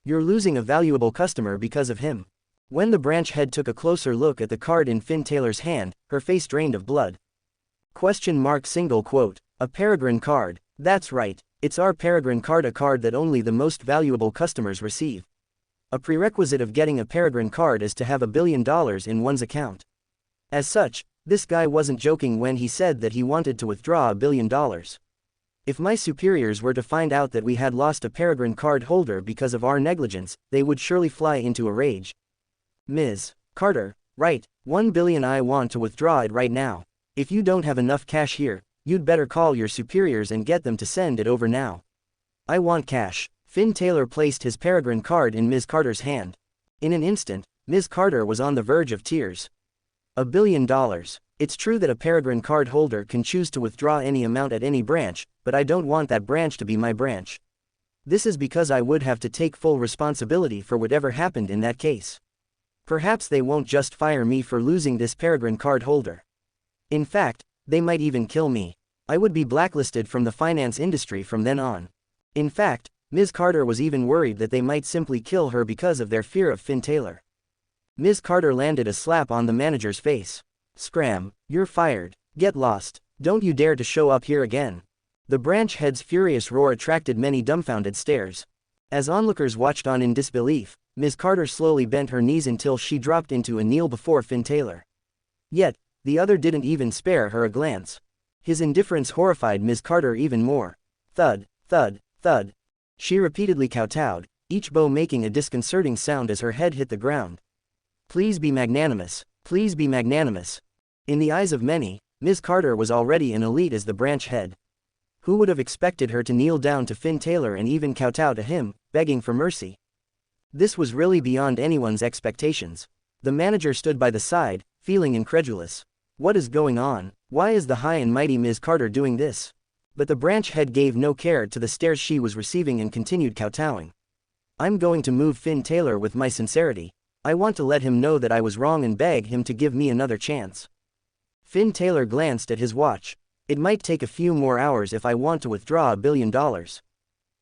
You're losing a valuable customer because of him." When the branch head took a closer look at the card in Finn Taylor's hand, her face drained of blood. "A Peregrine card. That's right, it's our Peregrine card, a card that only the most valuable customers receive. A prerequisite of getting a Peregrine card is to have $1 billion in one's account. As such, this guy wasn't joking when he said that he wanted to withdraw $1 billion. If my superiors were to find out that we had lost a Peregrine card holder because of our negligence, they would surely fly into a rage." "Ms. Carter, right, $1 billion. I want to withdraw it right now. If you don't have enough cash here, you'd better call your superiors and get them to send it over now. I want cash." Finn Taylor placed his Peregrine card in Ms. Carter's hand. In an instant, Ms. Carter was on the verge of tears. $1 billion. It's true that a Peregrine card holder can choose to withdraw any amount at any branch, but I don't want that branch to be my branch. This is because I would have to take full responsibility for whatever happened in that case. Perhaps they won't just fire me for losing this Peregrine card holder. In fact, they might even kill me. I would be blacklisted from the finance industry from then on. In fact, Ms. Carter was even worried that they might simply kill her because of their fear of Finn Taylor. Ms. Carter landed a slap on the manager's face. "Scram, you're fired. Get lost. Don't you dare to show up here again." The branch head's furious roar attracted many dumbfounded stares. As onlookers watched on in disbelief, Ms. Carter slowly bent her knees until she dropped into a kneel before Finn Taylor. Yet, the other didn't even spare her a glance. His indifference horrified Ms. Carter even more. Thud, thud, thud. She repeatedly kowtowed, each bow making a disconcerting sound as her head hit the ground. "Please be magnanimous. Please be magnanimous." In the eyes of many, Ms. Carter was already an elite as the branch head. Who would have expected her to kneel down to Finn Taylor and even kowtow to him, begging for mercy? This was really beyond anyone's expectations. The manager stood by the side, feeling incredulous. What is going on? Why is the high and mighty Ms. Carter doing this? But the branch head gave no care to the stares she was receiving and continued kowtowing. "I'm going to move Finn Taylor with my sincerity. I want to let him know that I was wrong and beg him to give me another chance." Finn Taylor glanced at his watch. "It might take a few more hours if I want to withdraw $1 billion.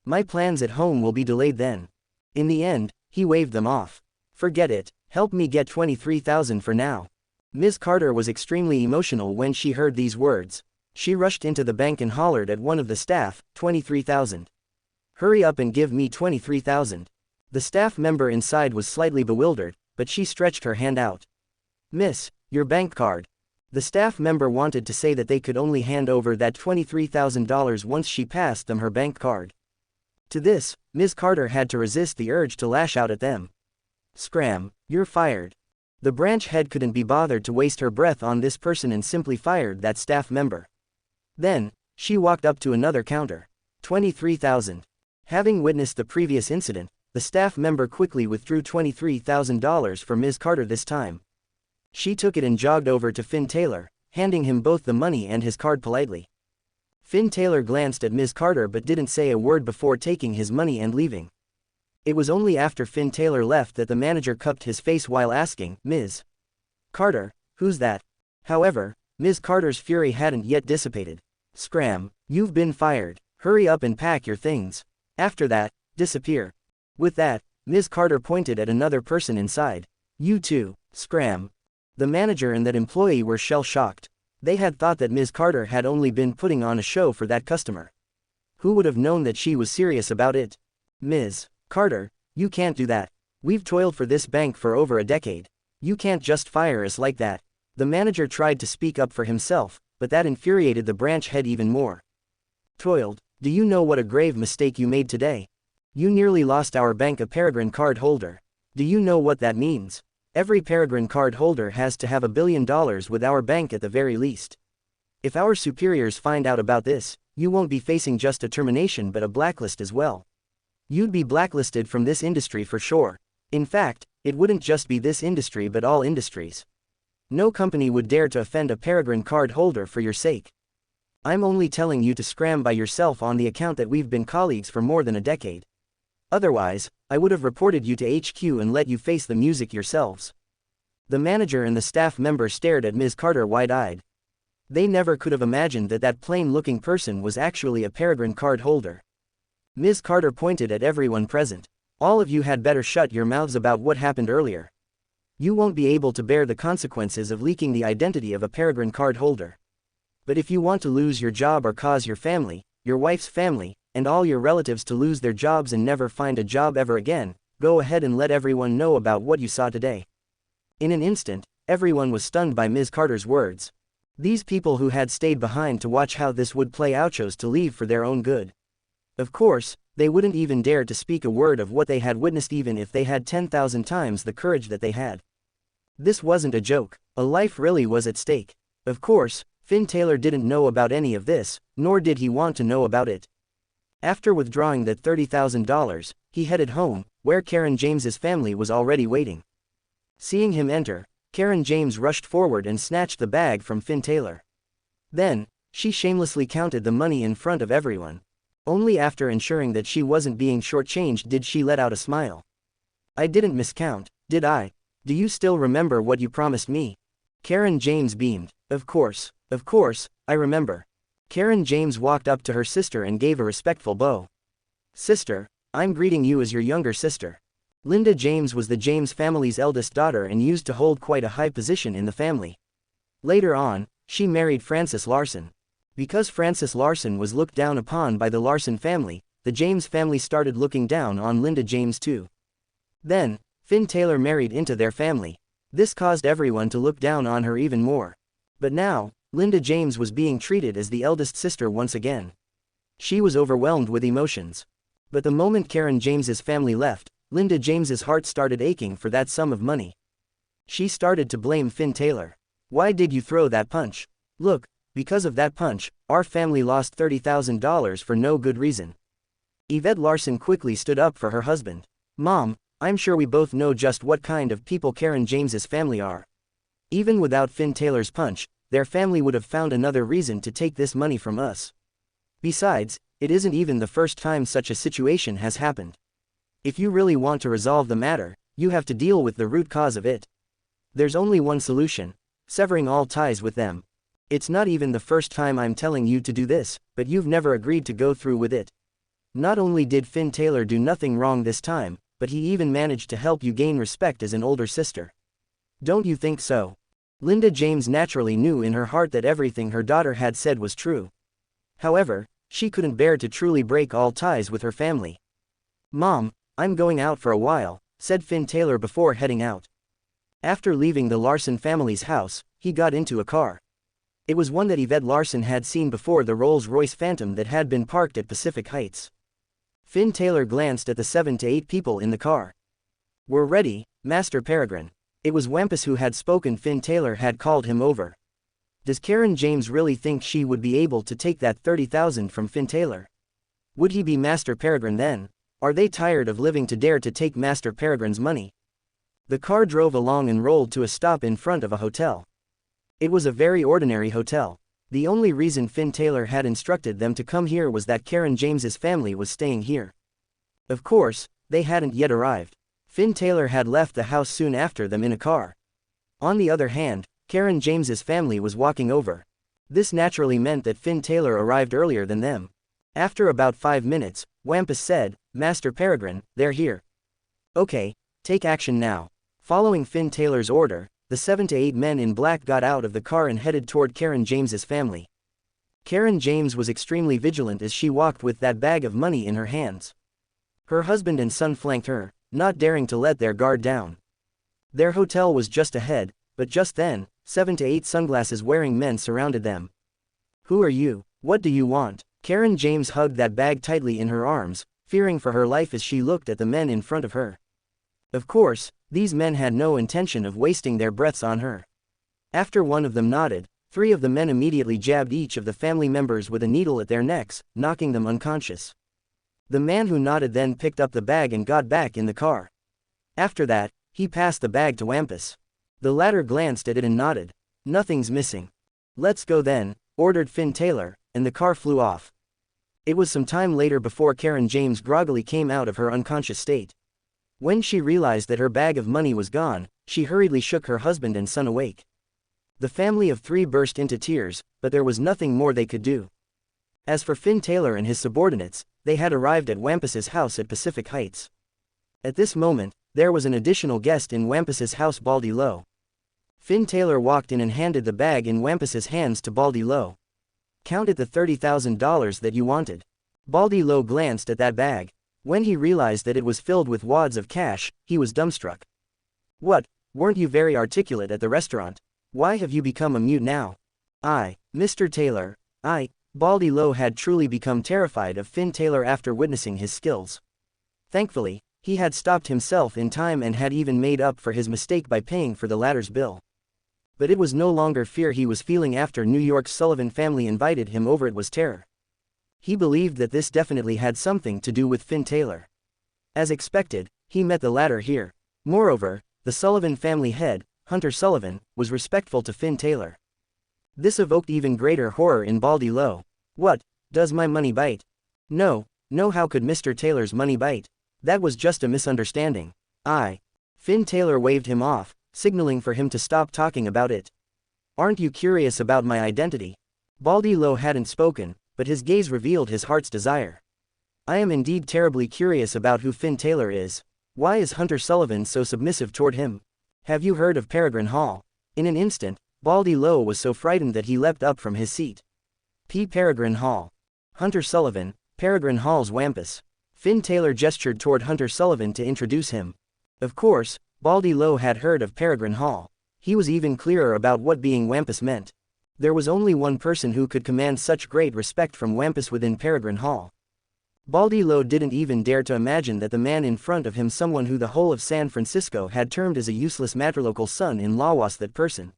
My plans at home will be delayed then." In the end, he waved them off. "Forget it, help me get $23,000 for now." Ms. Carter was extremely emotional when she heard these words. She rushed into the bank and hollered at one of the staff, "$23,000. Hurry up and give me 23,000. The staff member inside was slightly bewildered, but she stretched her hand out. Miss, your bank card. The staff member wanted to say that they could only hand over that $23,000 once she passed them her bank card. To this, Ms. Carter had to resist the urge to lash out at them. Scram, you're fired. The branch head couldn't be bothered to waste her breath on this person and simply fired that staff member. Then, she walked up to another counter. 23,000. Having witnessed the previous incident, the staff member quickly withdrew $23,000 for Ms. Carter this time. She took it and jogged over to Finn Taylor, handing him both the money and his card politely. Finn Taylor glanced at Ms. Carter but didn't say a word before taking his money and leaving. It was only after Finn Taylor left that the manager cupped his face while asking, Ms. Carter, who's that? However, Ms. Carter's fury hadn't yet dissipated. Scram, you've been fired. Hurry up and pack your things. After that, disappear. With that, Ms. Carter pointed at another person inside. You too, Scram. The manager and that employee were shell-shocked. They had thought that Ms. Carter had only been putting on a show for that customer. Who would have known that she was serious about it? Ms. Carter, you can't do that. We've toiled for this bank for over a decade. You can't just fire us like that. The manager tried to speak up for himself, but that infuriated the branch head even more. Toiled? Do you know what a grave mistake you made today? You nearly lost our bank a Peregrine card holder. Do you know what that means? Every Peregrine card holder has to have $1 billion with our bank at the very least. If our superiors find out about this, you won't be facing just a termination but a blacklist as well. You'd be blacklisted from this industry for sure. In fact, it wouldn't just be this industry but all industries. No company would dare to offend a Peregrine card holder for your sake. I'm only telling you to scram by yourself on the account that we've been colleagues for more than a decade. Otherwise, I would have reported you to HQ and let you face the music yourselves. The manager and the staff member stared at Ms. Carter wide-eyed. They never could have imagined that that plain-looking person was actually a Peregrine card holder. Ms. Carter pointed at everyone present. All of you had better shut your mouths about what happened earlier. You won't be able to bear the consequences of leaking the identity of a Peregrine card holder. But if you want to lose your job or cause your family, your wife's family, and all your relatives to lose their jobs and never find a job ever again, go ahead and let everyone know about what you saw today. In an instant, everyone was stunned by Ms. Carter's words. These people who had stayed behind to watch how this would play out chose to leave for their own good. Of course, they wouldn't even dare to speak a word of what they had witnessed even if they had 10,000 times the courage that they had. This wasn't a joke, a life really was at stake. Of course, Finn Taylor didn't know about any of this, nor did he want to know about it. After withdrawing that $30,000, he headed home, where Karen James's family was already waiting. Seeing him enter, Karen James rushed forward and snatched the bag from Finn Taylor. Then, she shamelessly counted the money in front of everyone. Only after ensuring that she wasn't being shortchanged did she let out a smile. I didn't miscount, did I? Do you still remember what you promised me? Karen James beamed. Of course, I remember. Karen James walked up to her sister and gave a respectful bow. Sister, I'm greeting you as your younger sister. Linda James was the James family's eldest daughter and used to hold quite a high position in the family. Later on, she married Francis Larson. Because Francis Larson was looked down upon by the Larson family, the James family started looking down on Linda James too. Then, Finn Taylor married into their family. This caused everyone to look down on her even more. But now, Linda James was being treated as the eldest sister once again. She was overwhelmed with emotions. But the moment Karen James's family left, Linda James's heart started aching for that sum of money. She started to blame Finn Taylor. Why did you throw that punch? Look, because of that punch, our family lost $30,000 for no good reason. Yvette Larson quickly stood up for her husband. Mom, I'm sure we both know just what kind of people Karen James's family are. Even without Finn Taylor's punch, their family would have found another reason to take this money from us. Besides, it isn't even the first time such a situation has happened. If you really want to resolve the matter, you have to deal with the root cause of it. There's only one solution: severing all ties with them. It's not even the first time I'm telling you to do this, but you've never agreed to go through with it. Not only did Finn Taylor do nothing wrong this time, but he even managed to help you gain respect as an older sister. Don't you think so? Linda James naturally knew in her heart that everything her daughter had said was true. However, She couldn't bear to truly break all ties with her family. "Mom, I'm going out for a while," said Finn Taylor before heading out. After leaving the Larson family's house, he got into a car. It was one that Yvette Larson had seen before, the Rolls-Royce Phantom that had been parked at Pacific Heights. Finn Taylor glanced at the 7 to 8 people in the car. "We're ready, Master Peregrine." It was Wampus who had spoken. Finn Taylor had called him over. Does Karen James really think she would be able to take that 30,000 from Finn Taylor? Would he be Master Peregrine then? Are they tired of living to dare to take Master Peregrine's money? The car drove along and rolled to a stop in front of a hotel. It was a very ordinary hotel. The only reason Finn Taylor had instructed them to come here was that Karen James's family was staying here. Of course, they hadn't yet arrived. Finn Taylor had left the house soon after them in a car. On the other hand, Karen James's family was walking over. This naturally meant that Finn Taylor arrived earlier than them. After about 5 minutes, Wampus said, "Master Peregrine, they're here." "Okay, take action now." Following Finn Taylor's order, the 7 to 8 men in black got out of the car and headed toward Karen James's family. Karen James was extremely vigilant as she walked with that bag of money in her hands. Her husband and son flanked her, not daring to let their guard down. Their hotel was just ahead, but just then, 7 to 8 sunglasses-wearing men surrounded them. "Who are you? What do you want?" Karen James hugged that bag tightly in her arms, fearing for her life as she looked at the men in front of her. Of course, these men had no intention of wasting their breaths on her. After one of them nodded, 3 of the men immediately jabbed each of the family members with a needle at their necks, knocking them unconscious. The man who nodded then picked up the bag and got back in the car. After that, he passed the bag to Wampus. The latter glanced at it and nodded. "Nothing's missing." "Let's go then," ordered Finn Taylor, and the car flew off. It was some time later before Karen James groggily came out of her unconscious state. When she realized that her bag of money was gone, she hurriedly shook her husband and son awake. The family of 3 burst into tears, but there was nothing more they could do. As for Finn Taylor and his subordinates, they had arrived at Wampus's house at Pacific Heights. At this moment, there was an additional guest in Wampus's house, Baldy Lowe. Finn Taylor walked in and handed the bag in Wampus's hands to Baldy Lowe. "Counted the $30,000 that you wanted." Baldy Lowe glanced at that bag. When he realized that it was filled with wads of cash, he was dumbstruck. "What, weren't you very articulate at the restaurant? Why have you become a mute now?" Mr. Taylor, Baldy Lowe had truly become terrified of Finn Taylor after witnessing his skills. Thankfully, he had stopped himself in time and had even made up for his mistake by paying for the latter's bill. But it was no longer fear he was feeling after New York's Sullivan family invited him over, it was terror. He believed that this definitely had something to do with Finn Taylor. As expected, he met the latter here. Moreover, the Sullivan family head, Hunter Sullivan, was respectful to Finn Taylor. This evoked even greater horror in Baldy Lowe. "What, does my money bite?" No, how could Mr. Taylor's money bite? That was just a misunderstanding." Finn Taylor waved him off, signaling for him to stop talking about it. "Aren't you curious about my identity?" Baldy Lowe hadn't spoken, but his gaze revealed his heart's desire. "I am indeed terribly curious about who Finn Taylor is. Why is Hunter Sullivan so submissive toward him? Have you heard of Peregrine Hall?" In an instant, Baldy Lowe was so frightened that he leapt up from his seat. Peregrine Hall. Hunter Sullivan, Peregrine Hall's Wampus. Finn Taylor gestured toward Hunter Sullivan to introduce him. Of course, Baldy Lowe had heard of Peregrine Hall. He was even clearer about what being Wampus meant. There was only one person who could command such great respect from Wampus within Peregrine Hall. Baldy Lowe didn't even dare to imagine that the man in front of him, someone who the whole of San Francisco had termed as a useless matrilocal son-in-law, was that person.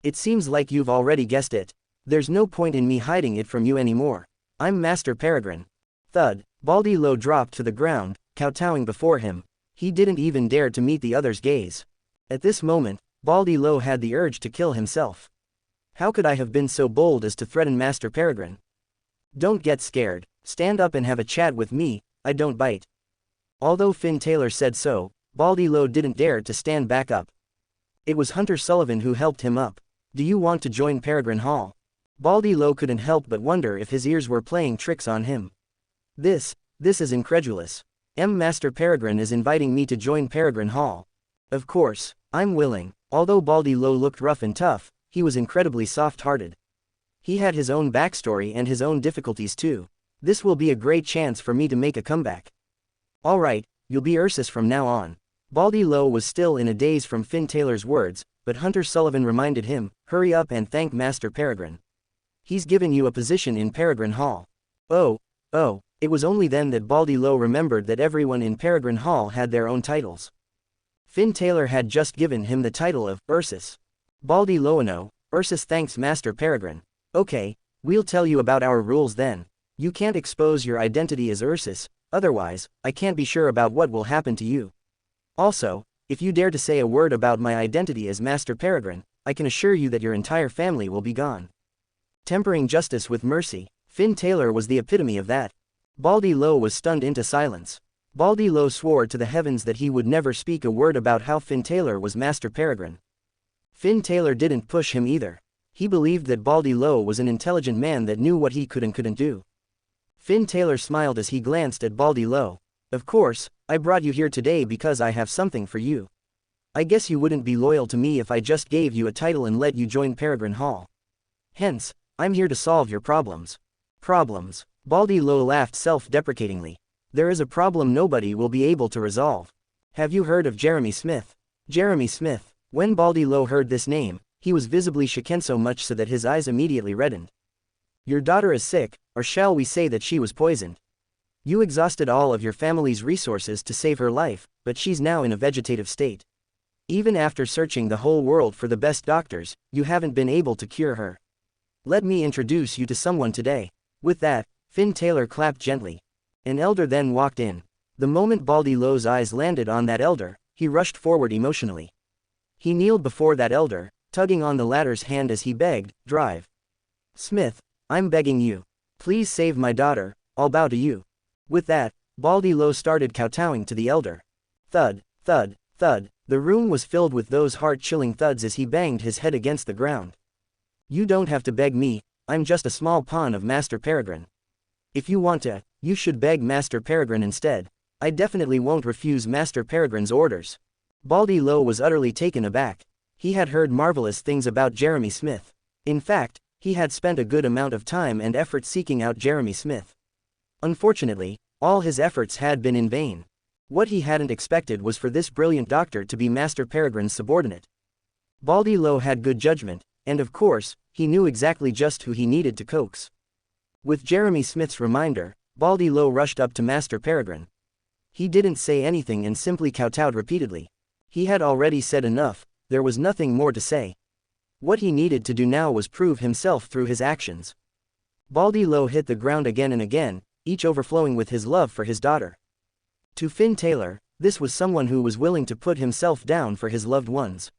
"It seems like you've already guessed it. There's no point in me hiding it from you anymore. I'm Master Peregrine." Thud. Baldy Lowe dropped to the ground, kowtowing before him. He didn't even dare to meet the other's gaze. At this moment, Baldy Lowe had the urge to kill himself. How could I have been so bold as to threaten Master Peregrine? "Don't get scared. Stand up and have a chat with me, I don't bite." Although Finn Taylor said so, Baldy Lowe didn't dare to stand back up. It was Hunter Sullivan who helped him up. "Do you want to join Peregrine Hall?" Baldy Lowe couldn't help but wonder if his ears were playing tricks on him. This is incredulous. Master Peregrine is inviting me to join Peregrine Hall. Of course, I'm willing. Although Baldy Lowe looked rough and tough, he was incredibly soft-hearted. He had his own backstory and his own difficulties too. This will be a great chance for me to make a comeback. Alright, you'll be Ursus from now on. Baldy Low was still in a daze from Finn Taylor's words, but Hunter Sullivan reminded him, hurry up and thank Master Peregrine. He's given you a position in Peregrine Hall. Oh, it was only then that Baldy Low remembered that everyone in Peregrine Hall had their own titles. Finn Taylor had just given him the title of Ursus. Baldy Low, Ursus thanks Master Peregrine. Okay, we'll tell you about our rules then. You can't expose your identity as Ursus, otherwise, I can't be sure about what will happen to you. Also, if you dare to say a word about my identity as Master Peregrine, I can assure you that your entire family will be gone. Tempering justice with mercy, Finn Taylor was the epitome of that. Baldy Low was stunned into silence. Baldy Low swore to the heavens that he would never speak a word about how Finn Taylor was Master Peregrine. Finn Taylor didn't push him either. He believed that Baldy Low was an intelligent man that knew what he could and couldn't do. Finn Taylor smiled as he glanced at Baldy Low. Of course, I brought you here today because I have something for you. I guess you wouldn't be loyal to me if I just gave you a title and let you join Peregrine Hall. Hence, I'm here to solve your problems. Problems? Baldy Low laughed self-deprecatingly. There is a problem nobody will be able to resolve. Have you heard of Jeremy Smith? Jeremy Smith. When Baldy Low heard this name, he was visibly shaken so much so that his eyes immediately reddened. Your daughter is sick, or shall we say that she was poisoned? You exhausted all of your family's resources to save her life, but she's now in a vegetative state. Even after searching the whole world for the best doctors, you haven't been able to cure her. Let me introduce you to someone today. With that, Finn Taylor clapped gently. An elder then walked in. The moment Baldy Low's eyes landed on that elder, he rushed forward emotionally. He kneeled before that elder, tugging on the latter's hand as he begged, "Drive. Smith, I'm begging you. Please save my daughter, I'll bow to you." With that, Baldy Low started kowtowing to the elder. Thud, thud, thud, the room was filled with those heart-chilling thuds as he banged his head against the ground. You don't have to beg me, I'm just a small pawn of Master Peregrine. If you want to, you should beg Master Peregrine instead. I definitely won't refuse Master Peregrine's orders. Baldy Low was utterly taken aback. He had heard marvelous things about Jeremy Smith. In fact, he had spent a good amount of time and effort seeking out Jeremy Smith. Unfortunately, all his efforts had been in vain. What he hadn't expected was for this brilliant doctor to be Master Peregrine's subordinate. Baldy Low had good judgment, and of course, he knew exactly just who he needed to coax. With Jeremy Smith's reminder, Baldy Low rushed up to Master Peregrine. He didn't say anything and simply kowtowed repeatedly. He had already said enough, there was nothing more to say. What he needed to do now was prove himself through his actions. Baldy Low hit the ground again and again, each overflowing with his love for his daughter. To Finn Taylor, this was someone who was willing to put himself down for his loved ones.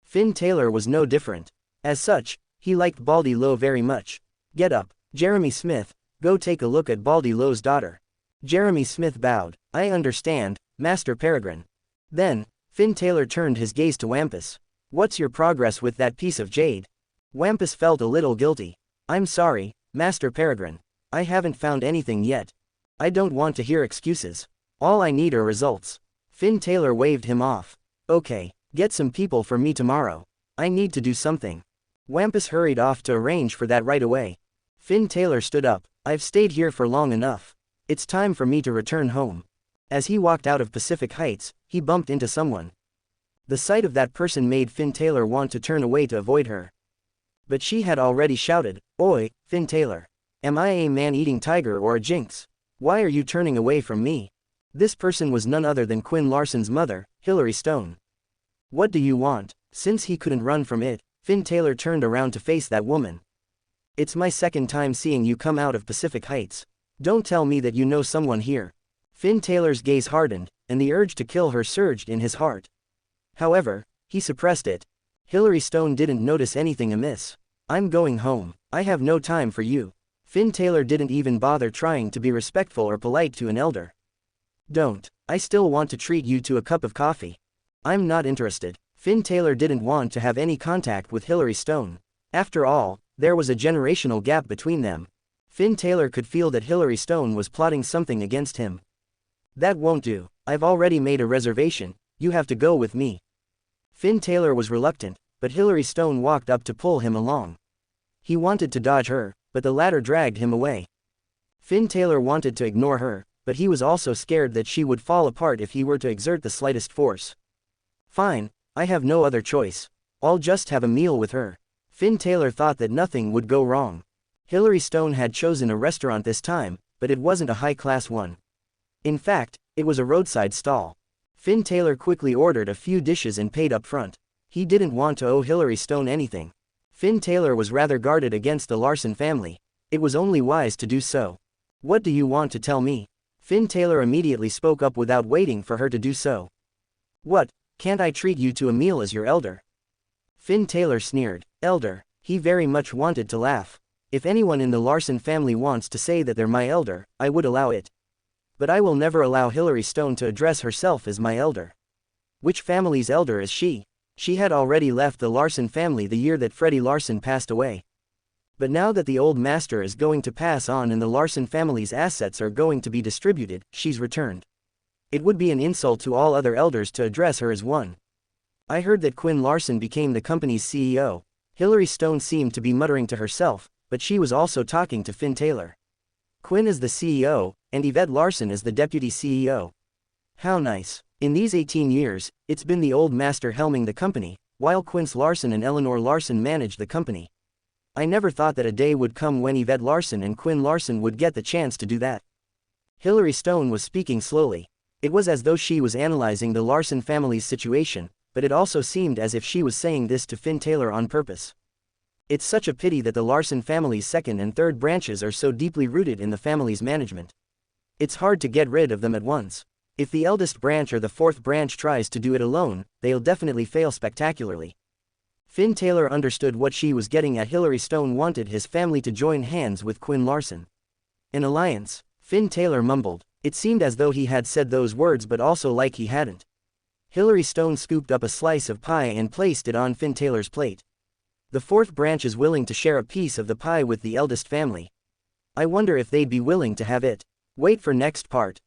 Finn Taylor was no different. As such, he liked Baldy Low very much. Get up, Jeremy Smith, go take a look at Baldy Low's daughter. Jeremy Smith bowed. I understand, Master Peregrine. Then, Finn Taylor turned his gaze to Wampus. What's your progress with that piece of jade? Wampus felt a little guilty. I'm sorry, Master Peregrine. I haven't found anything yet. I don't want to hear excuses. All I need are results. Finn Taylor waved him off. Okay, get some people for me tomorrow. I need to do something. Wampus hurried off to arrange for that right away. Finn Taylor stood up. I've stayed here for long enough. It's time for me to return home. As he walked out of Pacific Heights, he bumped into someone. The sight of that person made Finn Taylor want to turn away to avoid her. But she had already shouted, Oi, Finn Taylor. Am I a man-eating tiger or a jinx? Why are you turning away from me? This person was none other than Quinn Larson's mother, Hilary Stone. What do you want? Since he couldn't run from it, Finn Taylor turned around to face that woman. It's my second time seeing you come out of Pacific Heights. Don't tell me that you know someone here. Finn Taylor's gaze hardened, and the urge to kill her surged in his heart. However, he suppressed it. Hilary Stone didn't notice anything amiss. I'm going home. I have no time for you. Finn Taylor didn't even bother trying to be respectful or polite to an elder. Don't. I still want to treat you to a cup of coffee. I'm not interested. Finn Taylor didn't want to have any contact with Hilary Stone. After all, there was a generational gap between them. Finn Taylor could feel that Hilary Stone was plotting something against him. That won't do. I've already made a reservation. You have to go with me. Finn Taylor was reluctant, but Hilary Stone walked up to pull him along. He wanted to dodge her, but the latter dragged him away. Finn Taylor wanted to ignore her, but he was also scared that she would fall apart if he were to exert the slightest force. Fine, I have no other choice. I'll just have a meal with her. Finn Taylor thought that nothing would go wrong. Hilary Stone had chosen a restaurant this time, but it wasn't a high-class one. In fact, it was a roadside stall. Finn Taylor quickly ordered a few dishes and paid up front. He didn't want to owe Hilary Stone anything. Finn Taylor was rather guarded against the Larson family. It was only wise to do so. What do you want to tell me? Finn Taylor immediately spoke up without waiting for her to do so. What, can't I treat you to a meal as your elder? Finn Taylor sneered. Elder, he very much wanted to laugh. If anyone in the Larson family wants to say that they're my elder, I would allow it. But I will never allow Hilary Stone to address herself as my elder. Which family's elder is she? She had already left the Larson family the year that Freddie Larson passed away. But now that the old master is going to pass on and the Larson family's assets are going to be distributed, she's returned. It would be an insult to all other elders to address her as one. I heard that Quinn Larson became the company's CEO. Hilary Stone seemed to be muttering to herself, but she was also talking to Finn Taylor. Quinn is the CEO, and Yvette Larson is the deputy CEO. How nice. In these 18 years, it's been the old master helming the company, while Quince Larson and Eleanor Larson managed the company. I never thought that a day would come when Yvette Larson and Quinn Larson would get the chance to do that. Hilary Stone was speaking slowly. It was as though she was analyzing the Larson family's situation, but it also seemed as if she was saying this to Finn Taylor on purpose. It's such a pity that the Larson family's second and third branches are so deeply rooted in the family's management. It's hard to get rid of them at once. If the eldest branch or the fourth branch tries to do it alone, they'll definitely fail spectacularly. Finn Taylor understood what she was getting at. Hilary Stone wanted his family to join hands with Quinn Larson. An alliance, Finn Taylor mumbled. It seemed as though he had said those words but also like he hadn't. Hilary Stone scooped up a slice of pie and placed it on Finn Taylor's plate. The fourth branch is willing to share a piece of the pie with the eldest family. I wonder if they'd be willing to have it. Wait for next part.